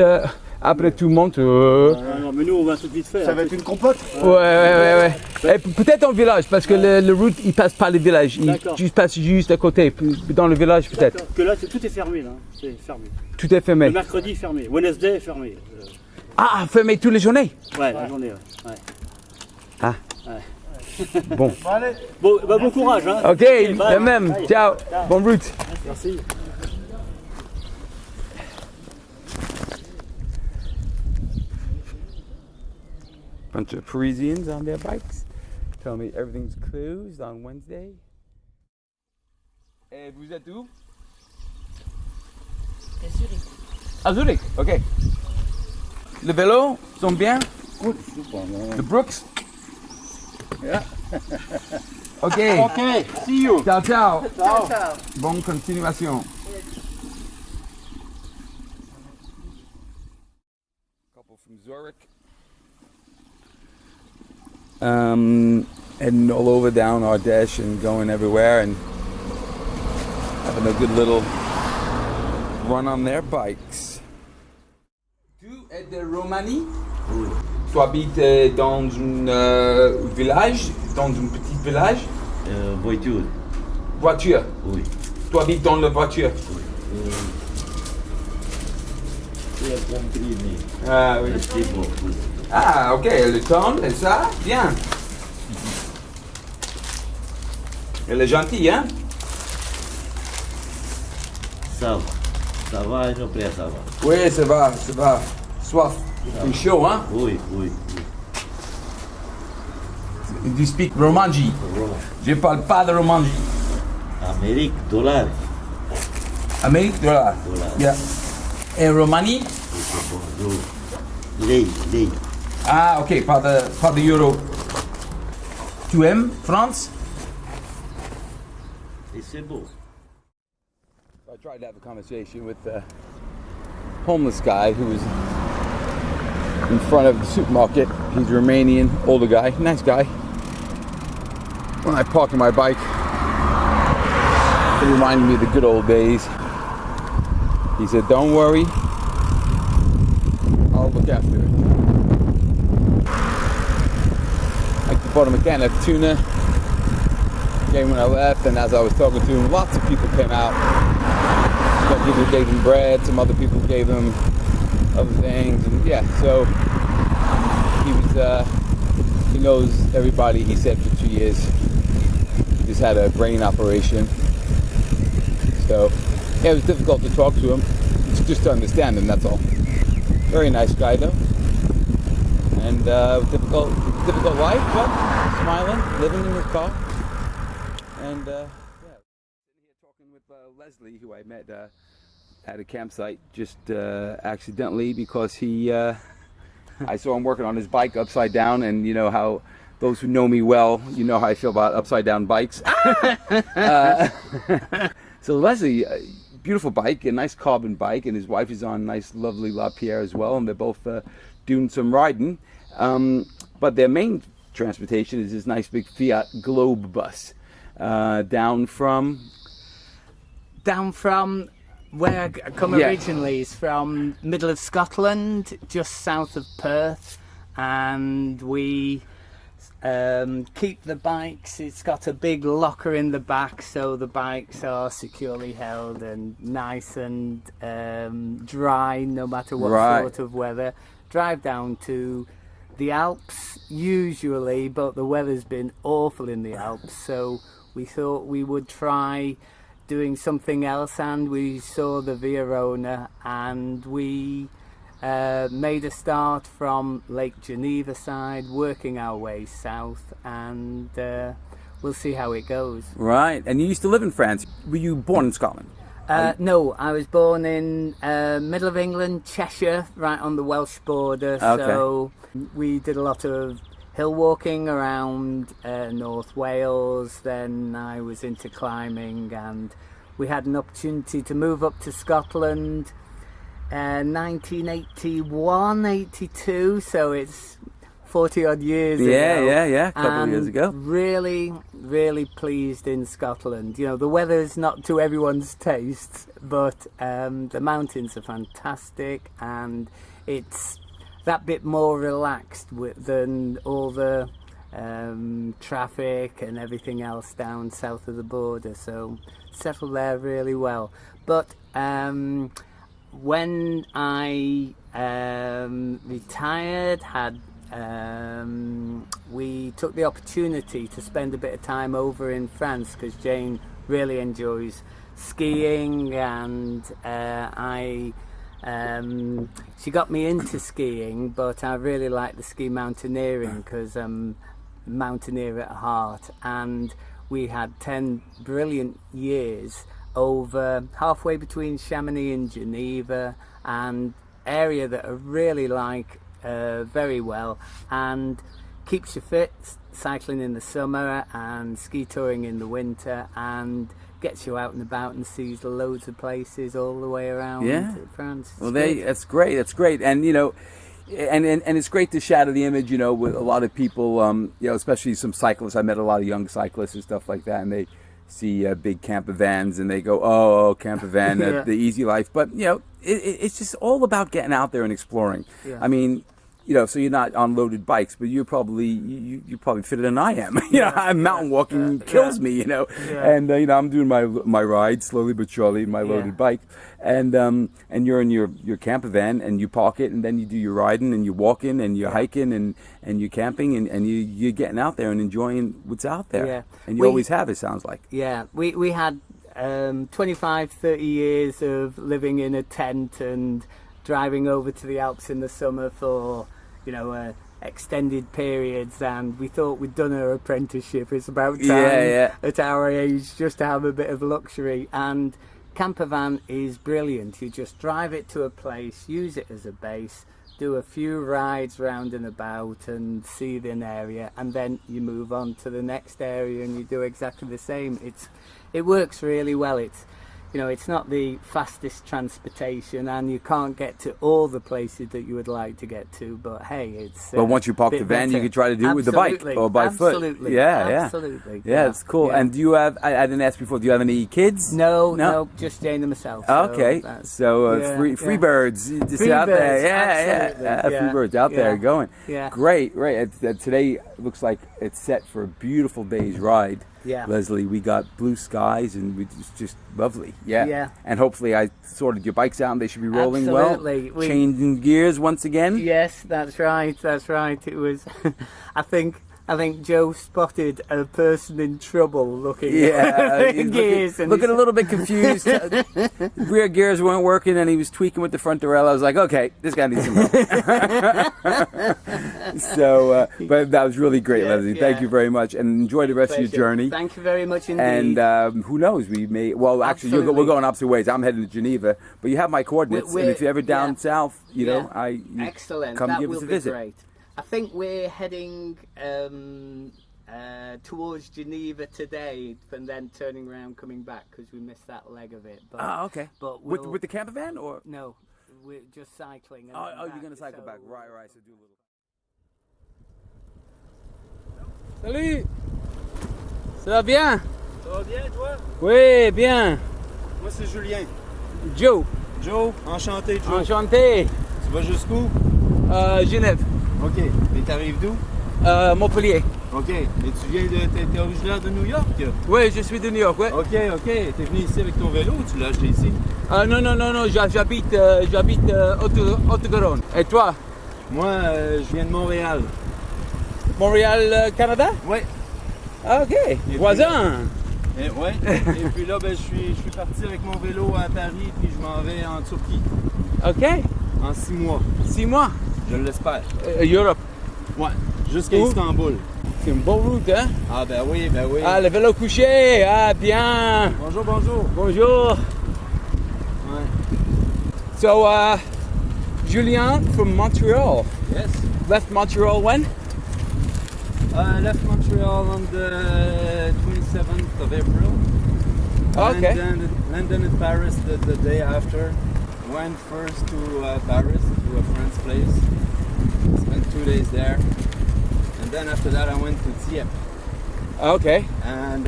après tout le monde. Non, mais nous on va tout de suite faire. Ça va être une compote? Ouais. Et peut-être en village, parce que le route il passe par le village. Il passe juste à côté, dans le village peut-être. Que là tout est fermé là. C'est fermé. Tout est fermé. Le mercredi fermé. Wednesday fermé. Ah, fermé toutes les journées? Ouais, la journée, ouais. Ah. Ouais. Bon. Bon courage. Hein. Ok, de même. Ciao. Bonne route. Merci. Bunch of Parisians on their bikes. Tell me everything's closed on Wednesday. Et vous êtes où? À Zurich. À Zurich, ok. Le vélo sont bien? Good, super. The Brooks? Yeah. Ok. Ok, see you. Ciao. Ciao. Bonne continuation. Couple from Zurich. Heading all over down Ardèche and going everywhere and having a good little run on their bikes. Tu es de Roumanie? Oui. Tu habites dans un village, dans un petit village? Voiture. Voiture? Oui. Tu habites dans la voiture? Oui. Ah oui. Ah ok, le temps, et ça, bien. Elle est gentille, hein? Ça va et non plus ça va. Oui, ça va. Soif. C'est chaud, hein? Oui. Do you speak Romanji? Je parle pas de Romanji. Amérique, dollar. Amérique, dollar. Yeah. Et Romani? Lei. Ah, ok, pas de euro. Tu aimes France? Et c'est beau. I tried to have a conversation with a homeless guy who was in front of the supermarket. He's a Romanian, older guy, nice guy. When I parked my bike, it reminded me of the good old days. He said, "Don't worry, I'll look after it." I bought him a can of tuna. Came when I left, and as I was talking to him, lots of people came out. Some people gave him bread, some other people gave him other things, and yeah, so he knows everybody. He said for 2 years. He's had a brain operation, so yeah, it was difficult to talk to him, just to understand him. That's all. Very nice guy though, and difficult life, but smiling, living in his car, and yeah. Sitting here talking with Leslie, who I met at a campsite just accidentally because he. I saw him working on his bike upside down, and you know how those who know me well, you know how I feel about upside down bikes. So Leslie, beautiful bike, a nice carbon bike, and his wife is on a nice, lovely LaPierre as well, and they're both doing some riding. But their main transportation is this nice big Fiat Globe bus down from where I come originally is from middle of Scotland, just south of Perth, and we keep the bikes. It's got a big locker in the back, so the bikes are securely held and nice and dry no matter what sort of weather. Drive down to the Alps usually, but the weather's been awful in the Alps, so we thought we would try doing something else, and we saw the Via Rhône, and we made a start from Lake Geneva side, working our way south, and we'll see how it goes. Right, and you used to live in France. Were you born in Scotland? No, I was born in middle of England, Cheshire, right on the Welsh border. Okay. So we did a lot of hill walking around North Wales. Then I was into climbing, and we had an opportunity to move up to Scotland 1981, 82, so it's 40 odd years ago. Yeah, a couple of years ago. Really pleased in Scotland. You know, the weather's not to everyone's taste, but the mountains are fantastic, and it's that bit more relaxed than all the traffic and everything else down south of the border, so settled there really well. But when I retired, we took the opportunity to spend a bit of time over in France, because Jane really enjoys skiing, and she got me into skiing, but I really like the ski mountaineering because I'm a mountaineer at heart, and we had 10 brilliant years over halfway between Chamonix and Geneva, and area that I really like very well, and keeps you fit, cycling in the summer and ski touring in the winter, and gets you out and about and sees loads of places all the way around France. Well, that's great, and you know, and it's great to shatter the image, you know, with a lot of people, you know, especially some cyclists. I met a lot of young cyclists and stuff like that, and they see big camper vans and they go, oh, camper van, the easy life. But you know, it's just all about getting out there and exploring. I mean, so you're not on loaded bikes, but you're probably you're probably fitter than I am. I'm mountain walking kills me, and I'm doing my ride slowly but surely in my loaded bike, and you're in your camper van and you park it, and then you do your riding and you're walking and you're hiking and you're camping and you're getting out there and enjoying what's out there, and you always have, it sounds like. We had 25, 30 years of living in a tent and driving over to the Alps in the summer for extended periods, and we thought we'd done our apprenticeship. It's about time at our age just to have a bit of luxury, and camper van is brilliant. You just drive it to a place, use it as a base, do a few rides round and about and see an area, and then you move on to the next area and you do exactly the same. It works really well. It's not the fastest transportation, and you can't get to all the places that you would like to get to, but hey, it's but once you park the van, you can try to do it with the bike or by foot. Absolutely. Yeah, it's cool. And do you have, I didn't ask before, do you have any kids? No, just Jane and myself. Okay, free birds just out there. Free birds out there going. Great. Today looks like it's set for a beautiful day's ride. Leslie, we got blue skies and it's just lovely. And hopefully I sorted your bikes out and they should be rolling well. Changing gears once again. Yes, that's right. It was I think Joe spotted a person in trouble looking at gears. Looking a little bit confused. Rear gears weren't working and he was tweaking with the front derailleur. I was like, okay, this guy needs some help. But that was really great, Leslie. Thank you very much, and enjoy the rest of your journey. Thank you very much indeed. And who knows, we may, actually, we're going opposite ways. I'm heading to Geneva, but you have my coordinates, and if you're ever down south, excellent. Come that give us a visit. Great. I think we're heading towards Geneva today, and then turning around, coming back because we missed that leg of it. But, okay. But with the camper van or no? We're just cycling. You're going to cycle back, right? So do a little. Salut. Ça va bien? Ça va bien, toi? Oui, bien. Moi, c'est Julien. Joe. Joe, enchanté, Joe. Enchanté. Tu vas jusqu'où? Genève. Ok. Et t'arrives d'où? Montpellier. Ok. Et tu viens t'es originaire de New York? Oui, je suis de New York, ouais. Ok. T'es venu ici avec ton vélo ou tu l'as acheté ici? Non, j'habite Haute-Garonne. Et toi? Moi, je viens de Montréal. Montréal, Canada? Oui. Ok, voisin. Et puis là, je suis parti avec mon vélo à Paris, puis je m'en vais en Turquie. Ok. En 6 mois. 6 mois? Je l'espère. Europe? Ouais, jusqu'à Istanbul. C'est une bonne route, hein? Ah ben oui. Ah, le vélo couché, bien. Bonjour. Ouais. So, Julien from Montreal. Yes. Left Montreal when? I left Montreal on the 27th of April. Okay. Landed in Paris the day after. Went first to Paris, to a friend's place. Spent 2 days there. And then after that I went to Dieppe. Okay. And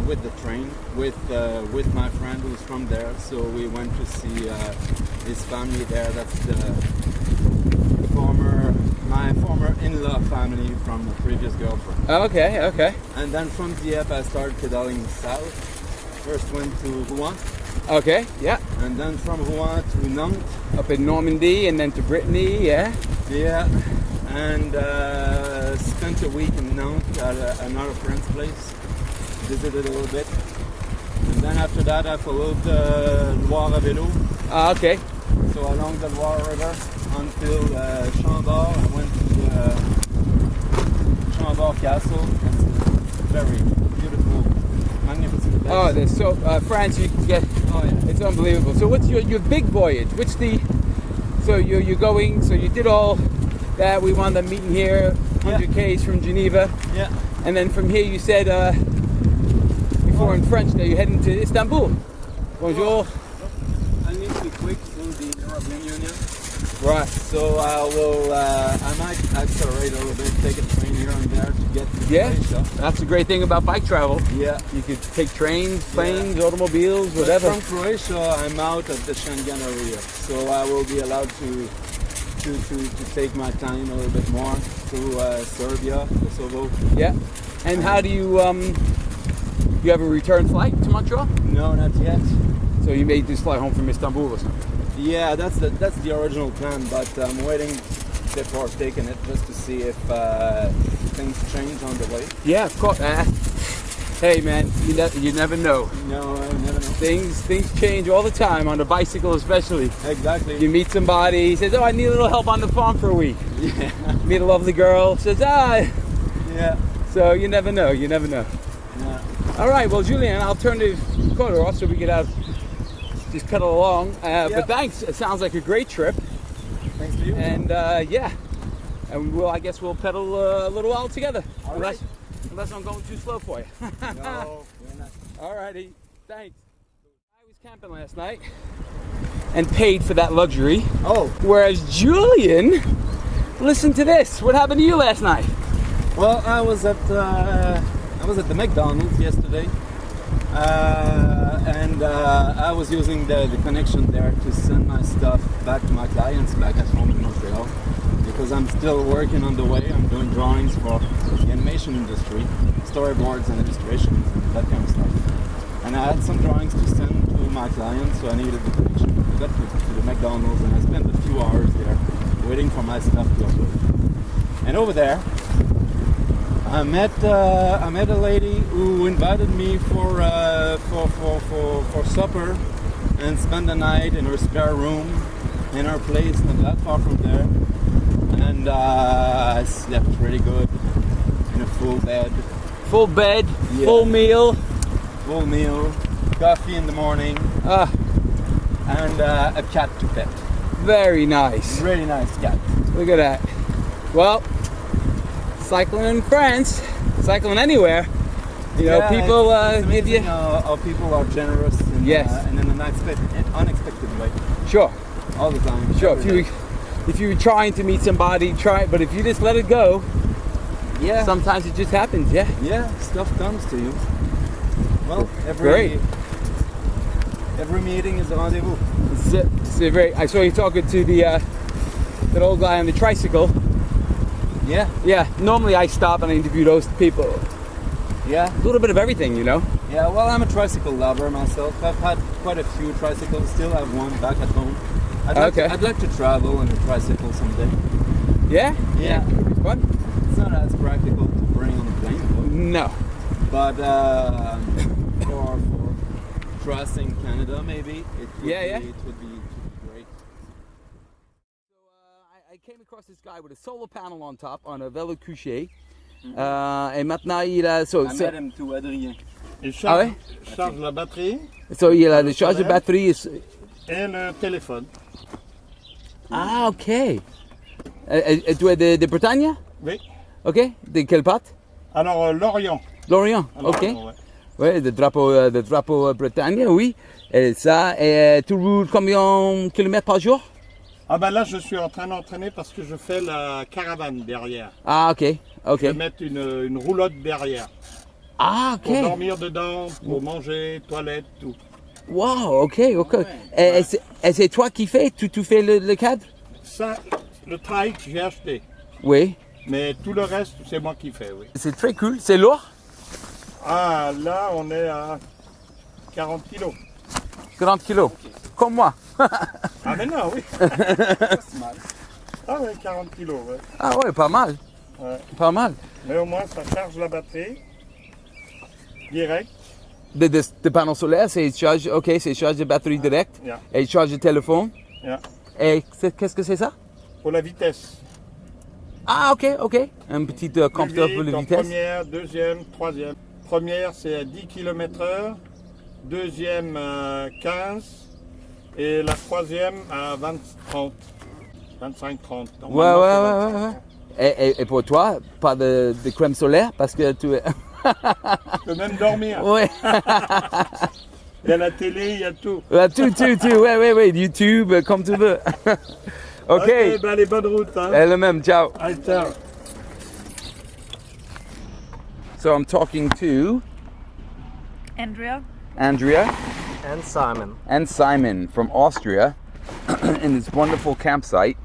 with the train, with my friend who's from there. So we went to see his family there. That's my former in-law family from a previous girlfriend. Okay. And then from Dieppe I started pedaling south. First went to Rouen. Okay, yeah. And then from Rouen to Nantes. Up in Normandy and then to Brittany, yeah. Yeah. And spent a week in Nantes at another friend's place. Visited a little bit. And then after that I followed Loire à vélo. Okay. So along the Rhône River until Chambord. I went to Chambord Castle. It's a very beautiful, magnificent place. Oh, there's so France. You can get. Oh yeah. It's unbelievable. So what's your big voyage? So you're going. So you did all that. We wound up meeting here, 100 k's from Geneva. Yeah. And then from here you said before in French that you're heading to Istanbul. Bonjour. I need to be quick through the European Union. Right. So I might accelerate a little bit, take a train here and there to get to Croatia. That's the great thing about bike travel. Yeah. You could take trains, planes, automobiles, whatever. But from Croatia, I'm out of the Schengen area, so I will be allowed to to take my time a little bit more through Serbia, Kosovo. Yeah. And how do you have a return flight to Montreal? No, not yet. So you may just fly home from Istanbul or something? Yeah, that's the original plan, but I'm waiting before taking it just to see if things change on the way. Yeah, of course. Hey man, you never know. No, I never know. Things change all the time on a bicycle, especially. Exactly. You meet somebody, he says, "Oh, I need a little help on the farm for a week." Yeah. Meet a lovely girl, says, Yeah. So you never know. You never know. Yeah. All right, well, Julian, I'll turn the recorder off so we can just pedal along. But thanks. It sounds like a great trip. Thanks to you. And yeah, and I guess we'll pedal a little while together. Unless I'm going too slow for you. No, you're not. All righty, thanks. I was camping last night and paid for that luxury. Oh. Whereas Julian, listen to this. What happened to you last night? Well, I was at the McDonald's yesterday, and I was using the connection there to send my stuff back to my clients back at home in Montreal, because I'm still working on the way. I'm doing drawings for the animation industry, storyboards and illustrations and that kind of stuff. And I had some drawings to send to my clients, so I needed the connection. I got to the McDonald's and I spent a few hours there waiting for my stuff to upload. And over there, I met a lady who invited me for supper and spend the night in her spare room in her place not that far from there. And I slept really good in a full bed. Full bed, Yeah. full meal. Full meal, coffee in the morning, and a cat to pet. Very nice. Really nice cat. Look at that. Well, cycling in France, cycling anywhere, you know, people it's give you... how people are generous and, and in an unexpected way. Sure. All the time. Sure. If you're trying to meet somebody, try it. But if you just let it go, sometimes it just happens. Yeah. Yeah, stuff comes to you. Well, Great. Every meeting is a rendezvous. C'est very. I saw you talking to that old guy on the tricycle. Yeah. Yeah. Normally I stop and I interview those people. Yeah. A little bit of everything, you know. Yeah. Well, I'm a tricycle lover myself. I've had quite a few tricycles. Still have one back at home. I'd like to travel on a tricycle someday. Yeah? Yeah. It could be fun. It's not as practical to bring on a plane, though. No. But for crossing Canada, maybe it would be great. So I came across this guy with a solar panel on top on a vélo couché. Et maintenant il a... I met him to Adrien. Il charge la batterie. So il a charge de batterie. Et le téléphone. Ah, ok. Et tu es de Bretagne? Oui. Ok. De quelle part? Alors, Lorient. Lorient, ok. Ouais, le drapeau Bretagne, oui. Et ça, et tu roules combien de kilomètres par jour? Ah ben là, je suis en train d'entraîner parce que je fais la caravane derrière. Ah, ok. Je vais mettre une roulotte derrière. Ah, ok. Pour dormir dedans, pour manger, toilette, tout. Wow, ok. Et c'est toi qui fais? Tu fais le cadre? Ça, le trike, j'ai acheté. Oui. Mais tout le reste, c'est moi qui fais, oui. C'est très cool. C'est lourd? Ah, là, on est à 40 kilos. 40 kilos. Comme moi. Ah, mais non, oui. Ah, ouais, 40 kilos, ouais. Ah, ouais, pas mal. Ouais. Pas mal. Mais au moins, ça charge la batterie. Direct. De panneaux solaires, c'est charge, c'est charge de batterie direct. Yeah. Et charge de téléphone. Yeah. Et qu'est-ce que c'est ça? Pour la vitesse. Ah, ok. Un petit compteur pour la vitesse. Première, deuxième, troisième. Première, c'est à 10 km/h. Deuxième, 15. Et la troisième, à 20-30. 25-30. Ouais. Et pour toi, pas de crème solaire parce que tu es... Je peux même dormir. Ouais. Il y a la télé, il y a tout. Tout. Ouais. YouTube, comme tu veux. Ok. Ben les bonnes routes. Hein. Elle même, ciao. Allez, ciao. So I'm talking to Andrea and Simon from Austria in this wonderful campsite.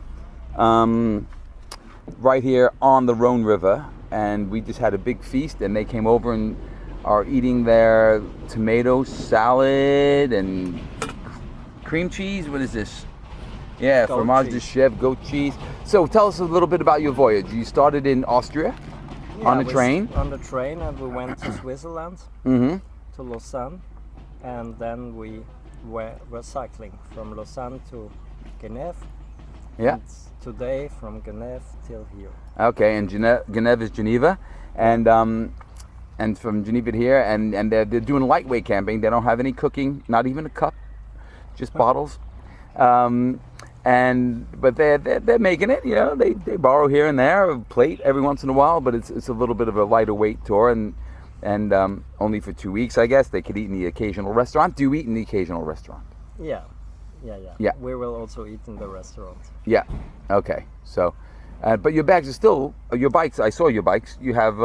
right here on the Rhône River, and we just had a big feast, and they came over and are eating their tomato salad and cream cheese. What is this? Yeah, Goat fromage de cheese. chèvre, goat cheese. So tell us a little bit about your voyage. You started in Austria on a train. On the train, and we went to Switzerland, Mm-hmm. to Lausanne, and then we were cycling from Lausanne to Genève. Yeah. And today from Genève till here. Okay, and Genève is Geneva, and from Geneva to here, and they're doing lightweight camping. They don't have any cooking, not even a cup, just bottles. But they're making it. You know, they borrow here and there a plate every once in a while, but it's a little bit of a lighter weight tour, and only for 2 weeks, I guess. They could eat in the occasional restaurant. Do you eat in the occasional restaurant? Yeah. Yeah. We will also eat in the restaurant. Yeah. Okay. So, but your bags are still your bikes. I saw your bikes. You have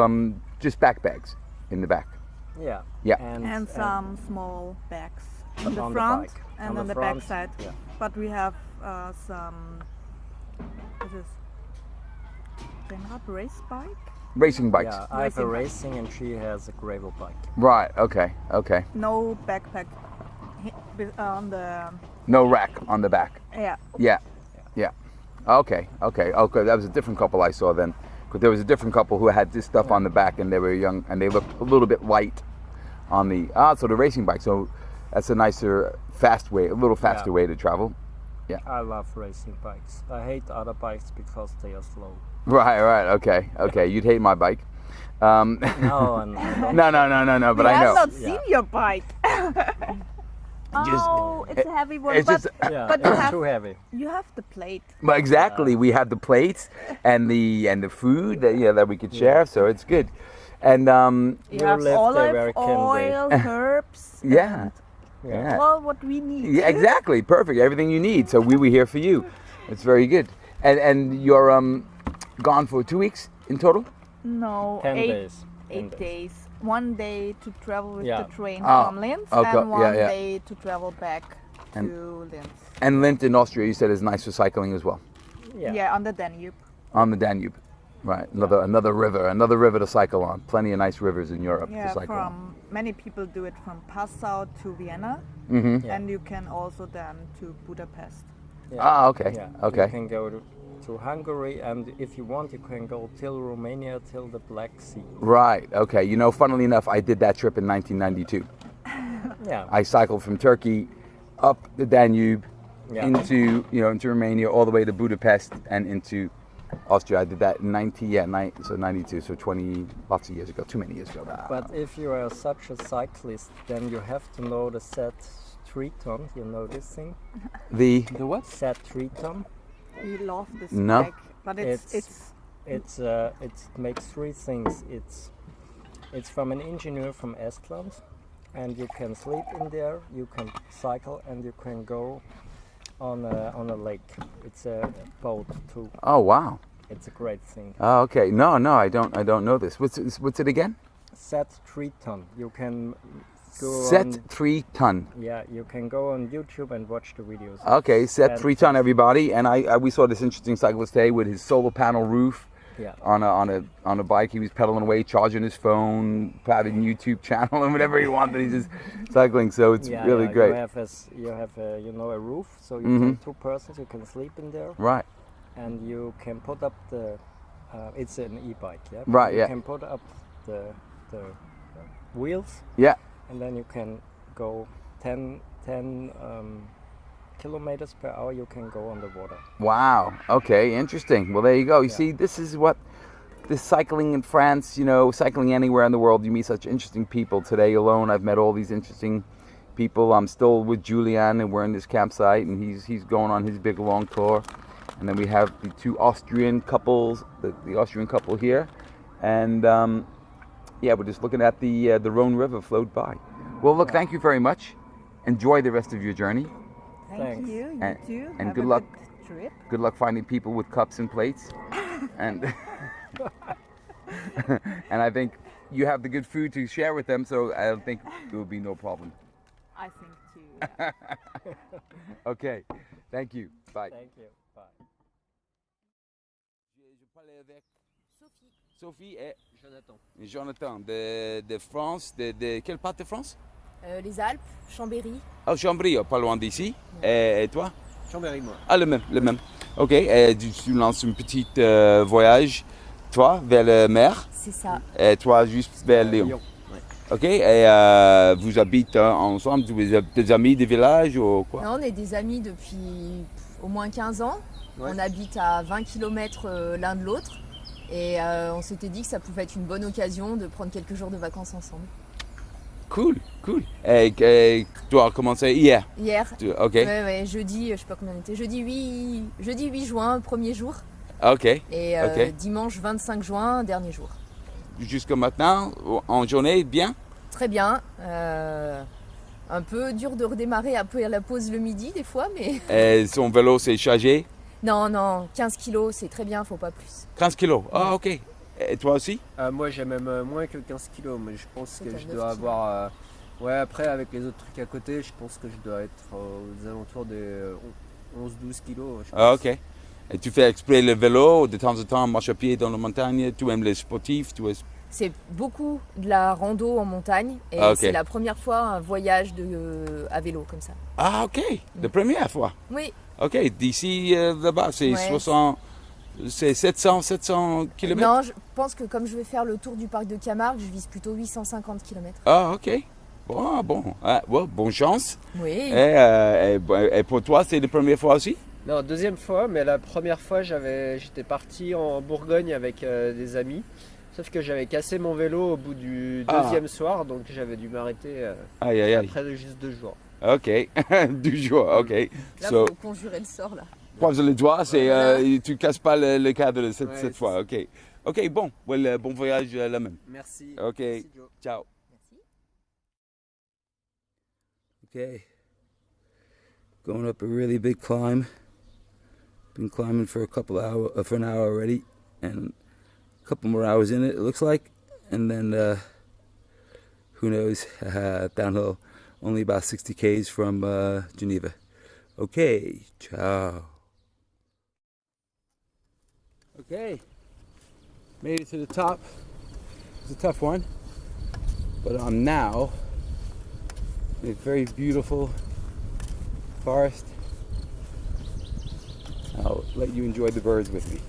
just back bags in the back. Yeah. Yeah. And some small bags in the on the front bike. and On on the the front, back side. yeah. But we have some race bike. Racing bikes. Yeah, I have a Racing bike. racing and she has a gravel bike. Right. Okay. Okay. No backpack on the. No rack on the back. Yeah. Yeah. Yeah. Okay. Okay. Okay. That was a different couple I saw then. Because there was a different couple who had this stuff on the back, and they were young, and they looked a little bit light on the so the racing bike. So that's a nicer, fast way, a little faster way to travel. Yeah. I love racing bikes. I hate other bikes because they are slow. Right. Right. Okay. Okay. You'd hate my bike. No, no. But I know. I have not seen your bike. Oh, it's a heavy one, it's but, just- Yeah, but it's too heavy. You have the plate. Well, exactly. We had the plates and the food that we could share, so it's good. And You have olive oil, herbs. yeah. Yeah. All what we need. Yeah, exactly. Perfect. Everything you need. So we were here for you. It's very good. And you're gone for 2 weeks in total? No, 10 eight days. 8 days. 1 day to travel with Yeah. the train Oh, from Linz, okay, and 1 yeah. day to travel back And- to Linz. And Linz in Austria, you said, is nice for cycling as well. Yeah, on the Danube. On the Danube. Right. Another river to cycle on. Plenty of nice rivers in Europe Yeah, to cycle on. from many people do it from Passau to Vienna, Mhm. and you can also then to Budapest. Ah, okay. Yeah. Okay. You can go to Hungary, and if you want, you can go till Romania, till the Black Sea. Right. Okay. You know, funnily enough, I did that trip in 1992. Yeah. I cycled from Turkey up the Danube Yeah. into Romania, all the way to Budapest and into Austria. I did that in 92, so 20 lots of years ago, too many years ago. But if you are such a cyclist, then you have to know the set triton. You know this thing? The what? Set triton. We love this No. bike, but it makes 3 things. It's from an engineer from Estland, and you can sleep in there. You can cycle, and you can go on a lake. It's a boat too. Oh wow. It's a great thing. Oh, okay. No, I don't know this. What's it again? Set triton. You can go Set on, 3 ton. Yeah, you can go on YouTube and watch the videos. Okay, set 3 ton, everybody. And we saw this interesting cyclist today with his solar panel roof. Yeah. On a bike. He was pedaling away, charging his phone, having a YouTube channel and whatever he wanted. He's just cycling, so it's really great. You have a roof, so you Mhm. can 2 persons. You can sleep in there. Right. And you can put up the. It's an e-bike, yeah. Right, You yeah. can put up the wheels. Yeah. And then you can go 10 kilometers per hour. You can go on the water. Wow. Okay, interesting. Well, there you go. You see, this is what this cycling in France, cycling anywhere in the world, you meet such interesting people. Today alone, I've met all these interesting people. I'm still with Julian, and we're in this campsite, and he's going on his big long tour. And then we have the 2 Austrian couples, the Austrian couple here, and we're just looking at the Rhône River float by. Well, look, thank you very much. Enjoy the rest of your journey. Thank you. You too. And Have good a luck. good trip. Good luck finding people with cups and plates. and and I think you have the good food to share with them, so I think there will be no problem. I think too. Yeah. Okay. Thank you. Bye. Thank you. Bye. parler avec Sophie. Sophie et Jonathan. Jonathan de France. De quelle part de France? Les Alpes, Chambéry. Ah, Chambéry, pas loin d'ici. Et toi? Chambéry, moi. Ah, le même. Ok, et tu lances un petit voyage, toi, vers la mer. C'est ça. Et toi, juste vers Lyon. Ouais. Ok, et vous habitez ensemble, vous êtes des amis des villages ou quoi? Non, on est des amis depuis au moins 15 ans. Ouais. On habite à 20 km l'un de l'autre. Et on s'était dit que ça pouvait être une bonne occasion de prendre quelques jours de vacances ensemble. Cool. Et tu as commencé hier? Hier. Ok. Ouais, jeudi, je sais pas combien on était. Jeudi 8 juin, premier jour. Ok. Et Ok. dimanche 25 juin, dernier jour. Jusqu'à maintenant, en journée, bien? Très bien. Un peu dur de redémarrer après la pause le midi des fois, mais... Et son vélo s'est chargé? Non, 15 kilos, c'est très bien, faut pas plus. 15 kilos? Ah, ok. Et toi aussi? Moi j'ai même moins que 15 kilos, mais je pense que T'as je 9 dois kilos. avoir... ouais, après avec les autres trucs à côté, je pense que je dois être aux alentours des 11-12 kilos. Je Ah, pense. ok. Et tu fais exprès le vélo, de temps en temps, marche à pied dans la montagne, tu aimes les sportifs, C'est beaucoup de la rando en montagne et Ah, ok. c'est la première fois un voyage à vélo comme ça. Ah, ok. La première fois? Oui. Ok, d'ici là-bas, c'est Ouais. C'est 700 km? Non, je pense que comme je vais faire le tour du parc de Camargue, je vise plutôt 850 km. Ah, ok. Bon. Ah, ouais, bonne chance. Oui. Et pour toi, c'est la première fois aussi? Non, deuxième fois, mais la première fois j'étais parti en Bourgogne avec des amis. Sauf que j'avais cassé mon vélo au bout du deuxième soir, donc j'avais dû m'arrêter Aïe. après juste 2 jours. Ok, 2 jours, ok. Là, faut conjurer le sort là. Croise les doigts, tu casses pas le cadre cette fois, ok. Ok, bon, bon voyage là même. Merci. Ok, Merci, Joe. ciao. Merci. Okay, going up a really big climb. Been climbing for for an hour already, and a couple more hours in it looks like, and then who knows, downhill, only about 60 k's from Geneva. Okay, ciao. Okay, made it to the top. It's a tough one, but I'm now in a very beautiful forest. I'll let you enjoy the birds with me.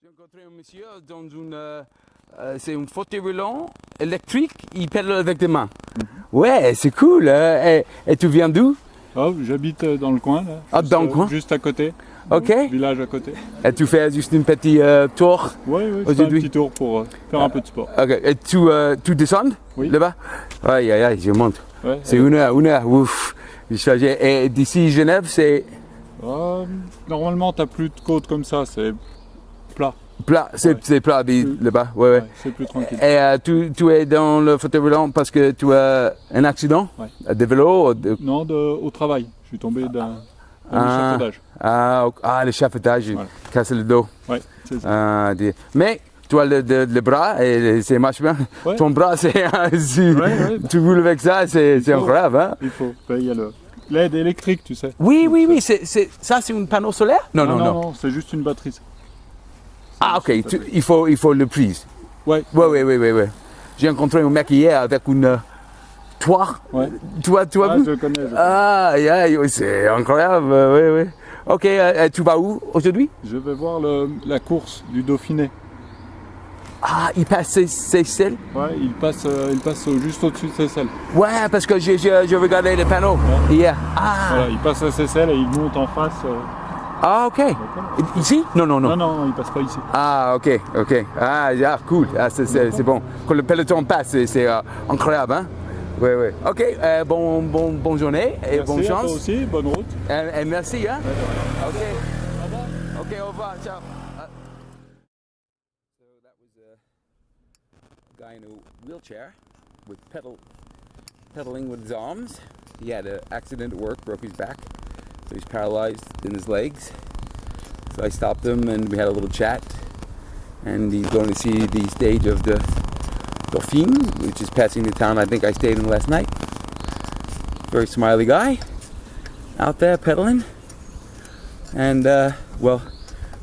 J'ai rencontré un monsieur dans c'est un fauteuil roulant électrique, il pèle avec des mains. Ouais, c'est cool. Et tu viens d'où? Oh, j'habite dans le coin, là. Ah, dans le coin? Juste à côté. Ok. Village à côté. Et tu fais juste une petite tour? Oui, je fais un petit tour pour faire un peu de sport. Ok. Et tu descends? Oui. Là-bas? Aïe, je monte. Ouais, c'est une heure, ouf. Et d'ici Genève, c'est? Normalement, tu n'as plus de côte comme ça, c'est plat. Plat, c'est plat là-bas, ouais. C'est plus tranquille. Et tu es dans le fauteuil roulant parce que tu as un accident? Ouais. De vélo? Non, au travail. Je suis tombé d'un échafaudage. L'échafaudage, cassé le dos. Ouais, c'est ça. Mais tu as le bras et c'est marche bien. Ouais. Ton bras, tu roules avec ça, c'est incroyable. Hein? Il faut. Il y a l'aide électrique, tu sais. Oui. Ça, c'est un panneau solaire? Non, c'est juste une batterie. Ah, ok, il faut le prise. Ouais. J'ai rencontré un mec hier avec une toit. Ouais. Tu as vu? Je connais. Ah, c'est incroyable, oui. Ok, tu vas où aujourd'hui? Je vais voir la course du Dauphiné. Ah, il passe Seyssel? Ouais, il passe juste au-dessus de Seyssel. Ouais, parce que j'ai regardé le panneau hier. Ah. Voilà, il passe à Seyssel et il monte en face. Ah, ok. Ici? Non. Non, il passe pas ici. Ah, ok. Ah, cool. Ah, c'est bon. Quand le peloton passe, c'est incroyable, hein? Oui. Ok, bonne journée et bonne chance. Merci à toi aussi, bonne route. Et merci, hein? Ok, au revoir, ciao. So that was a guy in a wheelchair with pedaling with his arms. He had an accident at work, broke his back, so he's paralyzed in his legs. So I stopped him and we had a little chat. And he's going to see the stage of the Dauphine, which is passing the town I think I stayed in last night. Very smiley guy, out there pedaling, and well,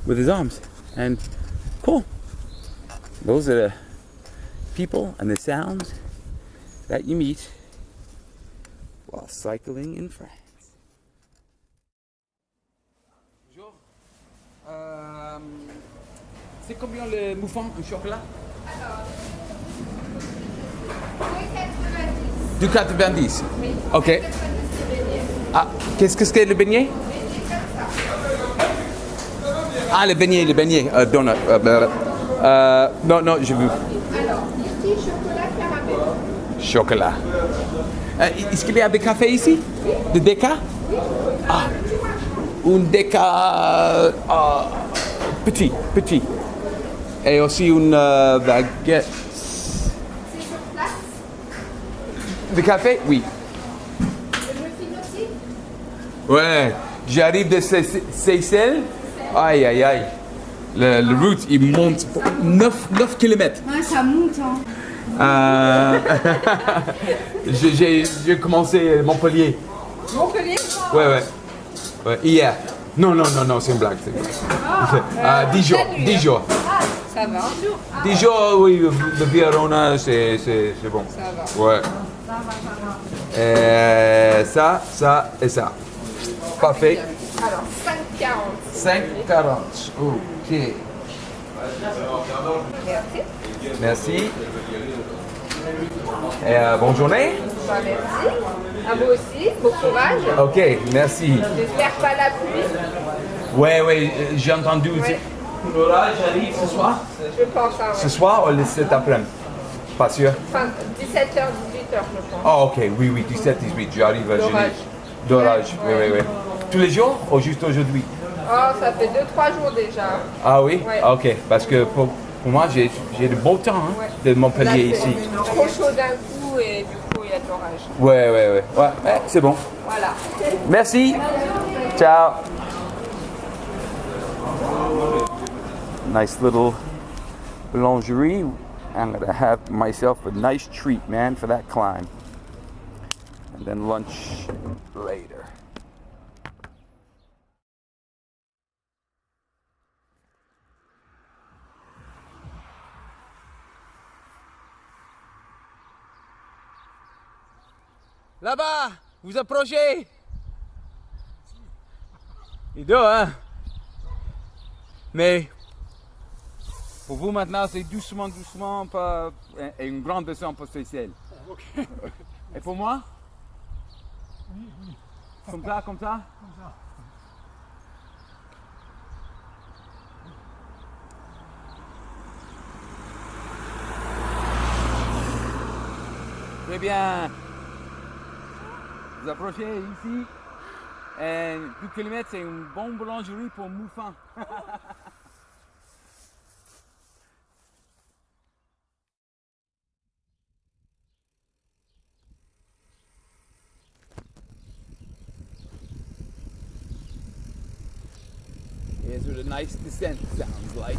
with his arms. And cool. Those are the people and the sounds that you meet while cycling in France. Bonjour. C'est combien le mouflon au chocolat? Alors, 2,90. 2,90. Oui. Ok. Ah, qu'est-ce que c'est le beignet? Ah, le beignet. Donut. Non, je veux. Alors, ici, chocolat caramel. Chocolat. Est-ce qu'il y a des cafés ici? Oui. De déca? Oui. Ah, un déca petit. Et aussi une baguette. C'est sur place? De café? Oui. Le muffin aussi? Ouais, j'arrive de Seychelles. Aïe. Le route, il monte 9 km. Ouais, ça monte. Hein. J'ai commencé Montpellier. Montpellier? Ouais. Hier. Non, c'est une blague. Dijon. Ah, ça va. Dijon, oui, le Verona, c'est bon. Ça va. Ouais. Ça va. Ça et ça. Parfait. Alors, 5,40. 5,40. Ok. Merci. Et bonne journée. Bah, merci. À vous aussi. Bon courage. Ok, merci. J'espère pas la pluie. Ouais, j'ai entendu. Ouais. L'orage arrive ce soir? Je pense. Hein, ouais. Ce soir ou cet après-midi? Pas sûr. Enfin, 17h, 18h, je pense. Ah, ok, oui, 17, 18. J'arrive à d'orage. Oui. Tous les jours ou juste aujourd'hui? Oh, ça fait 2-3 jours déjà. Ah oui? Ouais. Ok, parce que pour moi, j'ai de beau temps de Montpellier là, ici. Trop chaud d'un coup et du coup, il y a de l'orage. Ouais, c'est bon. Voilà. Merci. Ciao. Nice little boulangerie. I'm gonna have myself a nice treat, man, for that climb. And then lunch later. Là-bas, vous approchez. Il doit, hein. Mais pour vous maintenant, c'est doucement, pas et une grande descente pour Seychelles. Ok. Et pour moi? Oui. Comme ça? Comme ça. Très bien. Vous approchez ici. Et 2 km, c'est une bonne boulangerie pour mouflon. Here's what a nice descent sounds like.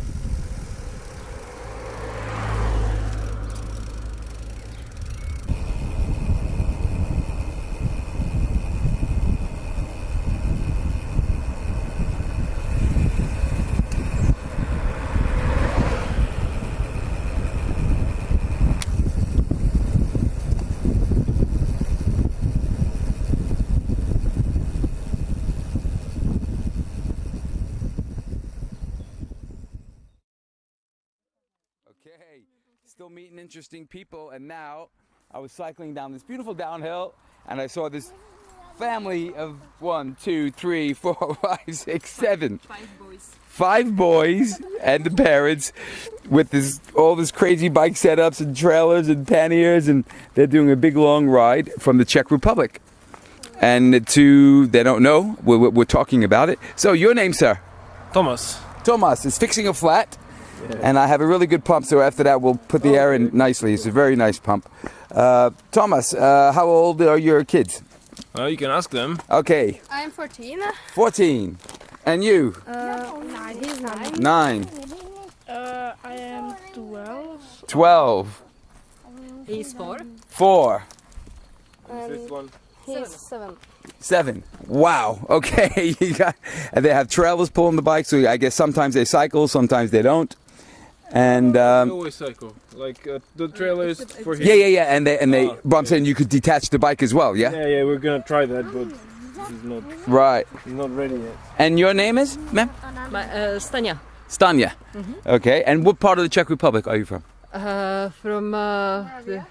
Okay, still meeting interesting people, and now I was cycling down this beautiful downhill and I saw this family of 1, 2, 3, 4, 5, 6, 7. 5 boys. 5 boys and the parents with all this crazy bike setups and trailers and panniers, and they're doing a big long ride from the Czech Republic. And they don't know, we're talking about it. So your name, sir? Thomas. Thomas is fixing a flat. Yeah. And I have a really good pump, so after that we'll put the air in nicely. It's a very nice pump. Thomas, how old are your kids? Well, you can ask them. Okay. I'm 14. 14. And you? 9. He's 9. 9. I am 12. 12. He's 4. 4. This one. He's 7. 7. Wow. Okay. And they have trailers pulling the bike, so I guess sometimes they cycle, sometimes they don't. And we always cycle. Like the trailer is for him. yeah. And they. But I'm saying you could detach the bike as well. Yeah. Yeah. We're gonna try that, but he's not. Right. He's not ready yet. And your name is, ma'am? Stania. Stania. Okay. And what part of the Czech Republic are you from? From Moravia.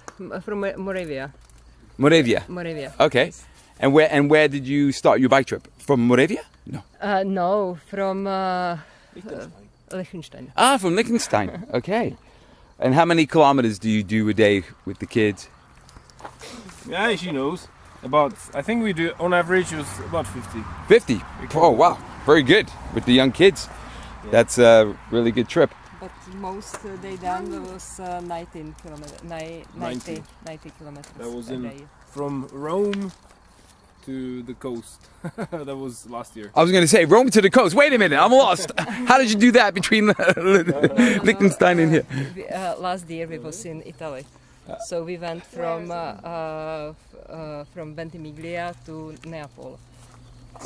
Moravia. Moravia. Okay. And where did you start your bike trip? From Moravia? No. No, from Liechtenstein. Ah, from Liechtenstein. Okay. And how many kilometers do you do a day with the kids? Yeah, she knows. I think we do, on average, it was about 50. 50? Oh, wow. Very good. With the young kids. Yeah. That's a really good trip. But most they done was 19 kilometers. 90 kilometers. That was a day. From Rome to the coast. That was last year. I was going to say Rome to the coast. Wait a minute, I'm lost. How did you do that between Liechtenstein and here? Last year we was in Italy. So we went from Ventimiglia to Neapol.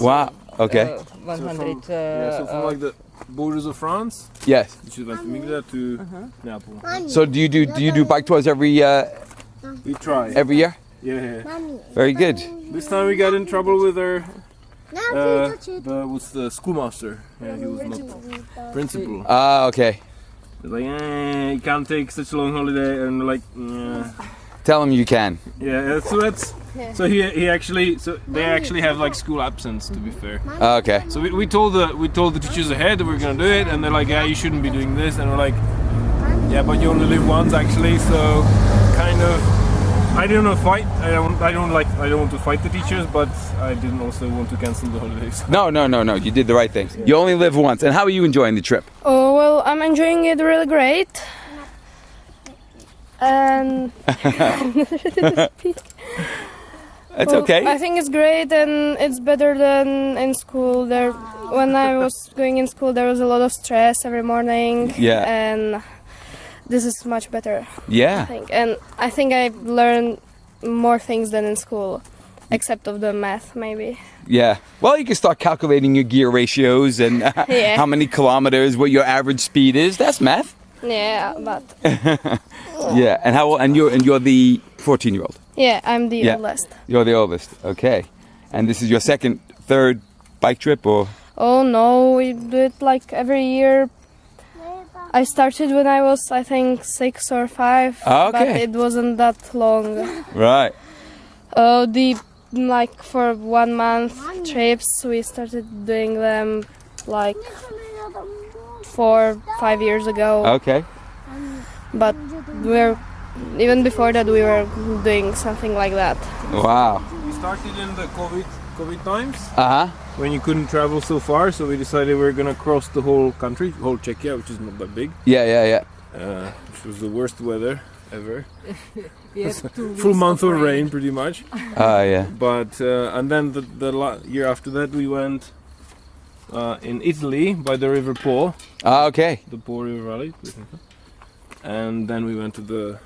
Wow. Okay. 100. So from like the borders of France. Yes. You went from Ventimiglia to Neapol. So do you do bike tours every? We try. Every year. Yeah. Very good. This time we got in trouble with our was the schoolmaster. Yeah, he was not principal. Ah, okay. He was like, you can't take such a long holiday, and we're like, Tell him you can. Yeah, so he actually, so they actually have like school absence, to be fair. Okay. So we told the teachers ahead that we were gonna do it, and they're like, yeah, you shouldn't be doing this, and we're like, yeah, but you only live once actually, so kind of. I didn't want to fight. I don't want to fight the teachers, but I didn't also want to cancel the holidays. No. You did the right thing. You only live once. And how are you enjoying the trip? Oh well, I'm enjoying it really great. And It's okay. I think it's great, and it's better than in school. When I was going in school, there was a lot of stress every morning. Yeah. And this is much better. Yeah. I think I learned more things than in school, except of the math maybe. Yeah. Well, you can start calculating your gear ratios and how many kilometers, what your average speed is. That's math. Yeah, but. Yeah. And how? And you're the 14-year-old. Yeah, I'm the oldest. You're the oldest. Okay. And this is your third bike trip, or? Oh no, we do it like every year. I started when I was, I think, 6 or 5, but it wasn't that long. Right. For 1 month trips, we started doing them like 4-5 years ago. Okay. But even before that, we were doing something like that. Wow. We started in the COVID times. When you couldn't travel so far, so we decided we were gonna cross the whole country, whole Czechia, which is not that big. Yeah. Which was the worst weather ever. Full Full month of rain, pretty much. Yeah. But and then the year after that, we went in Italy by the River Po. Okay. The Po River Valley. And then we went to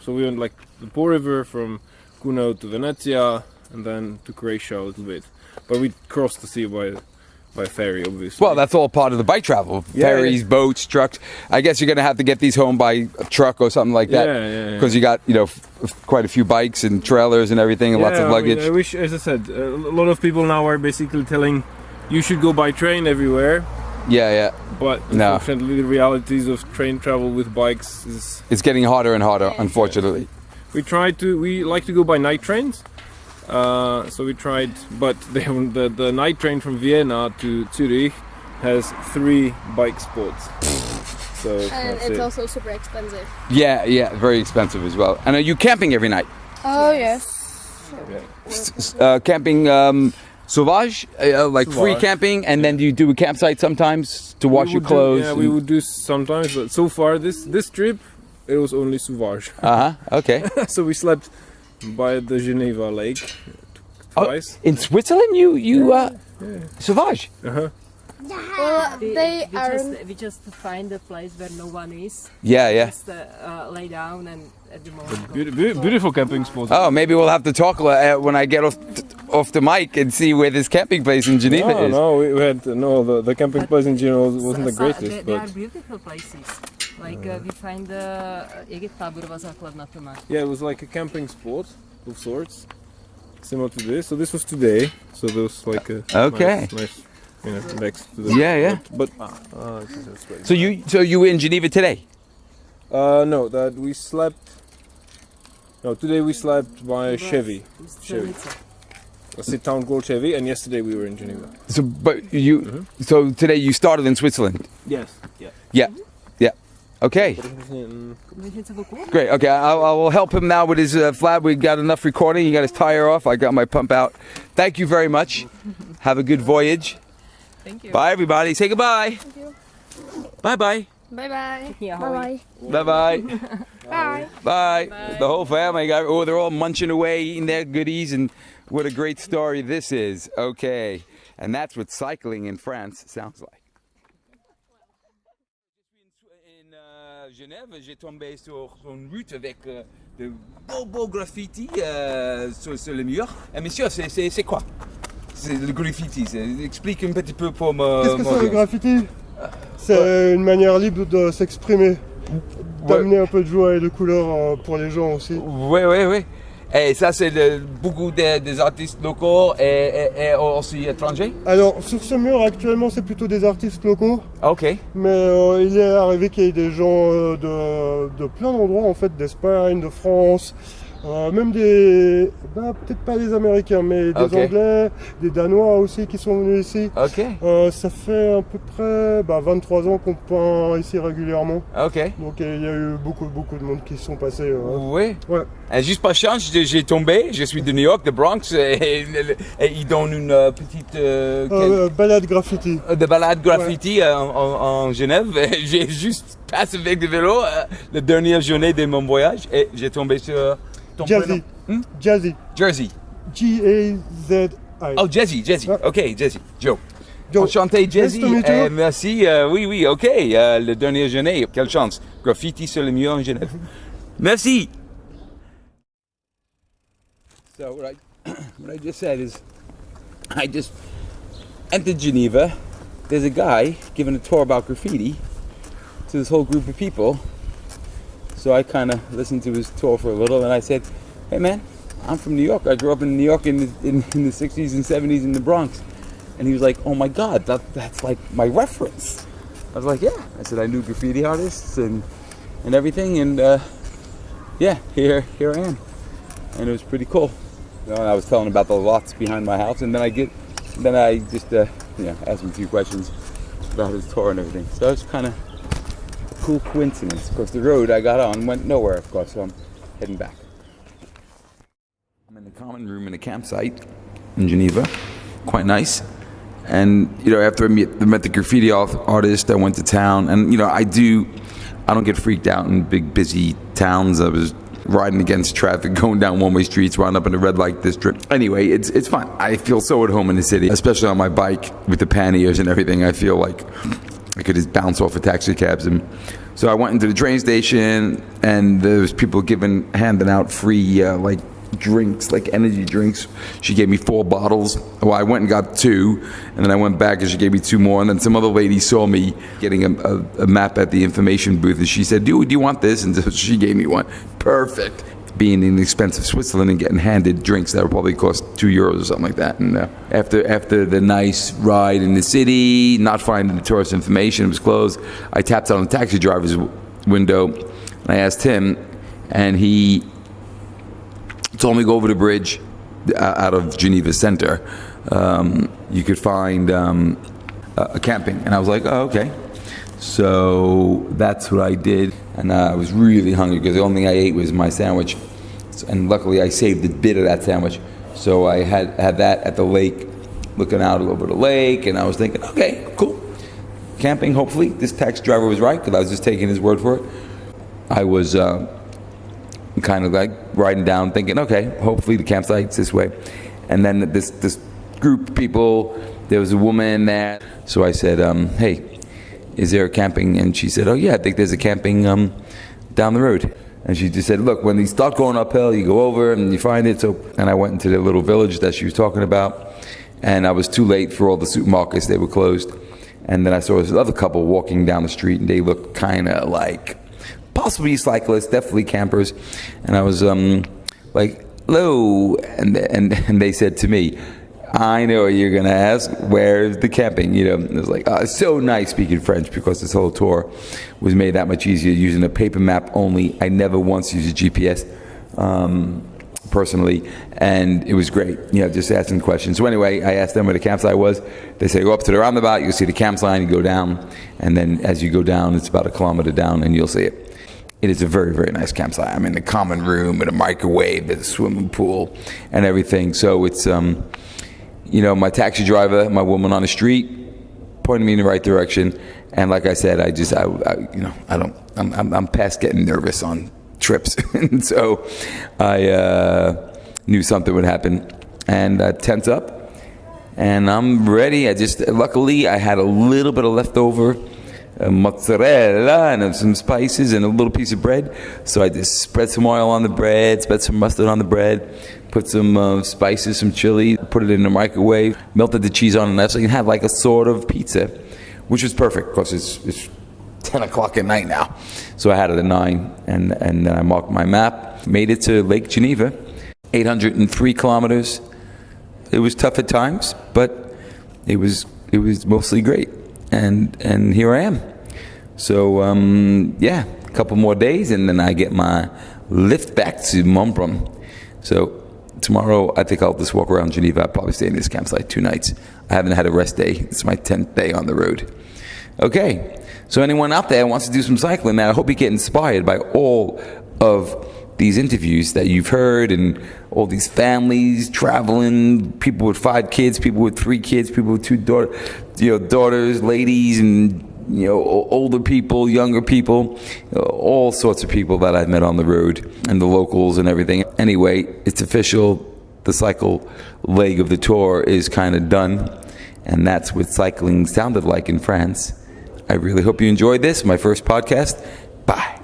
so we went like the Po River from Cuneo to Venezia, and then to Croatia a little bit. But we crossed the sea by ferry, obviously. Well, that's all part of the bike travel. Ferries, boats, trucks. I guess you're going to have to get these home by a truck or something like that. Yeah. Because you got, quite a few bikes and trailers and everything and lots of luggage. I wish, as I said, a lot of people now are basically telling you should go by train everywhere. Yeah. But unfortunately, the realities of train travel with bikes is... It's getting harder and harder, unfortunately. We like to go by night trains. So we tried, but the night train from Vienna to Zurich has 3 bike spots. So it's also super expensive. Yeah, very expensive as well. And are you camping every night? Oh yes. Camping sauvage, sauvage. Free camping, and then do you do a campsite sometimes to wash your clothes? We would do sometimes, but so far this trip it was only sauvage. Okay. So we slept by the Geneva lake, twice. In Switzerland, Sauvage. Well, we just find a place where no one is. Yeah. Just lay down and at the moment. Beautiful camping spot. Oh, maybe we'll have to talk when I get off the mic and see where this camping place in Geneva is. No, we had the camping place in Geneva wasn't the greatest. There are beautiful places. Like we find táborova základna to má. Yeah, it was like a camping spot of sorts, similar to this. So this was today. So there was like a nice next to the But so you were in Geneva today? No, that we slept. No, today we slept by Chevy. That's a town called Chevy, and yesterday we were in Geneva. So, so today you started in Switzerland? Yes. Yeah. Okay. Great. Okay, I will help him now with his flab. We got enough recording. He got his tire off. I got my pump out. Thank you very much. Have a good voyage. Thank you. Bye, everybody. Say goodbye. Thank you. Bye-bye. Bye-bye. Bye-bye. Bye-bye. Bye. Bye. The whole family. They're all munching away, eating their goodies, and what a great story this is. Okay. And that's what cycling in France sounds like. Genève, j'ai tombé sur une route avec de beaux graffitis sur le mur. Et monsieur, c'est quoi? C'est le graffiti. Explique un petit peu pour moi. Qu'est-ce que c'est le graffiti? C'est une manière libre de s'exprimer, d'amener un peu de joie et de couleur pour les gens aussi. Oui. Et ça, c'est beaucoup des artistes locaux et aussi étrangers? Alors, sur ce mur, actuellement, c'est plutôt des artistes locaux. Ok. Mais il est arrivé qu'il y ait des gens de plein d'endroits, en fait, d'Espagne, de France, même des... peut-être pas des Américains, mais des Anglais, des Danois aussi qui sont venus ici. Ok. Ça fait à peu près 23 ans qu'on peint ici régulièrement. Ok. Donc il y a eu beaucoup de monde qui se sont passés. Oui. Ouais. Et juste par chance, j'ai tombé, je suis de New York, de Bronx, et ils donnent une petite... balade graffiti. De balade graffiti en Genève. J'ai juste passé avec le vélo la dernière journée de mon voyage et j'ai tombé sur... Jazzy. Jazzy. Jersey. G-A-Z-I. Oh, Jazzy. Ok, Jazzy. Joe. Enchanté, Jazzy. Merci. Oui, ok. La dernière journée. Quelle chance. Graffiti sur le mur en Genève. Merci. So what I just said is, I just entered Geneva. There's a guy giving a tour about graffiti to this whole group of people. So I kind of listened to his tour for a little, and I said, "Hey man, I'm from New York. I grew up in New York in the 60s and 70s in the Bronx." And he was like, "Oh my God, that's like my reference." I was like, "Yeah." I said I knew graffiti artists and everything, and yeah, here I am, and it was pretty cool. You know, I was telling about the lots behind my house, and then I just asked him a few questions about his tour and everything. So it was kind of cool coincidence. Of course, the road I got on went nowhere, of course, so I'm heading back. I'm in the common room in a campsite in Geneva. Quite nice. And, after I met the graffiti artist, I went to town. And, I don't get freaked out in big, busy towns. I was riding against traffic, going down one-way streets, wound up in the red light district. Anyway, it's fun. I feel so at home in the city, especially on my bike with the panniers and everything. I feel like I could just bounce off of taxi cabs. And so I went into the train station, and there was people handing out free drinks, like energy drinks. She gave me 4 bottles. Well, I went and got 2, and then I went back and she gave me 2 more. And then some other lady saw me getting a map at the information booth, and she said, do you want this? And so she gave me one. Perfect. Being in expensive Switzerland and getting handed drinks that would probably cost €2 or something like that. And after the nice ride in the city, not finding the tourist information, it was closed, I tapped on the taxi driver's window, and I asked him, and he told me to go over the bridge out of Geneva Center. You could find a camping, and I was like, oh, okay. So that's what I did, and I was really hungry because the only thing I ate was my sandwich, and luckily I saved a bit of that sandwich. So I had that at the lake, looking out over the lake, and I was thinking, okay, cool. Camping, hopefully. This taxi driver was right because I was just taking his word for it. I was kind of like riding down thinking, okay, hopefully the campsite's this way. And then this group of people, there was a woman there. So I said, hey, is there a camping? And she said, oh yeah, I think there's a camping down the road. And she just said, look, when you start going uphill, you go over and you find it. And I went into the little village that she was talking about. And I was too late for all the supermarkets. They were closed. And then I saw this other couple walking down the street, and they looked kind of like possibly cyclists, definitely campers. And I was like, hello. And they said to me, I know what you're going to ask, where's the camping? You know, it was like, it's so nice speaking French, because this whole tour was made that much easier using a paper map only. I never once used a GPS personally, and it was great, you know, just asking questions. So anyway, I asked them where the campsite was. They say, go up to the roundabout, you'll see the campsite, you go down, and then as you go down, it's about 1 kilometer down, and you'll see it. It is a very, very nice campsite. I'm in the common room with a microwave, there's a swimming pool, and everything. So it's, you know, my taxi driver, my woman on the street, pointed me in the right direction. And like I said, I'm past getting nervous on trips. And so I knew something would happen, and I tensed up, and I'm ready. Luckily I had a little bit of leftover mozzarella and some spices and a little piece of bread. So I just spread some oil on the bread, spread some mustard on the bread, put some spices, some chili, put it in the microwave, melted the cheese on it, so you can have like a sort of pizza, which was perfect because it's 10 o'clock at night now. So I had it at 9, and then I marked my map, made it to Lake Geneva, 803 kilometers. It was tough at times, but it was mostly great. And here I am. So yeah, a couple more days, and then I get my lift back to Montbron. So tomorrow I think I'll just walk around Geneva. I'll probably stay in this campsite 2 nights. I haven't had a rest day. It's my 10th day on the road. Okay, so anyone out there wants to do some cycling, man, I hope you get inspired by all of these interviews that you've heard, and all these families traveling, people with 5 kids, people with 3 kids, people with 2 daughters, ladies, and older people, younger people, all sorts of people that I've met on the road, and the locals and everything. Anyway, it's official. The cycle leg of the tour is kind of done, and that's what cycling sounded like in France. I really hope you enjoyed this, my first podcast. Bye.